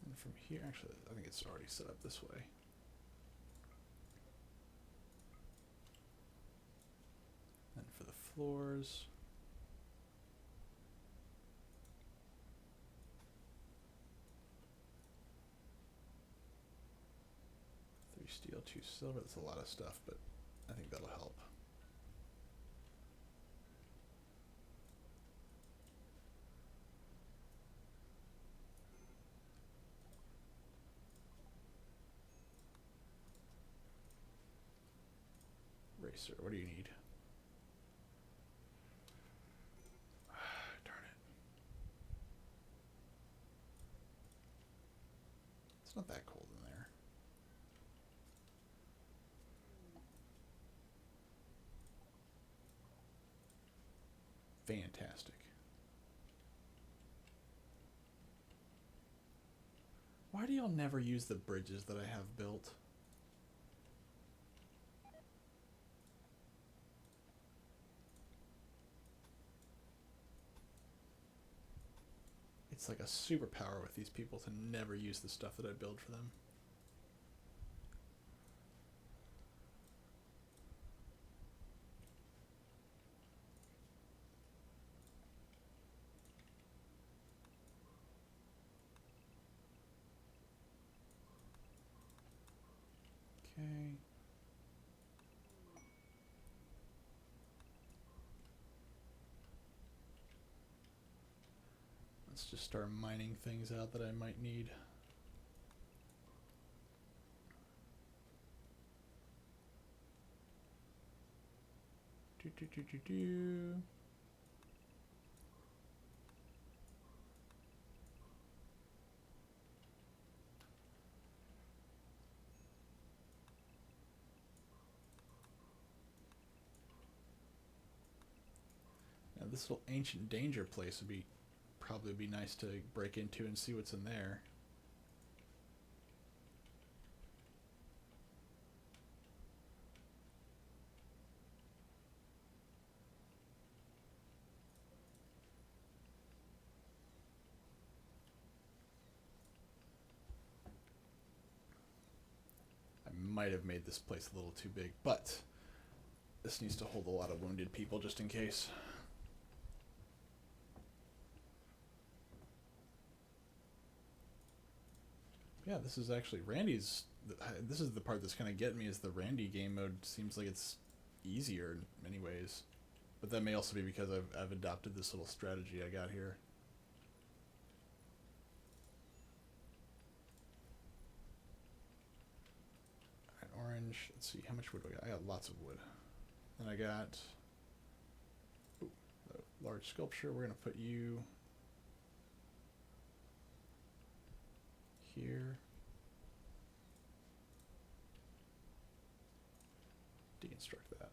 And from here, actually, I think it's already set up this way. And for the floors, steel, 2 silver. That's a lot of stuff, but I think that'll help. Racer, what do you need? Darn it. It's not that cold in there. Fantastic. Why do y'all never use the bridges that I have built? It's like a superpower with these people to never use the stuff that I build for them. Let's just start mining things out that I might need. Do. Now this little ancient danger place would probably be nice to break into and see what's in there. Might have made this place a little too big, but this needs to hold a lot of wounded people just in case. Yeah, this is actually Randy's. This is the part that's kind of getting me. Is the Randy game mode seems like it's easier in many ways, but that may also be because I've adopted this little strategy I got here. Orange. Let's see, how much wood do I got? I got lots of wood. Then I got the large sculpture. We're going to put you here. Deconstruct that.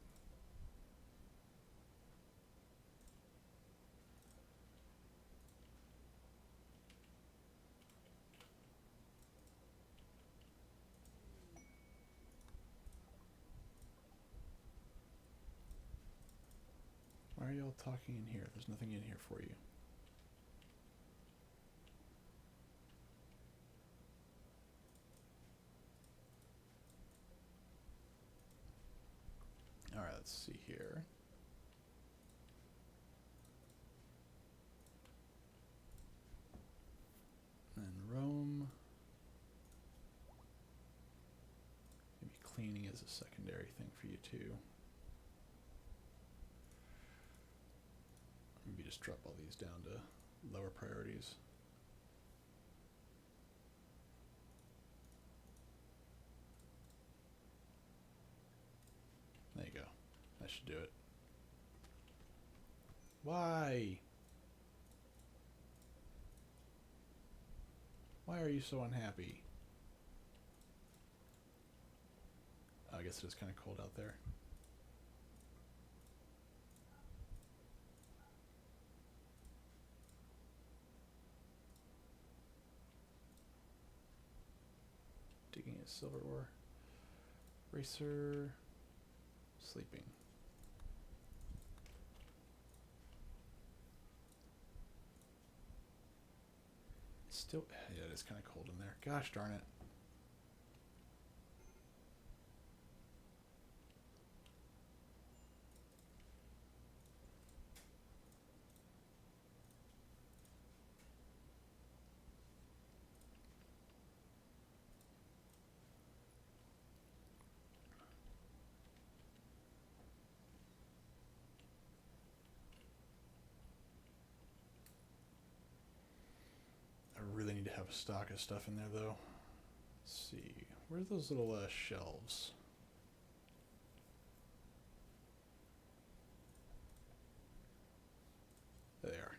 Why are y'all talking in here? There's nothing in here for you. Alright, let's see here. And Rome. Maybe cleaning is a secondary thing for you too. Maybe just drop all these down to lower priorities. There you go. That should do it. Why? Why are you so unhappy? Oh, I guess it is kind of cold out there. Digging at silver ore. Racer. Sleeping. It's still, yeah, it is kind of cold in there. Gosh darn it. I really need to have a stock of stuff in there though. Let's see, where's those little shelves? There they are.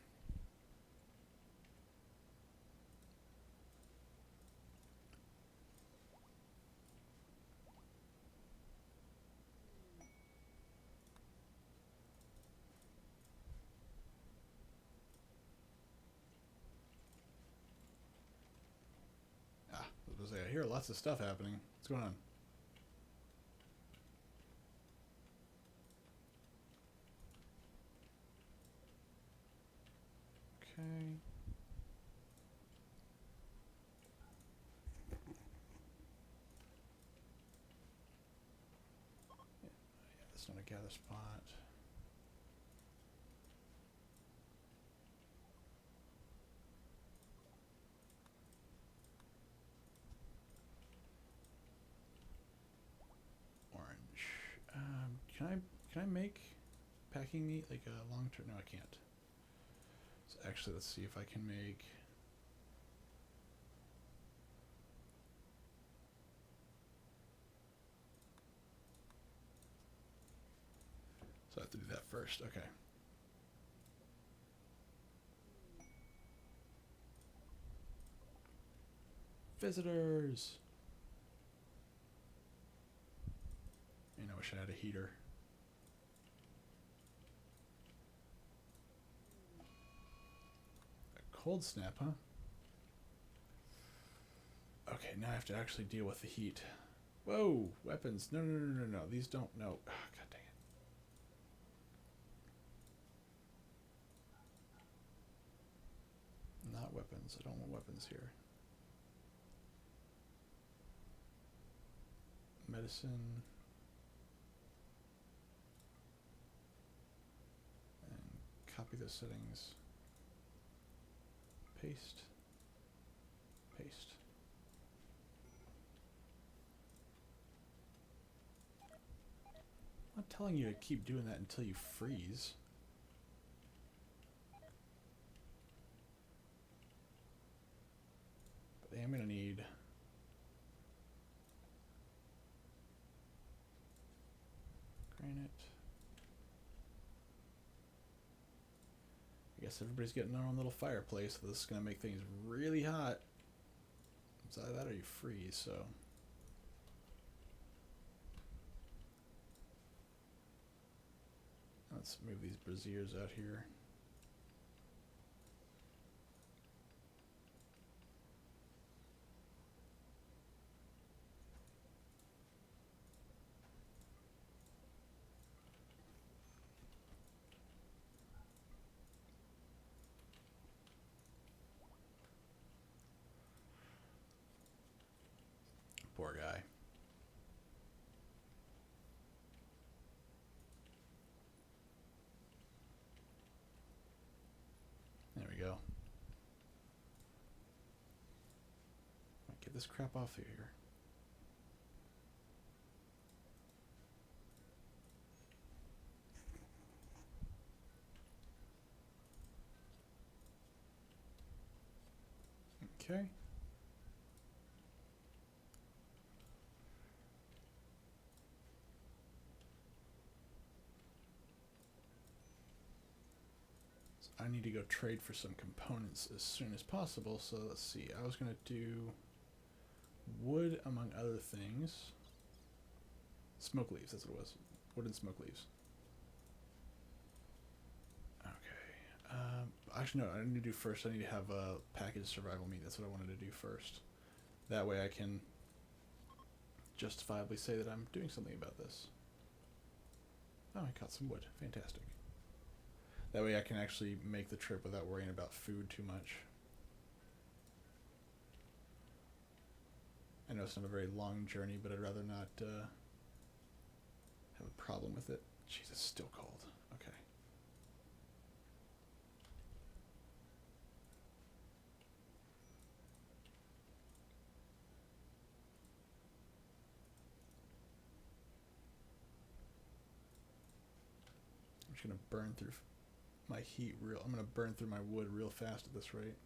I hear lots of stuff happening. What's going on? Okay. Yeah, that's not a gather spot. Can I make packing meat like a long term? No, I can't. So Actually, let's see if I can make... So I have to do that first. Okay. Visitors! Man, I wish I had a heater. A cold snap, huh? Okay, now I have to actually deal with the heat. Whoa! Weapons. No, no, no, no, no. These don't... No. Oh, God dang it. Not weapons. I don't want weapons here. Medicine. And copy those settings. Paste. Paste. I'm not telling you to keep doing that until you freeze. But I am going to need... granite. I guess everybody's getting their own little fireplace, so this is going to make things really hot. It's either that or you freeze, so... Let's move these braziers out here. Poor guy. There we go. Get this crap off of here. Okay. So I need to go trade for some components as soon as possible. So let's see. I was going to do wood, among other things. Smoke leaves, that's what it was. Wood and smoke leaves. Okay. Actually, no, I need to do first. I need to have a packaged survival meat. That's what I wanted to do first. That way I can justifiably say that I'm doing something about this. Oh, I caught some wood. Fantastic. That way I can actually make the trip without worrying about food too much. I know it's not a very long journey, but I'd rather not have a problem with it. Jeez, it's still cold. Okay. I'm just going to burn through my heat I'm going to burn through my wood real fast at this rate.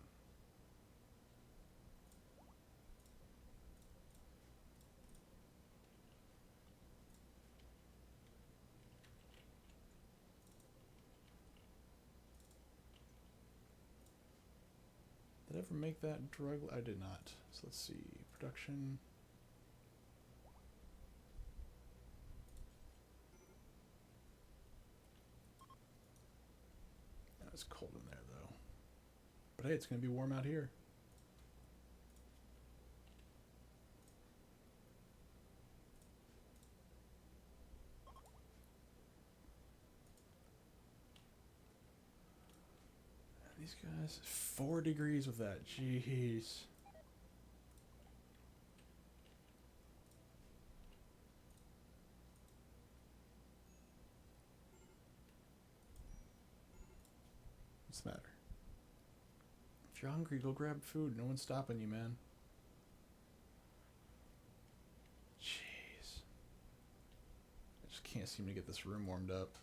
Did I ever make that drug? I did not. So let's see. Production. It's cold in there though. But hey, it's going to be warm out here. These guys, 4 degrees with that. Jeez. What's the matter? If you're hungry, go grab food. No one's stopping you, man. Jeez. I just can't seem to get this room warmed up.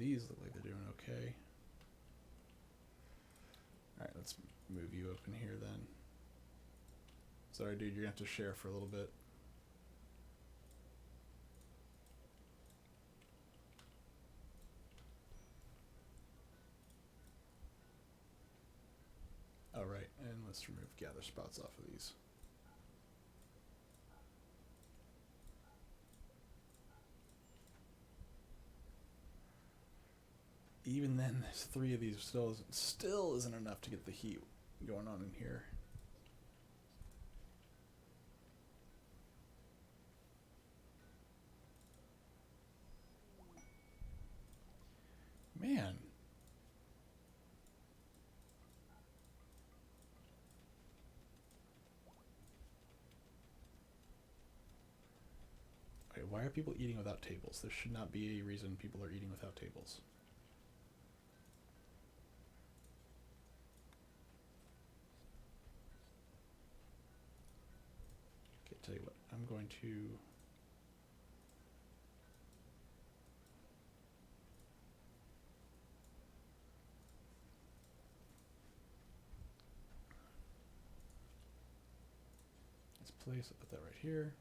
these look like they're doing okay. Alright, let's move you up in here then. Sorry, dude, you're gonna have to share for a little bit. Alright, and let's remove gather spots off of these. Even then, there's 3 of these still isn't enough to get the heat going on in here. Man. Okay, why are people eating without tables? There should not be a reason people are eating without tables. Okay, tell you what, I'm going to... Place, I'll put that right here.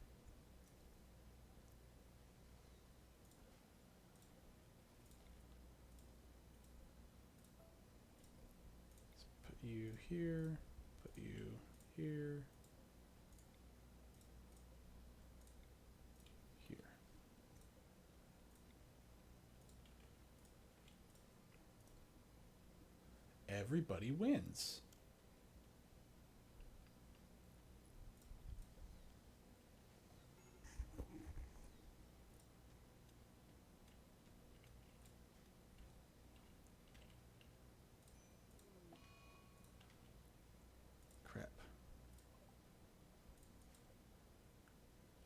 Let's put you here, put you here, here. Everybody wins.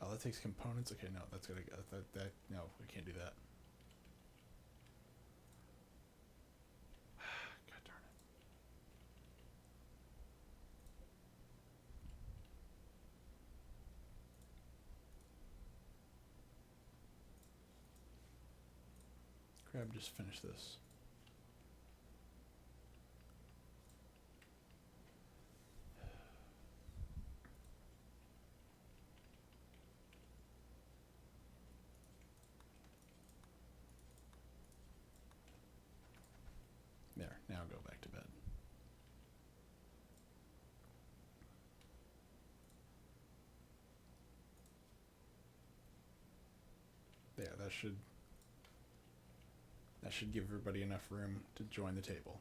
Oh, that takes components. Okay, no, that's gonna that no, we can't do that. God darn it. Crab, just finish this. There, now go back to bed. There, that should give everybody enough room to join the table.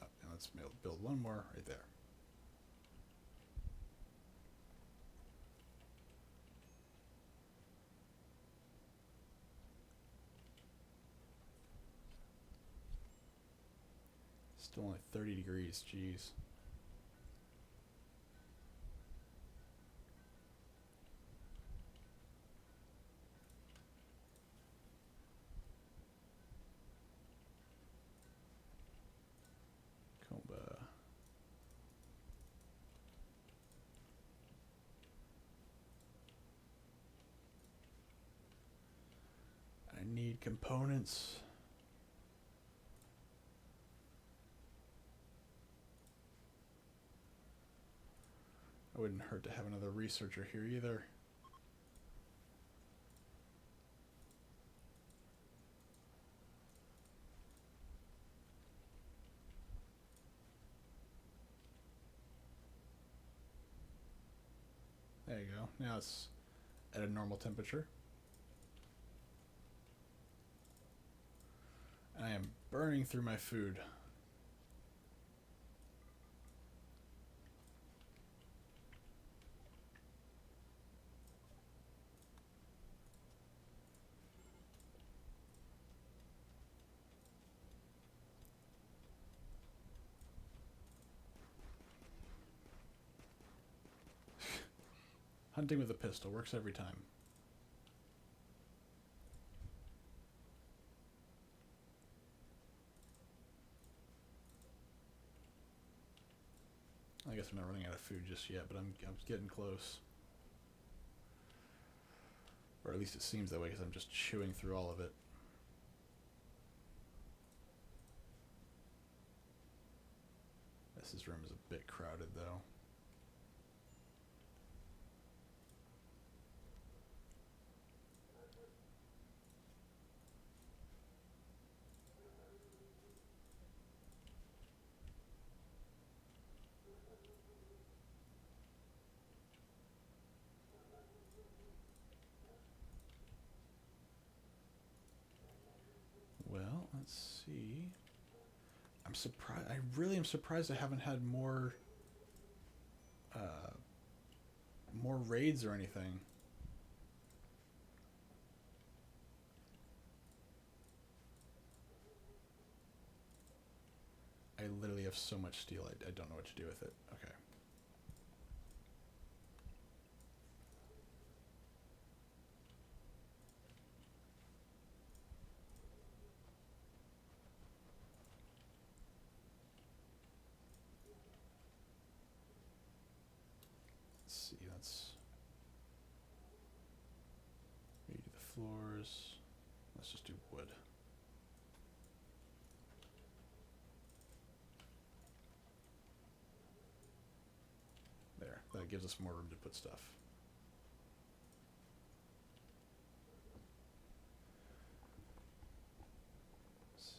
Oh, and let's build one more right there. Still only 30 degrees, jeez. Comba. I need components. It wouldn't hurt to have another researcher here either. There you go. Now it's at a normal temperature. I am burning through my food. Hunting with a pistol works every time. I guess I'm not running out of food just yet, but I'm getting close. Or at least it seems that way because I'm just chewing through all of it. This room is a bit crowded though. Well, let's see. I'm surprised. I really am surprised I haven't had more raids or anything. I literally have so much steel, I don't know what to do with it. Okay. Let's see, let's redo the floors. Let's just do wood. There, that gives us more room to put stuff. Let's see.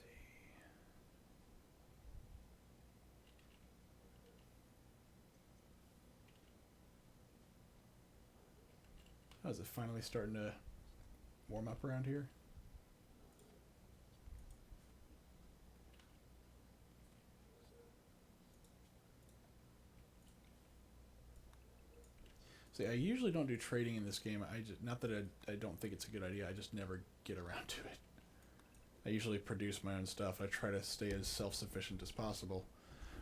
Oh, is it finally starting to warm up around here? See, I usually don't do trading in this game. Not that I don't think it's a good idea. I just never get around to it. I usually produce my own stuff. I try to stay as self-sufficient as possible.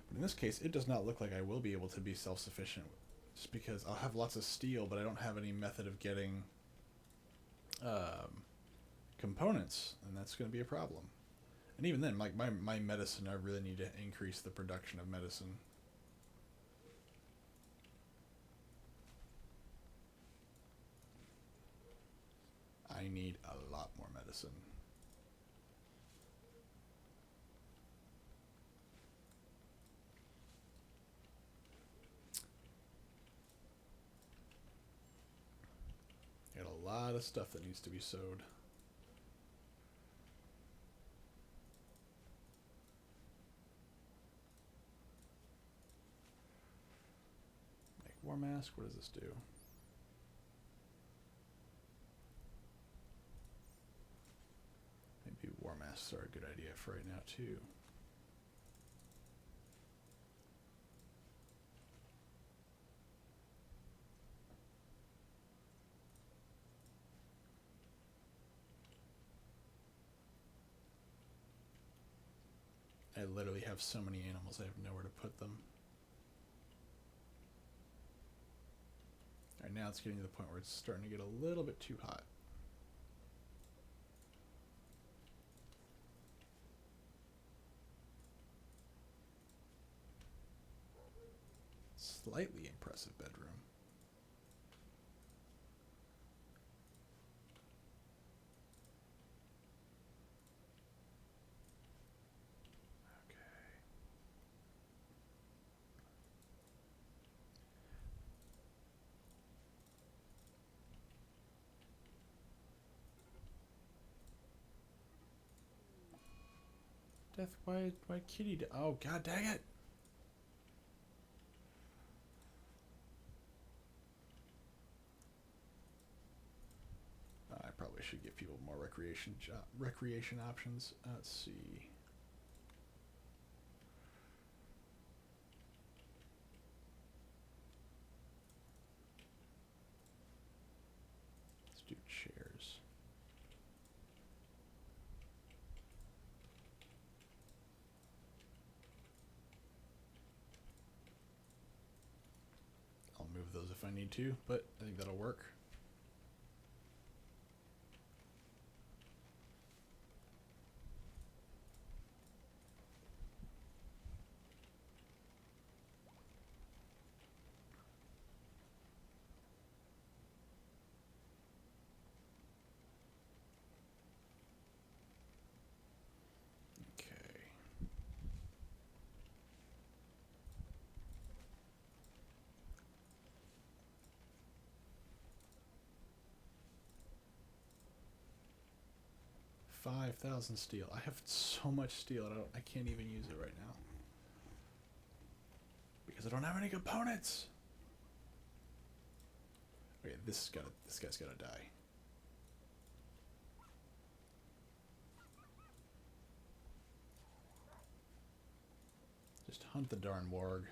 But in this case, it does not look like I will be able to be self-sufficient. Just because I'll have lots of steel, but I don't have any method of getting components, and that's going to be a problem. And even then, like my medicine, I really need to increase the production of medicine. I need a lot more medicine. Got a lot of stuff that needs to be sewed. Make war mask. What does this do? Maybe war masks are a good idea for right now too. I literally have so many animals, I have nowhere to put them. Alright, now it's getting to the point where it's starting to get a little bit too hot. Slightly impressive bedroom. Death, why kitty? Oh, god dang it! I probably should give people more recreation options. Let's see. Let's do chairs. I'll move those if I need to, but I think that'll work. 5,000 steel. I have so much steel. I can't even use it right now because I don't have any components. Okay, this guy's gotta die. Just hunt the darn warg.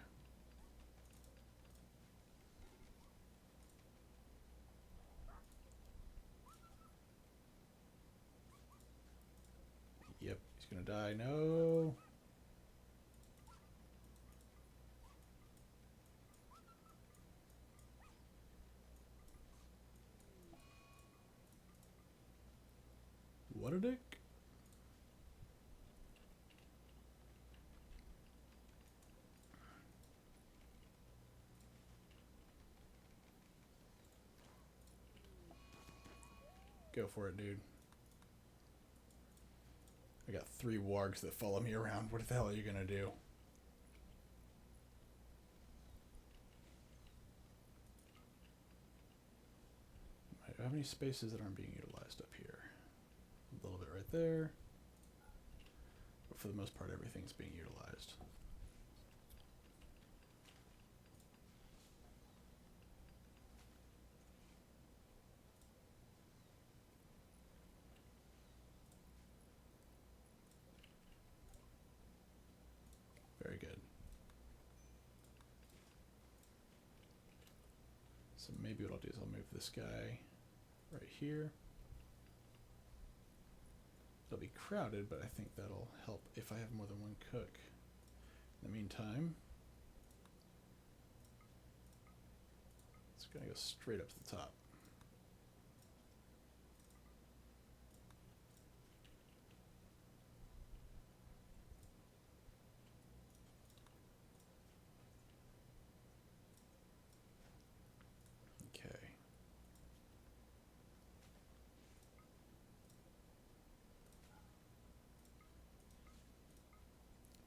Yep, he's gonna die. No. What a dick. Go for it, dude. I got 3 wargs that follow me around. What the hell are you gonna do? How many spaces that aren't being utilized up here? A little bit right there. But for the most part, everything's being utilized. Very good. So maybe what I'll do is I'll move this guy right here. It'll be crowded, but I think that'll help if I have more than one cook. In the meantime, it's gonna go straight up to the top. Okay.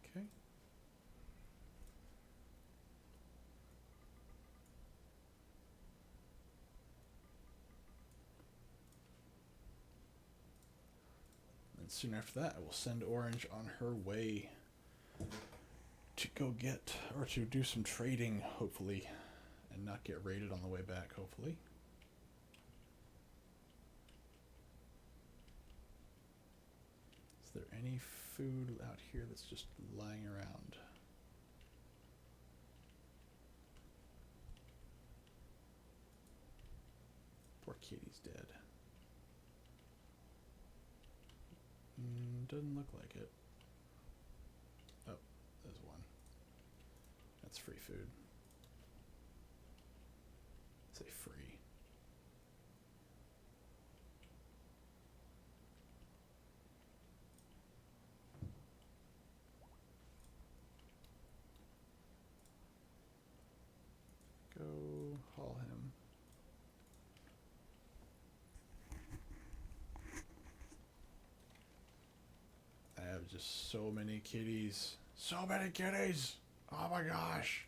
Okay. And soon after that, I will send Orange on her way to go get, or to do some trading, hopefully, and not get raided on the way back, hopefully. Is there any food out here that's just lying around? Poor kitty's dead. Doesn't look like it. Oh, there's one. That's free food. Say free. Go haul him. I have just so many kitties. So many kitties! Oh my gosh!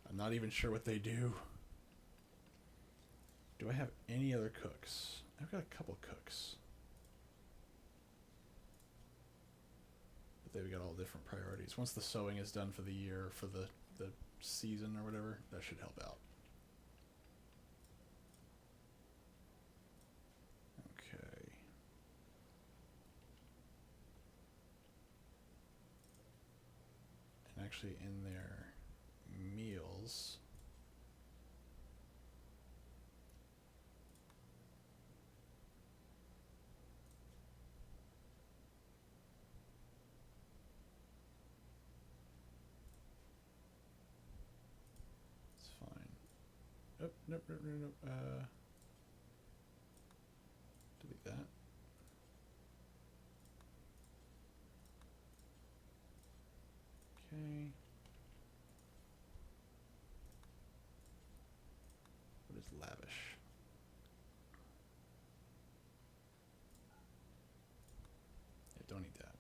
I'm not even sure what they do. Do I have any other cooks? I've got a couple cooks. But they've got all different priorities. Once the sewing is done for the year, for the season or whatever, that should help out. Okay. And actually in their meals, nope, nope, nope, nope, nope. Delete that. Okay. What is lavish? Yeah, don't eat that.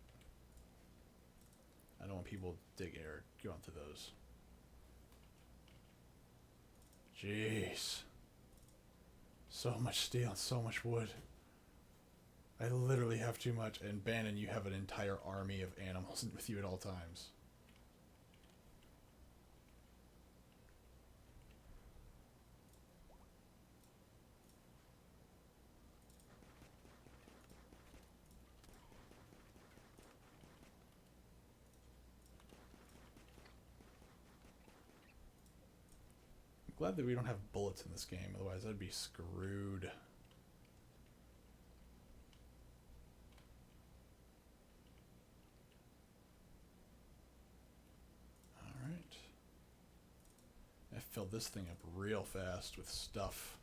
I don't want people dig air go onto those. Jeez. So much steel, so much wood. I literally have too much. And Bannon, you have an entire army of animals with you at all times. I'm glad that we don't have bullets in this game, otherwise I'd be screwed. I filled this thing up real fast with stuff.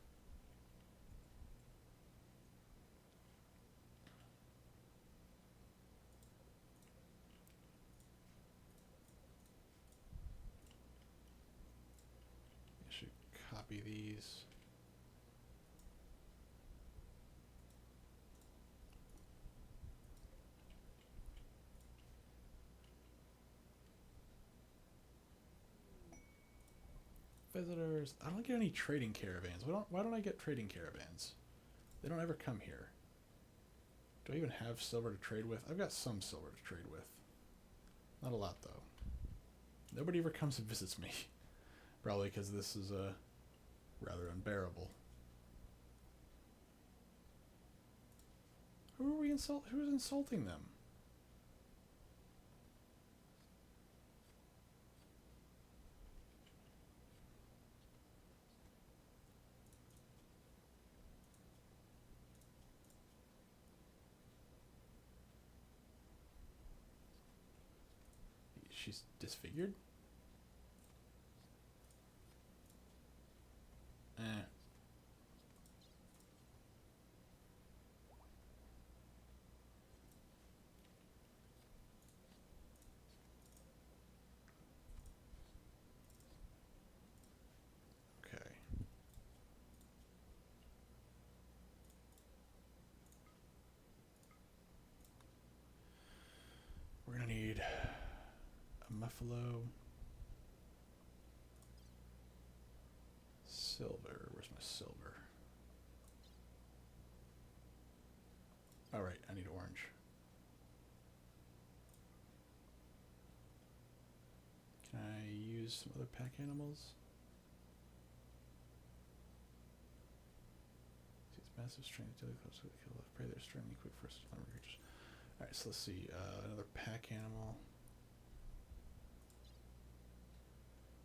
I should copy these. Visitors. I don't get any trading caravans. Why don't I get trading caravans? They don't ever come here. Do I even have silver to trade with? I've got some silver to trade with. Not a lot, though. Nobody ever comes and visits me. Probably because this is rather unbearable. Who's insulting them? She's disfigured? Eh. Okay. We're gonna need a muffalo. Silver. Where's my silver? All right, I need orange. Can I use some other pack animals? It's massive strength, daily close to the kill of prey. They're extremely quick for creatures. All right, so let's see. Another pack animal.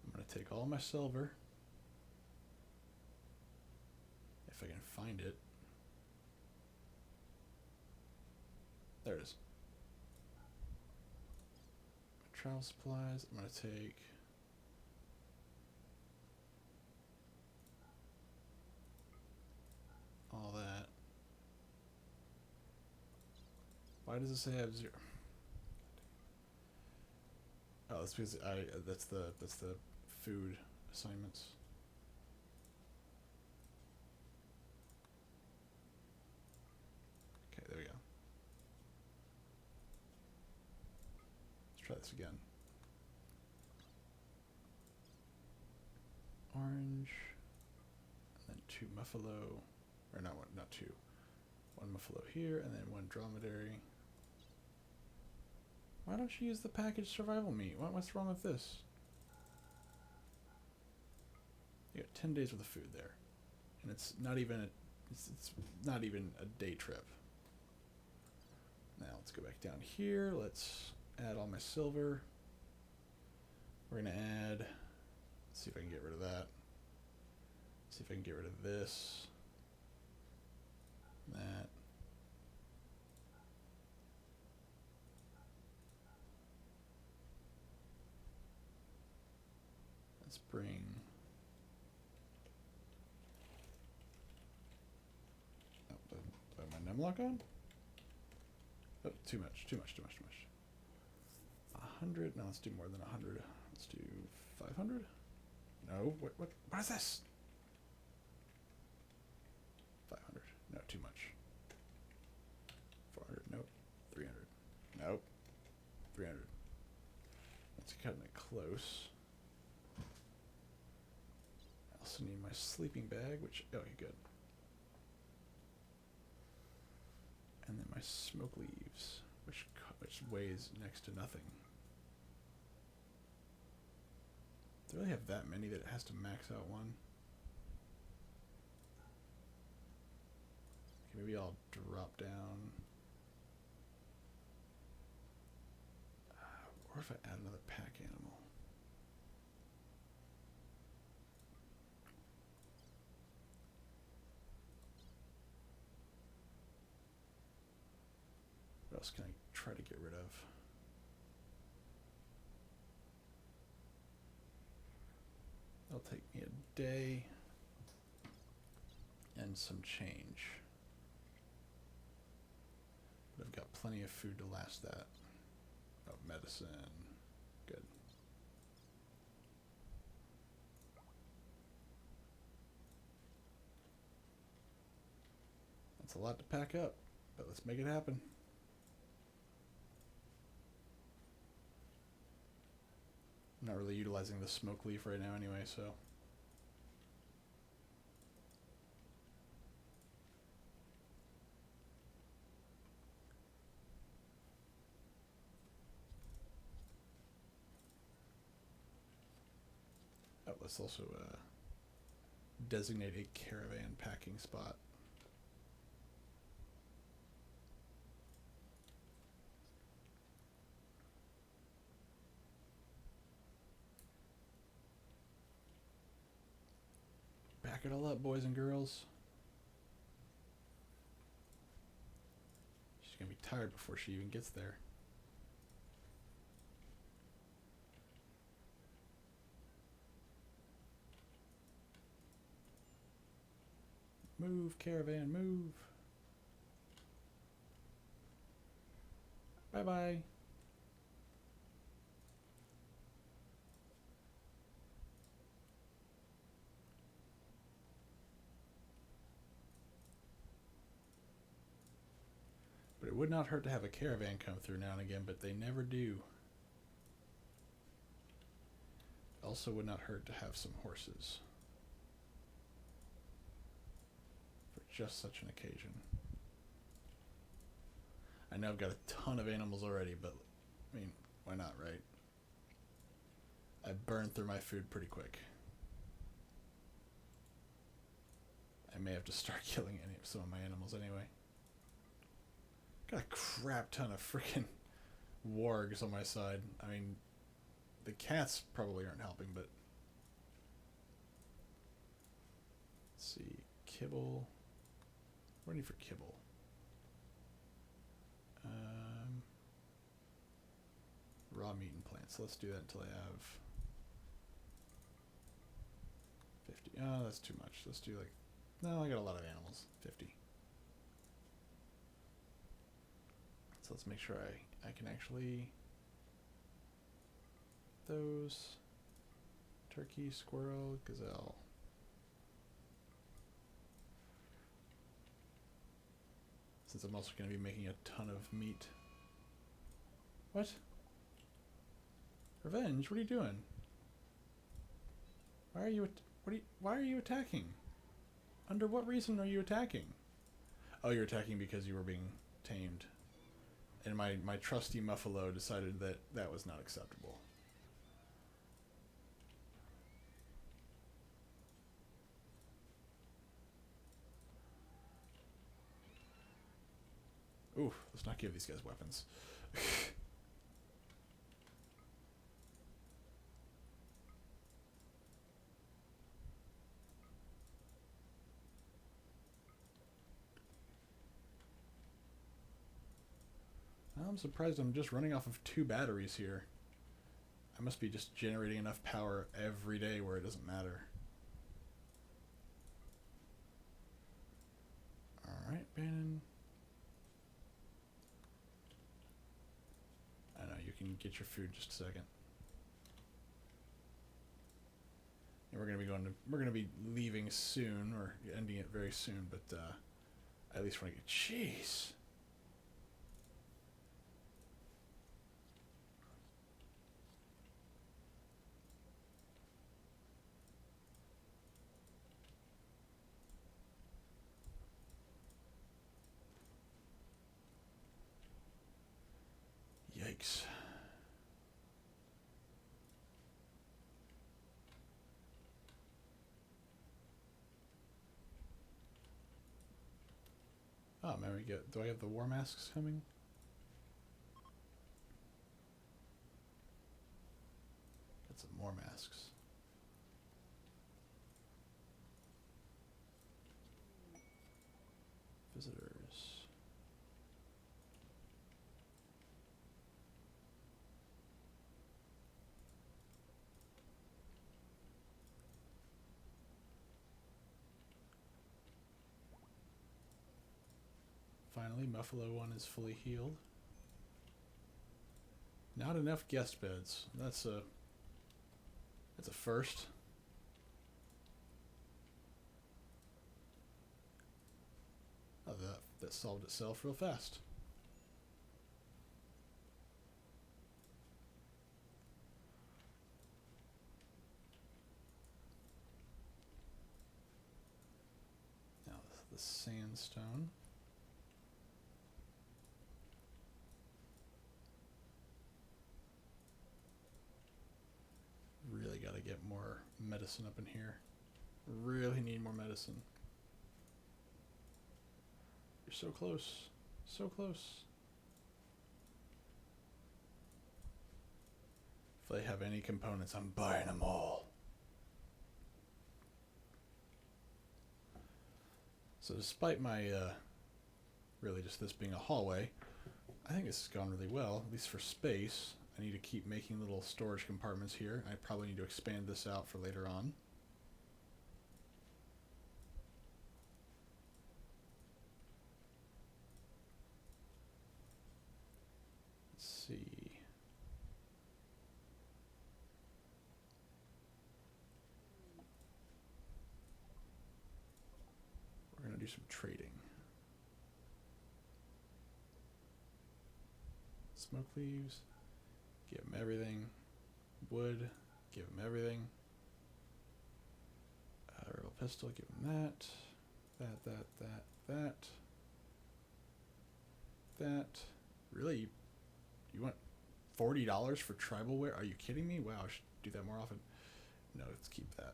I'm gonna take all my silver. If I can find it. There it is. Travel supplies. I'm going to take all that. Why does it say I have 0? Oh, that's because that's the food assignments. Okay, there we go. Let's try this again. Orange, and then 2 muffalo, or not 2. 1 muffalo here, and then 1 dromedary. Why don't you use the packaged survival meat? What's wrong with this? You got 10 days worth of food there, and it's not even it's not even a day trip. Now let's go back down here. Let's add all my silver. We're gonna add. Let's see if I can get rid of that. See if I can get rid of this. That. Let's bring. Oh, do I have my numlock on? Oh, too much. 100. No, let's do more than 100. Let's do 500. No, what is this? 500. No, too much. 400. Nope. 300. Nope. 300. That's cutting it close. I also need my sleeping bag, which, oh, good. And then my smoke leaves, which weighs next to nothing. Do I really have that many that it has to max out one? Okay, maybe I'll drop down. Or if I add another pack animal. What else can I try to get rid of? That'll take me a day and some change. But I've got plenty of food to last that. Oh, medicine. Good. That's a lot to pack up, but let's make it happen. I'm not really utilizing the smoke leaf right now anyway, so. Oh, let's also designate a caravan packing spot. Back it all up, boys and girls. She's gonna be tired before she even gets there. Move, caravan, move. Bye-bye. But it would not hurt to have a caravan come through now and again, but they never do. Also would not hurt to have some horses. For just such an occasion. I know I've got a ton of animals already, but I mean, why not, right? I burned through my food pretty quick. I may have to start killing some of my animals anyway. Got a crap ton of freaking wargs on my side. I mean, the cats probably aren't helping, but let's see, kibble. What do I need for kibble? Raw meat and plants. Let's do that until I have 50. Oh, that's too much. Let's do like, no, I got a lot of animals. 50. So let's make sure I can actually, those, turkey, squirrel, gazelle. Since I'm also going to be making a ton of meat. What? Revenge? What are you doing? Why are you attacking? Under what reason are you attacking? Oh, you're attacking because you were being tamed. And my trusty Muffalo decided that that was not acceptable. Ooh, let's not give these guys weapons. I'm surprised I'm just running off of 2 batteries here. I must be just generating enough power every day where it doesn't matter. Alright, Bannon. I know, you can get your food in just a second. And we're gonna be leaving soon, or ending it very soon, but at least want to get, jeez. Yikes. Oh, man, do I have the war masks coming? Got some more masks. Visitors. Finally, Muffalo 1 is fully healed. Not enough guest beds. That's a first. Oh, that solved itself real fast. Now the sandstone. Really got to get more medicine up in here. Really need more medicine. You're so close. So close. If they have any components, I'm buying them all. So despite my, really just this being a hallway, I think this has gone really well, at least for space. I need to keep making little storage compartments here. I probably need to expand this out for later on. Let's see. We're going to do some trading. Smoke leaves. Give him everything. Wood. Give him everything. Rebel pistol. Give him that. That. Really? You want $40 for tribal wear? Are you kidding me? Wow, I should do that more often. No, let's keep that.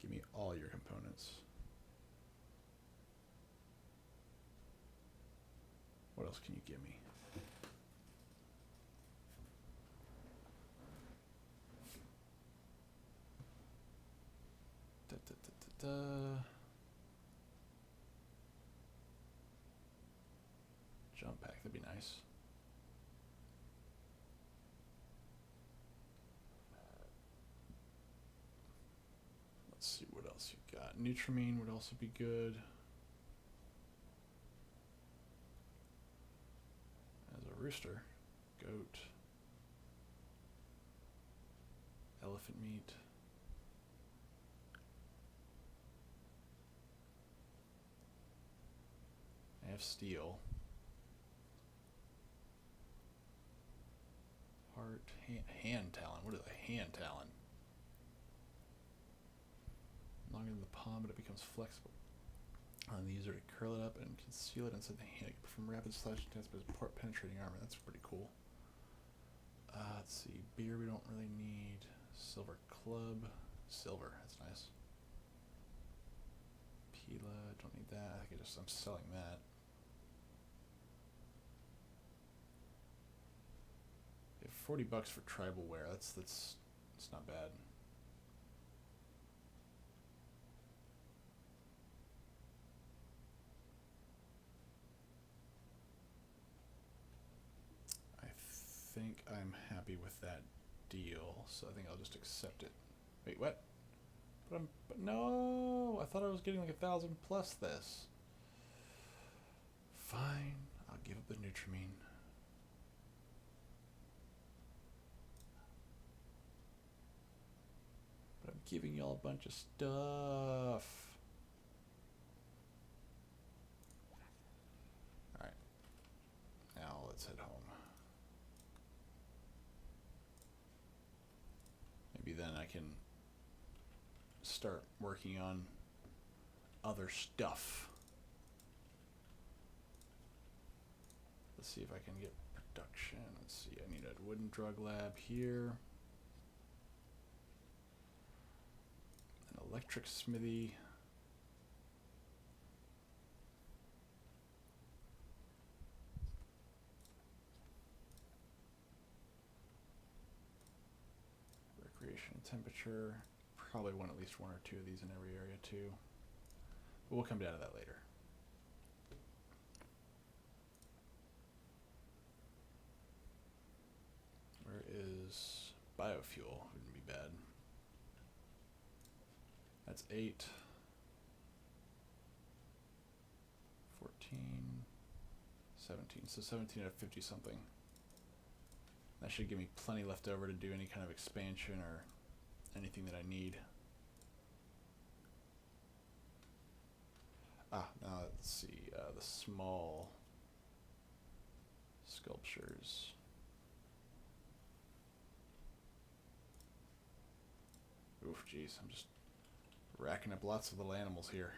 Give me all your components. What else can you give me? Jump pack, that'd be nice. Let's see what else you got. Nutramine would also be good. As a rooster. Goat. Elephant meat. I have steel. Heart, hand talon. What is a hand talon? Longer than the palm, but it becomes flexible. On the user to curl it up and conceal it inside the hand from rapid slash attacks, but it's penetrating armor. That's pretty cool. Let's see. Beer we don't really need. Silver club. Silver. That's nice. Pila. Don't need that. I think I'm selling that. We have $40 for tribal wear. That's not bad. I think I'm happy with that deal, so I think I'll just accept it. Wait, what? But no, I thought I was getting like 1,000 plus this. Fine, I'll give up the Nutramine. But I'm giving y'all a bunch of stuff. Alright. Now let's head home. Maybe then I can start working on other stuff. Let's see if I can get production. Let's see, I need a wooden drug lab here. An electric smithy. Recreation temperature. Probably want at least one or two of these in every area too. But we'll come down to that later. Where is biofuel? Wouldn't be bad. That's 8. 14. 17. So 17 out of 50 something. That should give me plenty left over to do any kind of expansion or anything that I need. Now let's see, the small sculptures. Oof, geez, I'm just racking up lots of little animals here.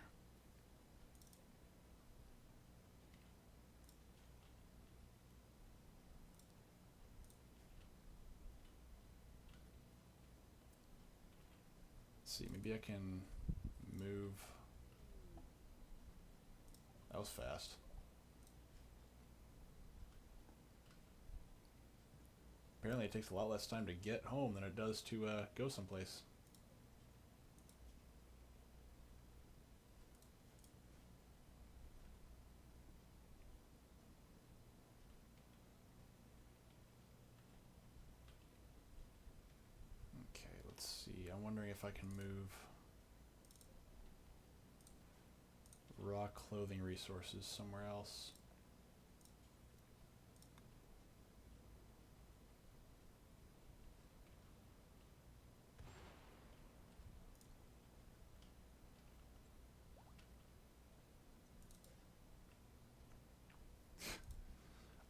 Let's see, maybe I can move. That was fast. Apparently it takes a lot less time to get home than it does to go someplace. Okay, let's see. I'm wondering if I can move raw clothing resources somewhere else.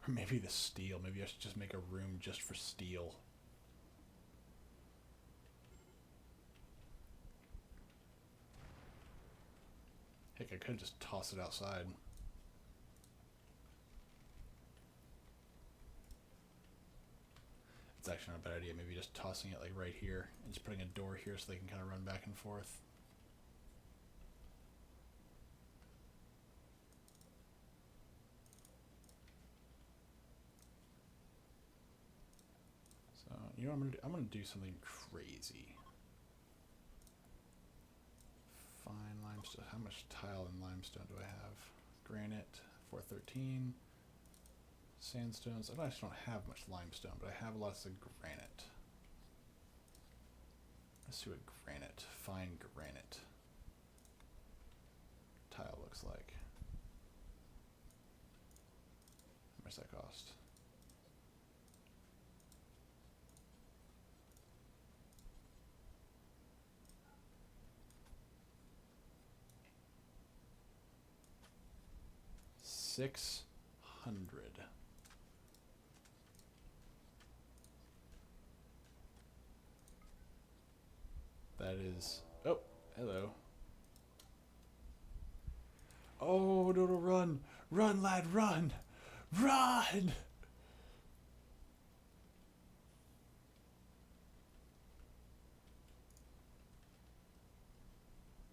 Or maybe the steel. Maybe I should just make a room just for steel. Heck, I could just toss it outside. It's actually not a bad idea. Maybe just tossing it like right here and just putting a door here so they can kind of run back and forth. So, you know what I'm gonna do? I'm gonna do something crazy. Fine limestone. How much tile and limestone do I have? Granite, 413. Sandstones. I actually don't have much limestone, but I have lots of granite. Let's see what granite, fine granite tile looks like. How much does that cost? $600. That is. Oh, hello. Oh, no, run! Run, lad, run! Run!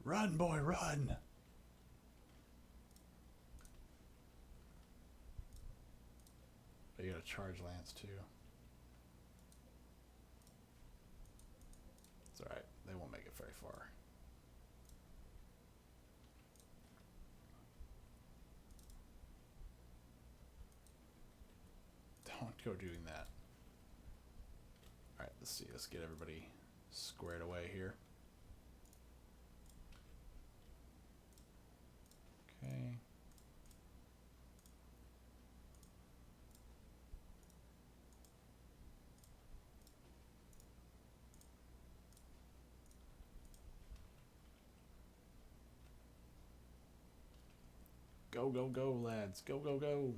Run, boy, run! You gotta charge Lance too. It's alright, they won't make it very far. Don't go doing that. Alright, let's see, let's get everybody squared away here. Okay. Go, go, go, lads. Go, go, go.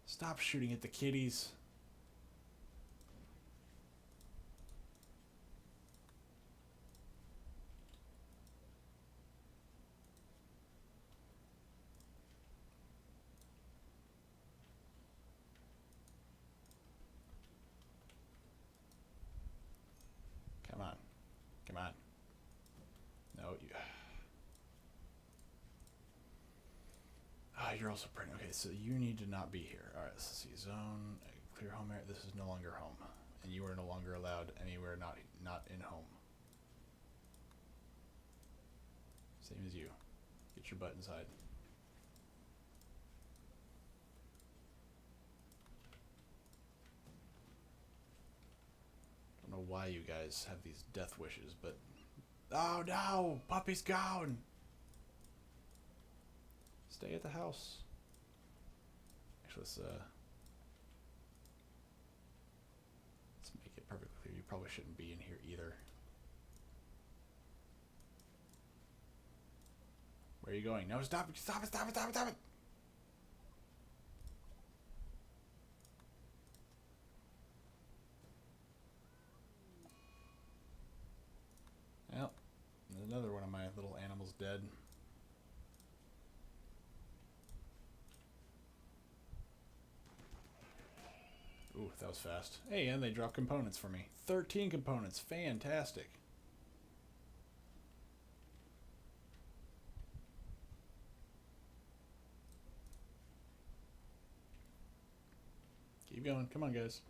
Stop shooting at the kitties. you're also pregnant. Okay, so you need to not be here. All right, let's see. Zone, clear home area. This is no longer home. And you are no longer allowed anywhere not in home. Same as you. Get your butt inside. I don't know why you guys have these death wishes, but... Oh no! Puppy's gone! Stay at the house. Actually, let's make it perfectly clear. You probably shouldn't be in here either. Where are you going? No, stop it! Stop it! Stop it! Stop it! Stop it! Well, another one of my little animals dead. Ooh, that was fast. Hey, and they dropped components for me. 13 components. Fantastic. Keep going. Come on, guys.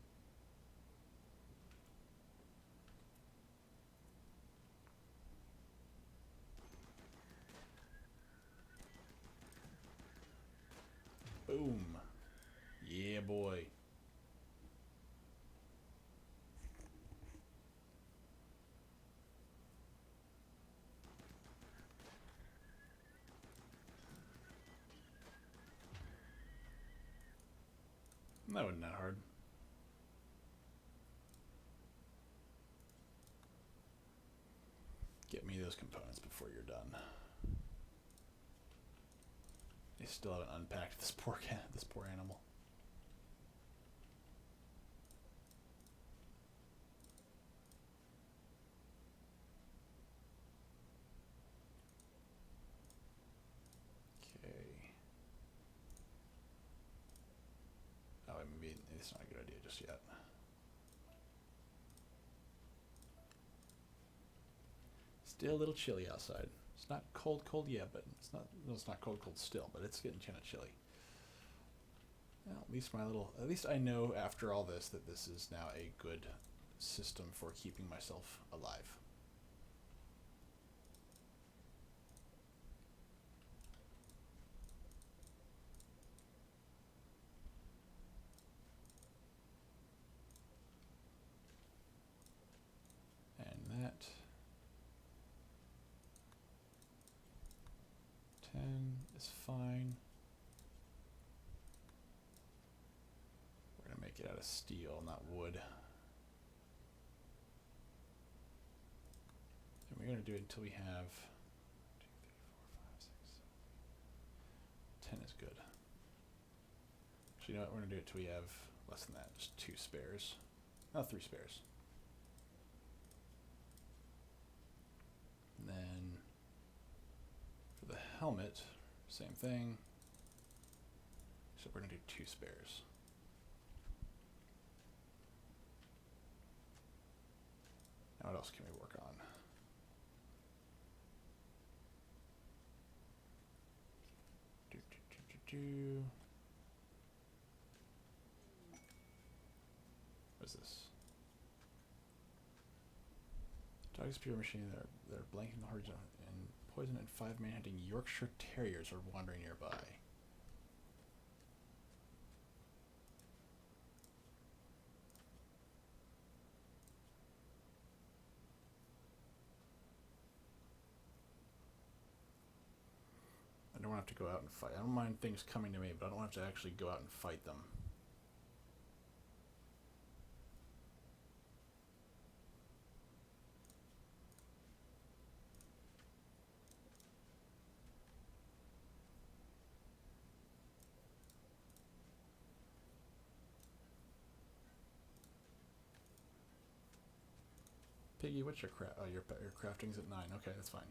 Boom. Yeah, boy. That wasn't that hard. Get me those components before you're done. They still haven't unpacked this poor cat, this poor animal. Okay. Oh, maybe it's not a good idea just yet. Still a little chilly outside. It's not cold yet, but it's not. No, it's not cold still, but it's getting kind of chilly. Well, at least I know after all this that this is now a good system for keeping myself alive. And that 10 is fine. We're gonna make it out of steel, not wood. And we're gonna do it until we have 2, 3, 4, 5, 6, 7. 10 is good. Actually, you know what? We're gonna do it till we have less than that, just 2 spares. Oh, 3 spares. And then for the helmet, same thing. So we're gonna do 2 spares. Now what else can we work on? What is this? Dogs pure machine. They're blanking the horizon and poison and 5 man-hunting Yorkshire Terriers are wandering nearby. I don't want to have to go out and fight. I don't mind things coming to me, but I don't want to have to actually go out and fight them. Piggy, what's your craft? Oh, your crafting's at 9. Okay, that's fine.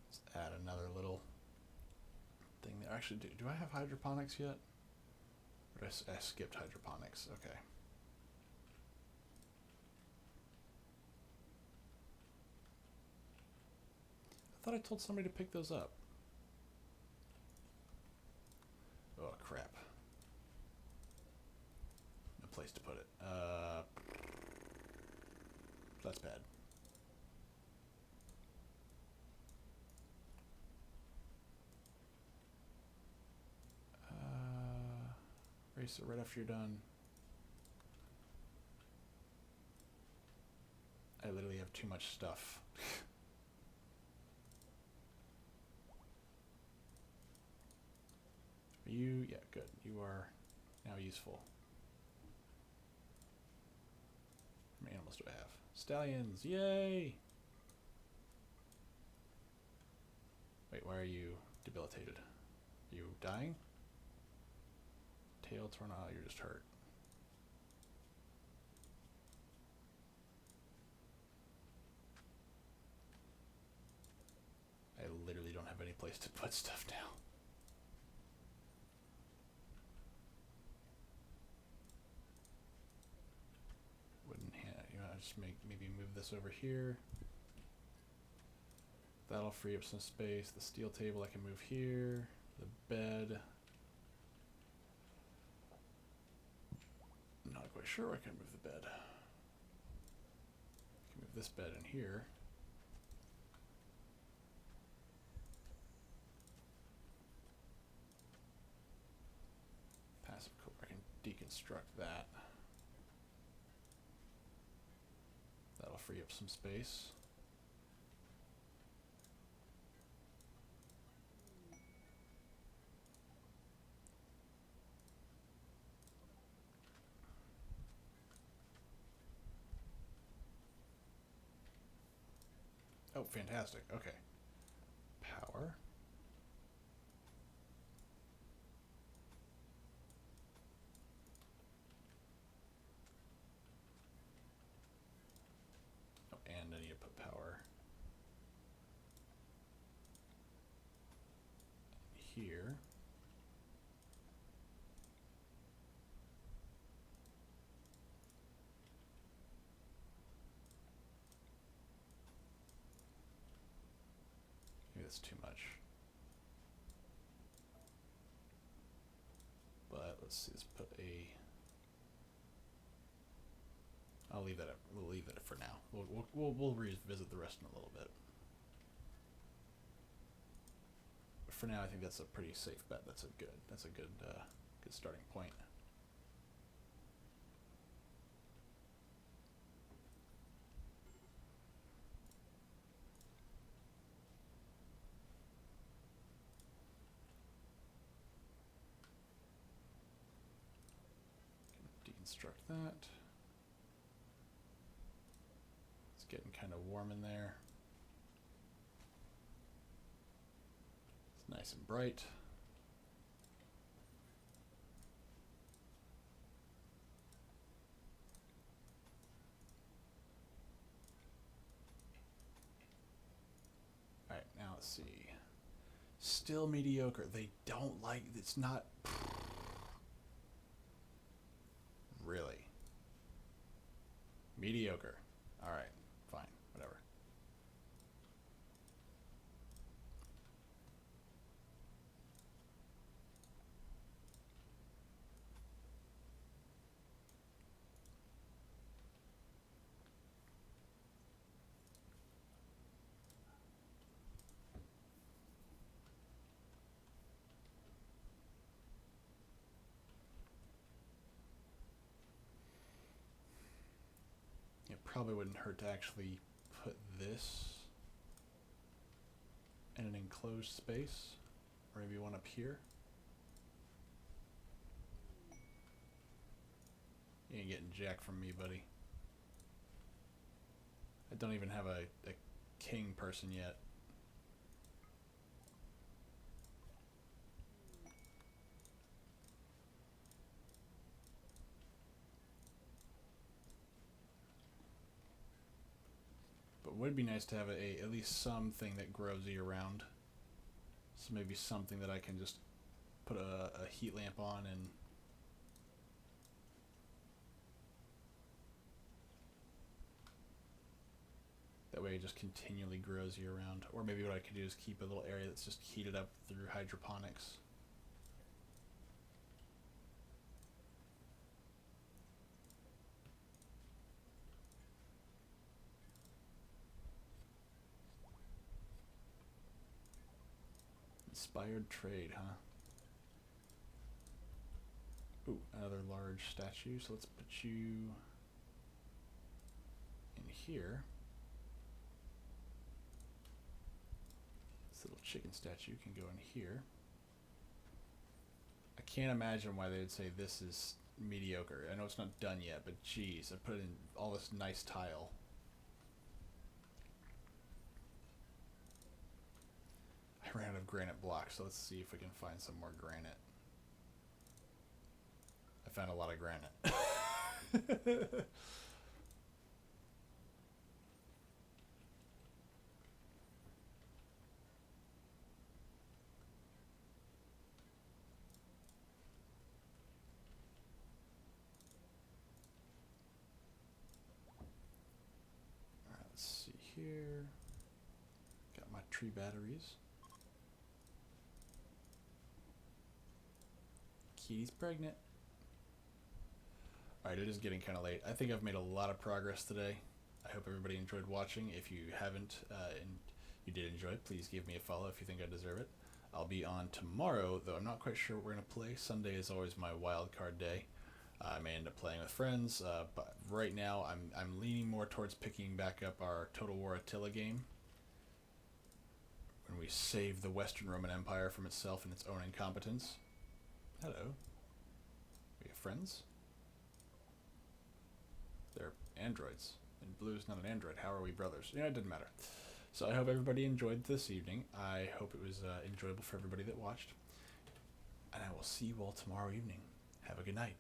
Let's add another little Actually, do I have hydroponics yet? Or did I skipped hydroponics. Okay. I thought I told somebody to pick those up. Oh, crap. No place to put it. That's bad. Erase it right after you're done. I literally have too much stuff. Are you? Yeah, good. You are now useful. How many animals do I have? Stallions! Yay! Wait, why are you debilitated? Are you dying? Tail torn out, you're just hurt. I literally don't have any place to put stuff now. Wooden hand, you know, just maybe move this over here. That'll free up some space. The steel table I can move here. The bed. I'm not quite sure I can move the bed. I can move this bed in here. Passive core, I can deconstruct that. That'll free up some space. Oh, fantastic. Okay. Power. Oh, and I need to put power here. Maybe that's too much. But let's see, let's put a... I'll leave that. We'll leave that for now. We'll revisit the rest in a little bit. But for now, I think that's a pretty safe bet. That's a good starting point. Deconstruct that. It's getting kind of warm in there. It's nice and bright. All right, now let's see. Still mediocre. They don't like, it's not... Really? Mediocre. Alright, fine, whatever. It probably wouldn't hurt to actually put this in an enclosed space, or maybe one up here. You ain't getting jack from me, buddy. I don't even have a king person yet. But it would be nice to have at least something that grows year round. So maybe something that I can just put a heat lamp on and that way it just continually grows year round. Or maybe what I could do is keep a little area that's just heated up through hydroponics. Inspired trade, huh? Ooh, another large statue. So let's put you in here. This little chicken statue can go in here. I can't imagine why they would say this is mediocre. I know it's not done yet, but geez, I put in all this nice tile. I ran out of granite blocks, so let's see if we can find some more granite. I found a lot of granite. Alright, let's see here. Got my tree batteries. Kitty's pregnant. Alright, it is getting kind of late. I think I've made a lot of progress today. I hope everybody enjoyed watching. If you haven't and you did enjoy, please give me a follow if you think I deserve it. I'll be on tomorrow, though I'm not quite sure what we're going to play. Sunday is always my wild card day. I may end up playing with friends, but right now I'm leaning more towards picking back up our Total War Attila game. When we save the Western Roman Empire from itself and its own incompetence. Hello. We have friends? They're androids. And Blue's not an android. How are we brothers? Yeah, it didn't matter. So I hope everybody enjoyed this evening. I hope it was enjoyable for everybody that watched. And I will see you all tomorrow evening. Have a good night.